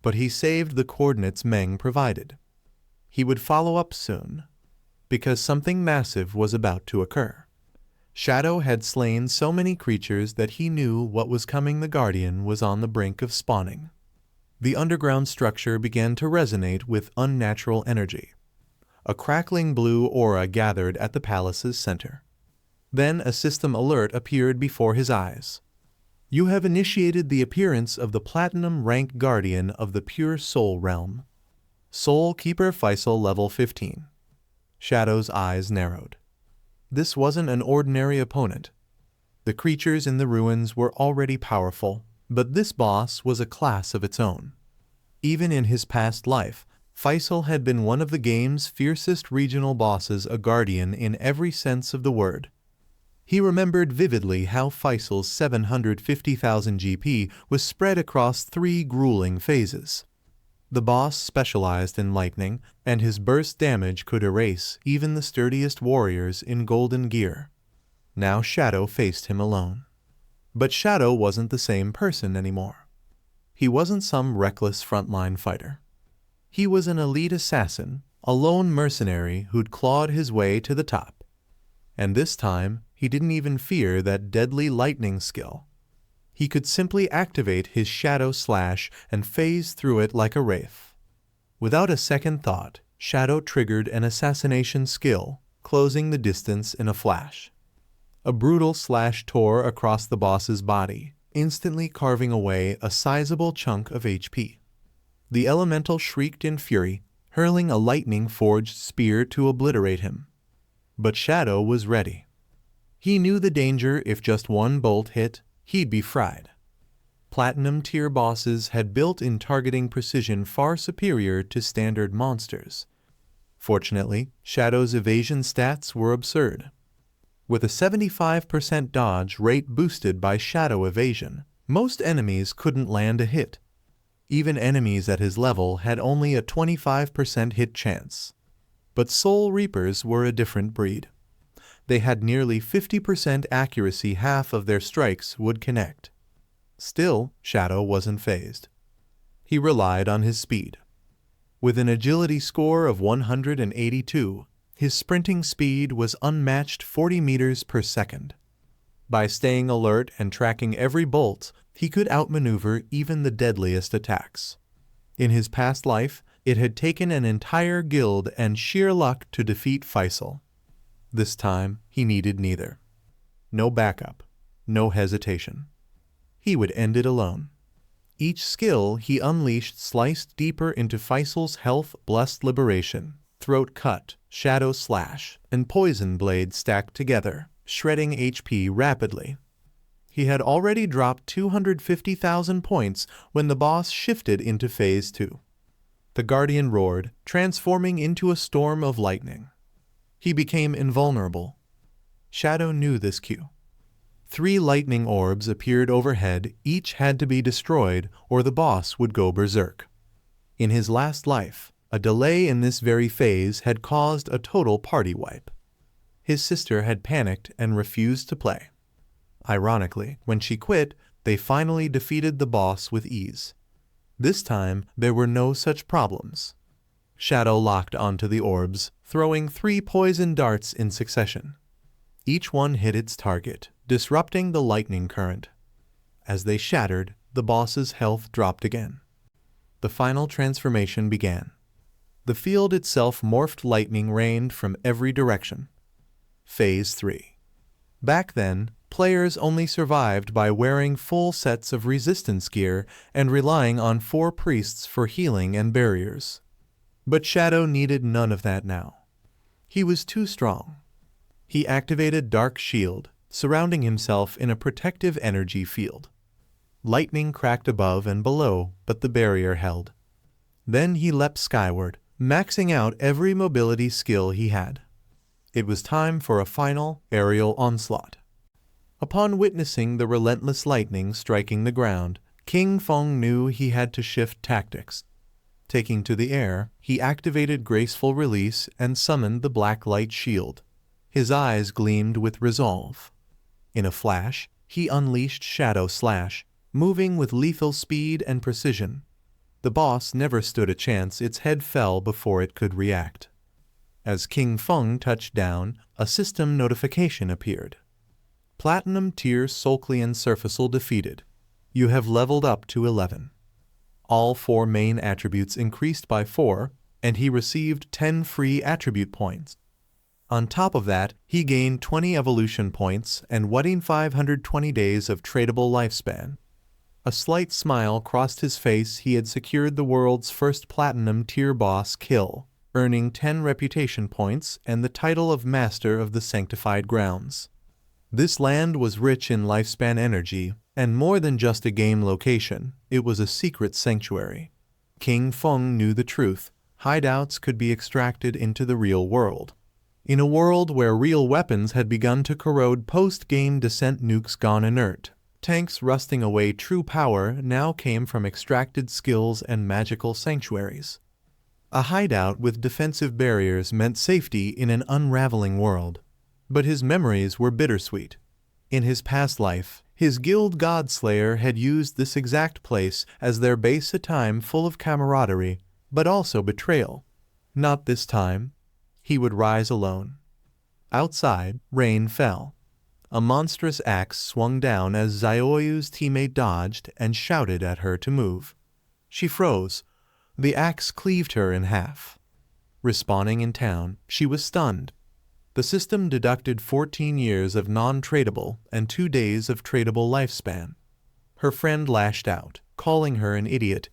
But he saved the coordinates Meng provided. He would follow up soon, because something massive was about to occur. Shadow had slain so many creatures that he knew what was coming. The Guardian was on the brink of spawning. The underground structure began to resonate with unnatural energy. A crackling blue aura gathered at the palace's center. Then a system alert appeared before his eyes. You have initiated the appearance of the Platinum rank Guardian of the Pure Soul Realm. Soul Keeper Faisal level 15. Shadow's eyes narrowed. This wasn't an ordinary opponent. The creatures in the ruins were already powerful, but this boss was a class of its own. Even in his past life, Faisal had been one of the game's fiercest regional bosses, a guardian in every sense of the word. He remembered vividly how Faisal's 750,000 GP was spread across 3 grueling phases. The boss specialized in lightning, and his burst damage could erase even the sturdiest warriors in golden gear. Now Shadow faced him alone. But Shadow wasn't the same person anymore. He wasn't some reckless frontline fighter. He was an elite assassin, a lone mercenary who'd clawed his way to the top. And this time, he didn't even fear that deadly lightning skill. He could simply activate his Shadow Slash and phase through it like a wraith. Without a second thought, Shadow triggered an assassination skill, closing the distance in a flash. A brutal slash tore across the boss's body, instantly carving away a sizable chunk of HP. The elemental shrieked in fury, hurling a lightning-forged spear to obliterate him. But Shadow was ready. He knew the danger. If just one bolt hit, he'd be fried. Platinum tier bosses had built-in targeting precision far superior to standard monsters. Fortunately, Shadow's evasion stats were absurd. With a 75% dodge rate boosted by Shadow evasion, most enemies couldn't land a hit. Even enemies at his level had only a 25% hit chance. But Soul Reapers were a different breed. They had nearly 50% accuracy, half of their strikes would connect. Still, Shadow wasn't phased. He relied on his speed. With an agility score of 182, his sprinting speed was unmatched 40 meters per second. By staying alert and tracking every bolt, he could outmaneuver even the deadliest attacks. In his past life, it had taken an entire guild and sheer luck to defeat Faisal. This time, he needed neither. No backup, no hesitation. He would end it alone. Each skill he unleashed sliced deeper into Faisal's health. Blessed Liberation, Throat Cut, Shadow Slash, and Poison Blade stacked together, shredding HP rapidly. He had already dropped 250,000 points when the boss shifted into Phase 2. The Guardian roared, transforming into a storm of lightning. He became invulnerable. Shadow knew this cue. 3 lightning orbs appeared overhead, each had to be destroyed or the boss would go berserk. In his last life, a delay in this very phase had caused a total party wipe. His sister had panicked and refused to play. Ironically, when she quit, they finally defeated the boss with ease. This time, there were no such problems. Shadow locked onto the orbs, throwing 3 poison darts in succession. Each one hit its target, disrupting the lightning current. As they shattered, the boss's health dropped again. The final transformation began. The field itself morphed, lightning rained from every direction. Phase 3. Back then, players only survived by wearing full sets of resistance gear and relying on 4 priests for healing and barriers. But Shadow needed none of that now. He was too strong. He activated Dark Shield, surrounding himself in a protective energy field. Lightning cracked above and below, but the barrier held. Then he leapt skyward, maxing out every mobility skill he had. It was time for a final aerial onslaught. Upon witnessing the relentless lightning striking the ground, Kingfong knew he had to shift tactics. Taking to the air, he activated Graceful Release and summoned the Black Light Shield. His eyes gleamed with resolve. In a flash, he unleashed Shadow Slash, moving with lethal speed and precision. The boss never stood a chance, its head fell before it could react. As Kingfong touched down, a system notification appeared. Platinum Tier Solclean Surfacal defeated. You have leveled up to 11. All 4 main attributes increased by 4, and he received 10 free attribute points. On top of that, he gained 20 evolution points and 520 days of tradable lifespan. A slight smile crossed his face. He had secured the world's first platinum tier boss kill, earning 10 reputation points and the title of Master of the Sanctified Grounds. This land was rich in lifespan energy, and more than just a game location, it was a secret sanctuary. Kingfong knew the truth. Hideouts could be extracted into the real world. In a world where real weapons had begun to corrode, post-game descent nukes gone inert, tanks rusting away, true power now came from extracted skills and magical sanctuaries. A hideout with defensive barriers meant safety in an unraveling world. But his memories were bittersweet. In his past life, his guild Godslayer had used this exact place as their base, a time full of camaraderie, but also betrayal. Not this time. He would rise alone. Outside, rain fell. A monstrous axe swung down as Xiaoyu's teammate dodged and shouted at her to move. She froze. The axe cleaved her in half. Respawning in town, she was stunned. The system deducted 14 years of non-tradable and 2 days of tradable lifespan. Her friend lashed out, calling her an idiot.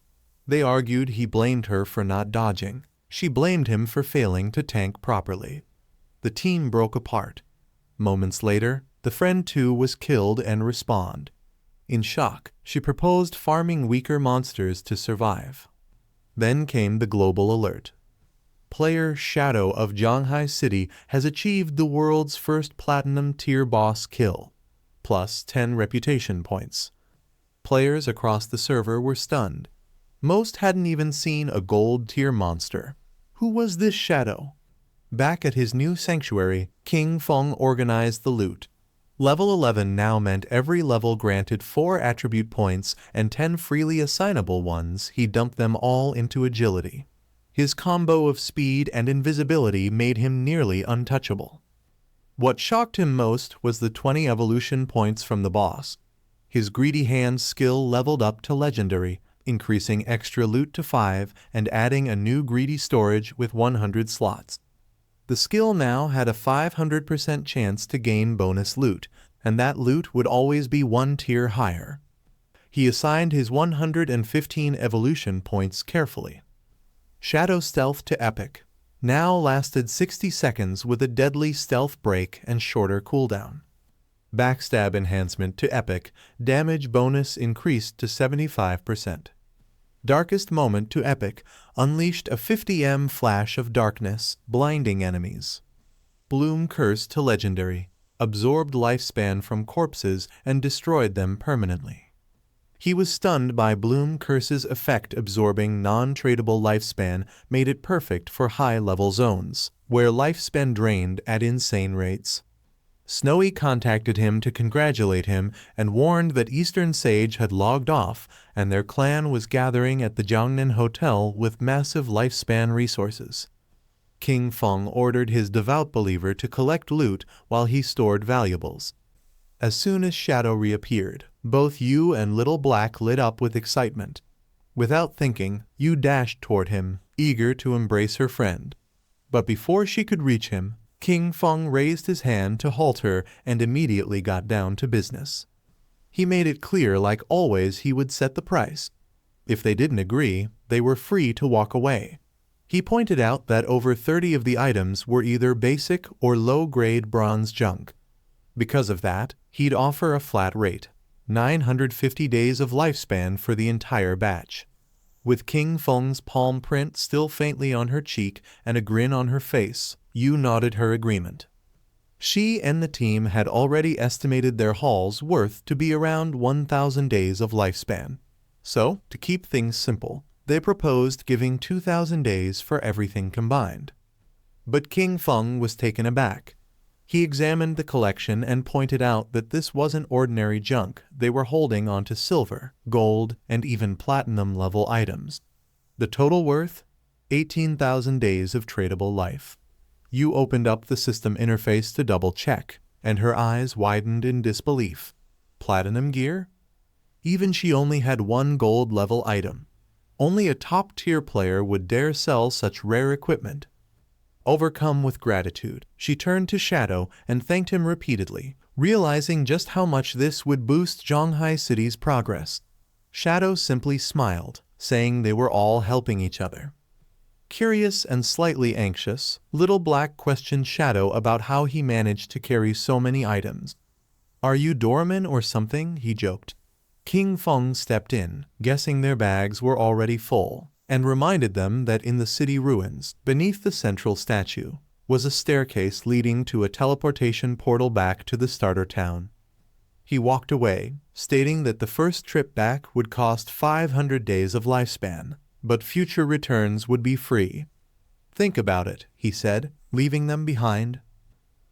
They argued. He blamed her for not dodging. She blamed him for failing to tank properly. The team broke apart. Moments later, the friend too was killed and respawned. In shock, she proposed farming weaker monsters to survive. Then came the global alert. Player Xiao of Zhanghai City has achieved the world's first platinum tier boss kill, plus 10 reputation points. Players across the server were stunned. Most hadn't even seen a gold tier monster. Who was this Xiao? Back at his new sanctuary, Kingfong organized the loot. Level 11 now meant every level granted 4 attribute points and 10 freely assignable ones. He dumped them all into agility. His combo of speed and invisibility made him nearly untouchable. What shocked him most was the 20 evolution points from the boss. His greedy hand skill leveled up to legendary, increasing extra loot to 5 and adding a new greedy storage with 100 slots. The skill now had a 500% chance to gain bonus loot, and that loot would always be 1 tier higher. He assigned his 115 evolution points carefully. Shadow Stealth to Epic now lasted 60 seconds with a deadly stealth break and shorter cooldown. Backstab enhancement to Epic, damage bonus increased to 75%. Darkest Moment to Epic unleashed a 50m flash of darkness, blinding enemies. Bloom Curse to Legendary absorbed lifespan from corpses and destroyed them permanently. He was stunned by Bloom Curse's effect. Absorbing non-tradable lifespan made it perfect for high-level zones, where lifespan drained at insane rates. Snowy contacted him to congratulate him and warned that Eastern Sage had logged off and their clan was gathering at the Jiangnan Hotel with massive lifespan resources. King Fong ordered his devout believer to collect loot while he stored valuables. As soon as Shadow reappeared, both Yu and Little Black lit up with excitement. Without thinking, Yu dashed toward him, eager to embrace her friend. But before she could reach him, King Fong raised his hand to halt her and immediately got down to business. He made it clear, like always, he would set the price. If they didn't agree, they were free to walk away. He pointed out that over 30 of the items were either basic or low-grade bronze junk. Because of that, he'd offer a flat rate, 950 days of lifespan for the entire batch. With King Feng's palm print still faintly on her cheek and a grin on her face, Yu nodded her agreement. She and the team had already estimated their haul's worth to be around 1,000 days of lifespan. So, to keep things simple, they proposed giving 2,000 days for everything combined. But King Fong was taken aback. He examined the collection and pointed out that this wasn't ordinary junk. They were holding onto silver, gold, and even platinum-level items. The total worth? 18,000 days of tradable life. Yu opened up the system interface to double-check, and her eyes widened in disbelief. Platinum gear? Even she only had 1 gold-level item. Only a top-tier player would dare sell such rare equipment. Overcome with gratitude, she turned to Shadow and thanked him repeatedly, realizing just how much this would boost Zhanghai City's progress. Shadow simply smiled, saying they were all helping each other. Curious and slightly anxious, Little Black questioned Shadow about how he managed to carry so many items. "Are you doorman or something?" he joked. King Fong stepped in, guessing their bags were already full, and reminded them that in the city ruins, beneath the central statue, was a staircase leading to a teleportation portal back to the starter town. He walked away, stating that the first trip back would cost 500 days of lifespan, but future returns would be free. "Think about it," he said, leaving them behind.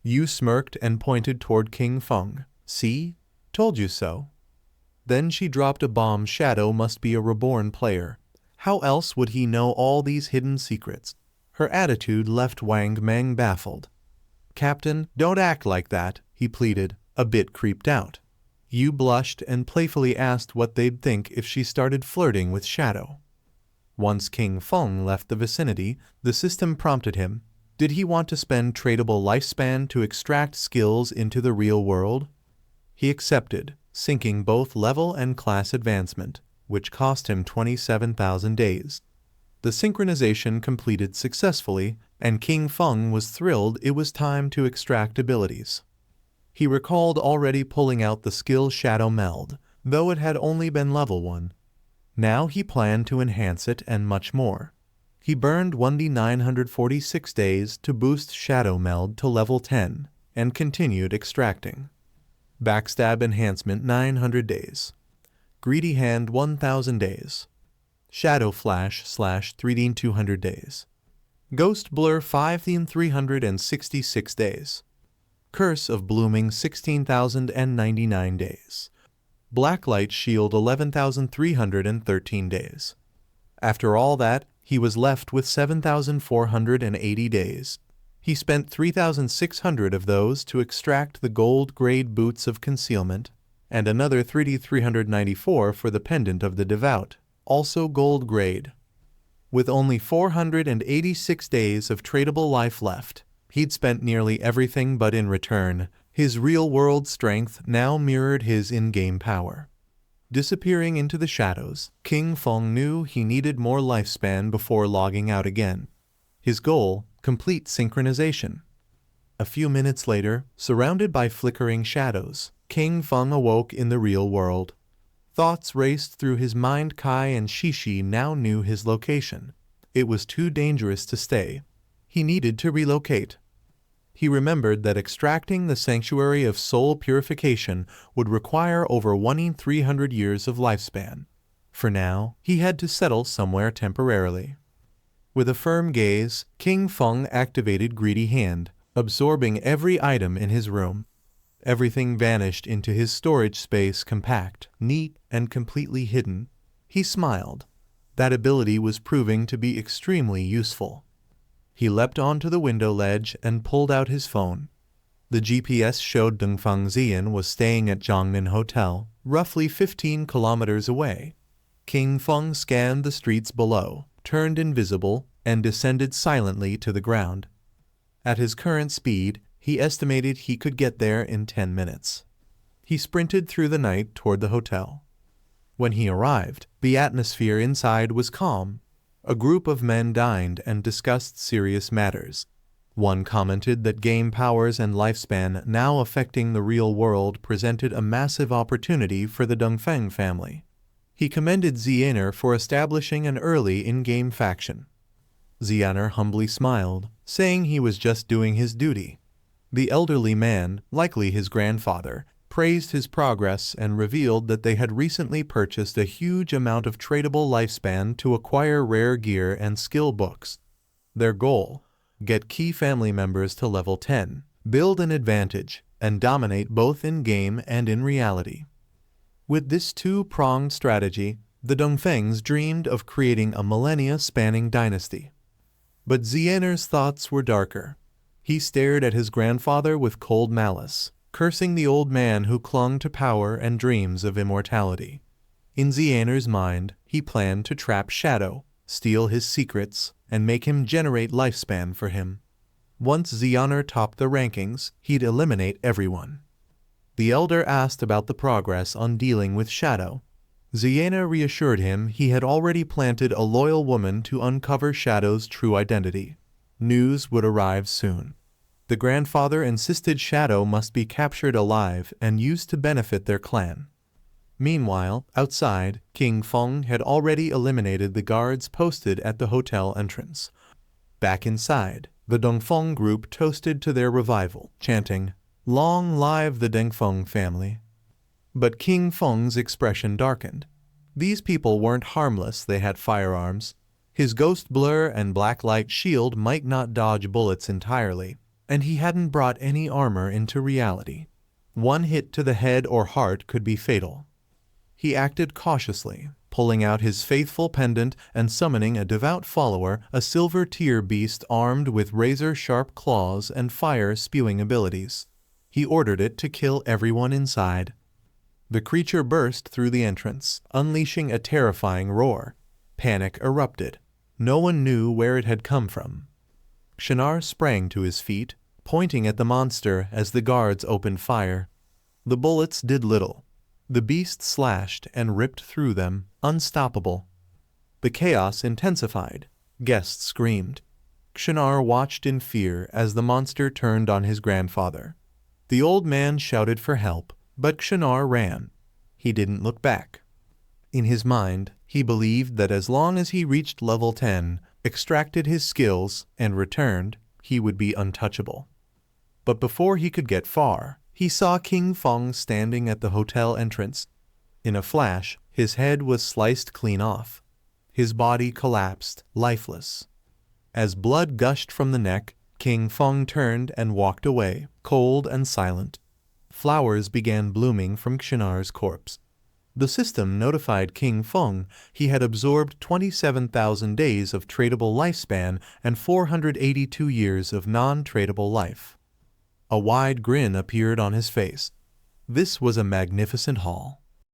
Yu smirked and pointed toward King Fong. "See? Told you so." Then she dropped a bomb. Shadow must be a Reborn player. How else would he know all these hidden secrets? Her attitude left Wang Mang baffled. "Captain, don't act like that," he pleaded, a bit creeped out. Yu blushed and playfully asked what they'd think if she started flirting with Shadow. Once King Fong left the vicinity, the system prompted him. Did he want to spend tradable lifespan to extract skills into the real world? He accepted, sinking both level and class advancement, which cost him 27,000 days. The synchronization completed successfully, and King Fong was thrilled. It was time to extract abilities. He recalled already pulling out the skill Shadow Meld, though it had only been level 1. Now he planned to enhance it and much more. He burned 1d946 days to boost Shadow Meld to level 10, and continued extracting. Backstab enhancement 900 days. Greedy Hand 1000 days. Shadow Flash / 3d 200 days. Ghost Blur 5,366 days. Curse of Blooming 16,099 days. Blacklight Shield 11,313 days. After all that, he was left with 7,480 days. He spent 3,600 of those to extract the gold grade Boots of Concealment, and another 3,394 for the Pendant of the Devout, also gold grade. With only 486 days of tradable life left, he'd spent nearly everything, but in return, his real-world strength now mirrored his in-game power. Disappearing into the shadows, Kingfong knew he needed more lifespan before logging out again. His goal: complete synchronization. A few minutes later, surrounded by flickering shadows, Kingfong awoke in the real world. Thoughts raced through his mind. Kai and Shishi now knew his location. It was too dangerous to stay. He needed to relocate. He remembered that extracting the Sanctuary of Soul Purification would require over 1,300 years of lifespan. For now, he had to settle somewhere temporarily. With a firm gaze, Kingfong activated Greedy Hand, absorbing every item in his room. Everything vanished into his storage space, compact, neat, and completely hidden. He smiled. That ability was proving to be extremely useful. He leapt onto the window ledge and pulled out his phone. The GPS showed Dungfang Xian was staying at Zhongnan Hotel, roughly 15 kilometers away. Kingfong scanned the streets below, turned invisible, and descended silently to the ground. At his current speed, he estimated he could get there in 10 minutes. He sprinted through the night toward the hotel. When he arrived, the atmosphere inside was calm. A group of men dined and discussed serious matters. One commented that game powers and lifespan now affecting the real world presented a massive opportunity for the Dungfang family. He commended Xianer for establishing an early in-game faction. Xianer humbly smiled, saying he was just doing his duty. The elderly man, likely his grandfather, praised his progress and revealed that they had recently purchased a huge amount of tradable lifespan to acquire rare gear and skill books. Their goal: get key family members to level 10, build an advantage, and dominate both in-game and in reality. With this two-pronged strategy, the Dongfangs dreamed of creating a millennia-spanning dynasty. But Xianer's thoughts were darker. He stared at his grandfather with cold malice, cursing the old man who clung to power and dreams of immortality. In Xianer's mind, he planned to trap Shadow, steal his secrets, and make him generate lifespan for him. Once Xianer topped the rankings, he'd eliminate everyone. The elder asked about the progress on dealing with Shadow. Xianer reassured him he had already planted a loyal woman to uncover Shadow's true identity. News would arrive soon. The grandfather insisted Shadow must be captured alive and used to benefit their clan. Meanwhile, outside, Kingfong had already eliminated the guards posted at the hotel entrance. Back inside, the Dongfang group toasted to their revival, chanting, "Long live the Dongfang family." But Kingfong's expression darkened. These people weren't harmless, they had firearms. His ghost blur and blacklight shield might not dodge bullets entirely, and he hadn't brought any armor into reality. One hit to the head or heart could be fatal. He acted cautiously, pulling out his faithful pendant and summoning a devout follower, a silver tier beast armed with razor-sharp claws and fire-spewing abilities. He ordered it to kill everyone inside. The creature burst through the entrance, unleashing a terrifying roar. Panic erupted. No one knew where it had come from. Shinar sprang to his feet, pointing at the monster as the guards opened fire. The bullets did little. The beast slashed and ripped through them, unstoppable. The chaos intensified. Guests screamed. Shinar watched in fear as the monster turned on his grandfather. The old man shouted for help, but Shinar ran. he didn't look back. In his mind, he believed that as long as he reached level 10, extracted his skills, and returned, he would be untouchable. But before he could get far, he saw Kingfong standing at the hotel entrance. In a flash, his head was sliced clean off. His body collapsed, lifeless. As blood gushed from the neck, Kingfong turned and walked away, cold and silent. Flowers began blooming from Xinar's corpse. The system notified Kingfong he had absorbed 27,000 days of tradable lifespan and 482 years of non-tradable life. A wide grin appeared on his face. This was a magnificent haul.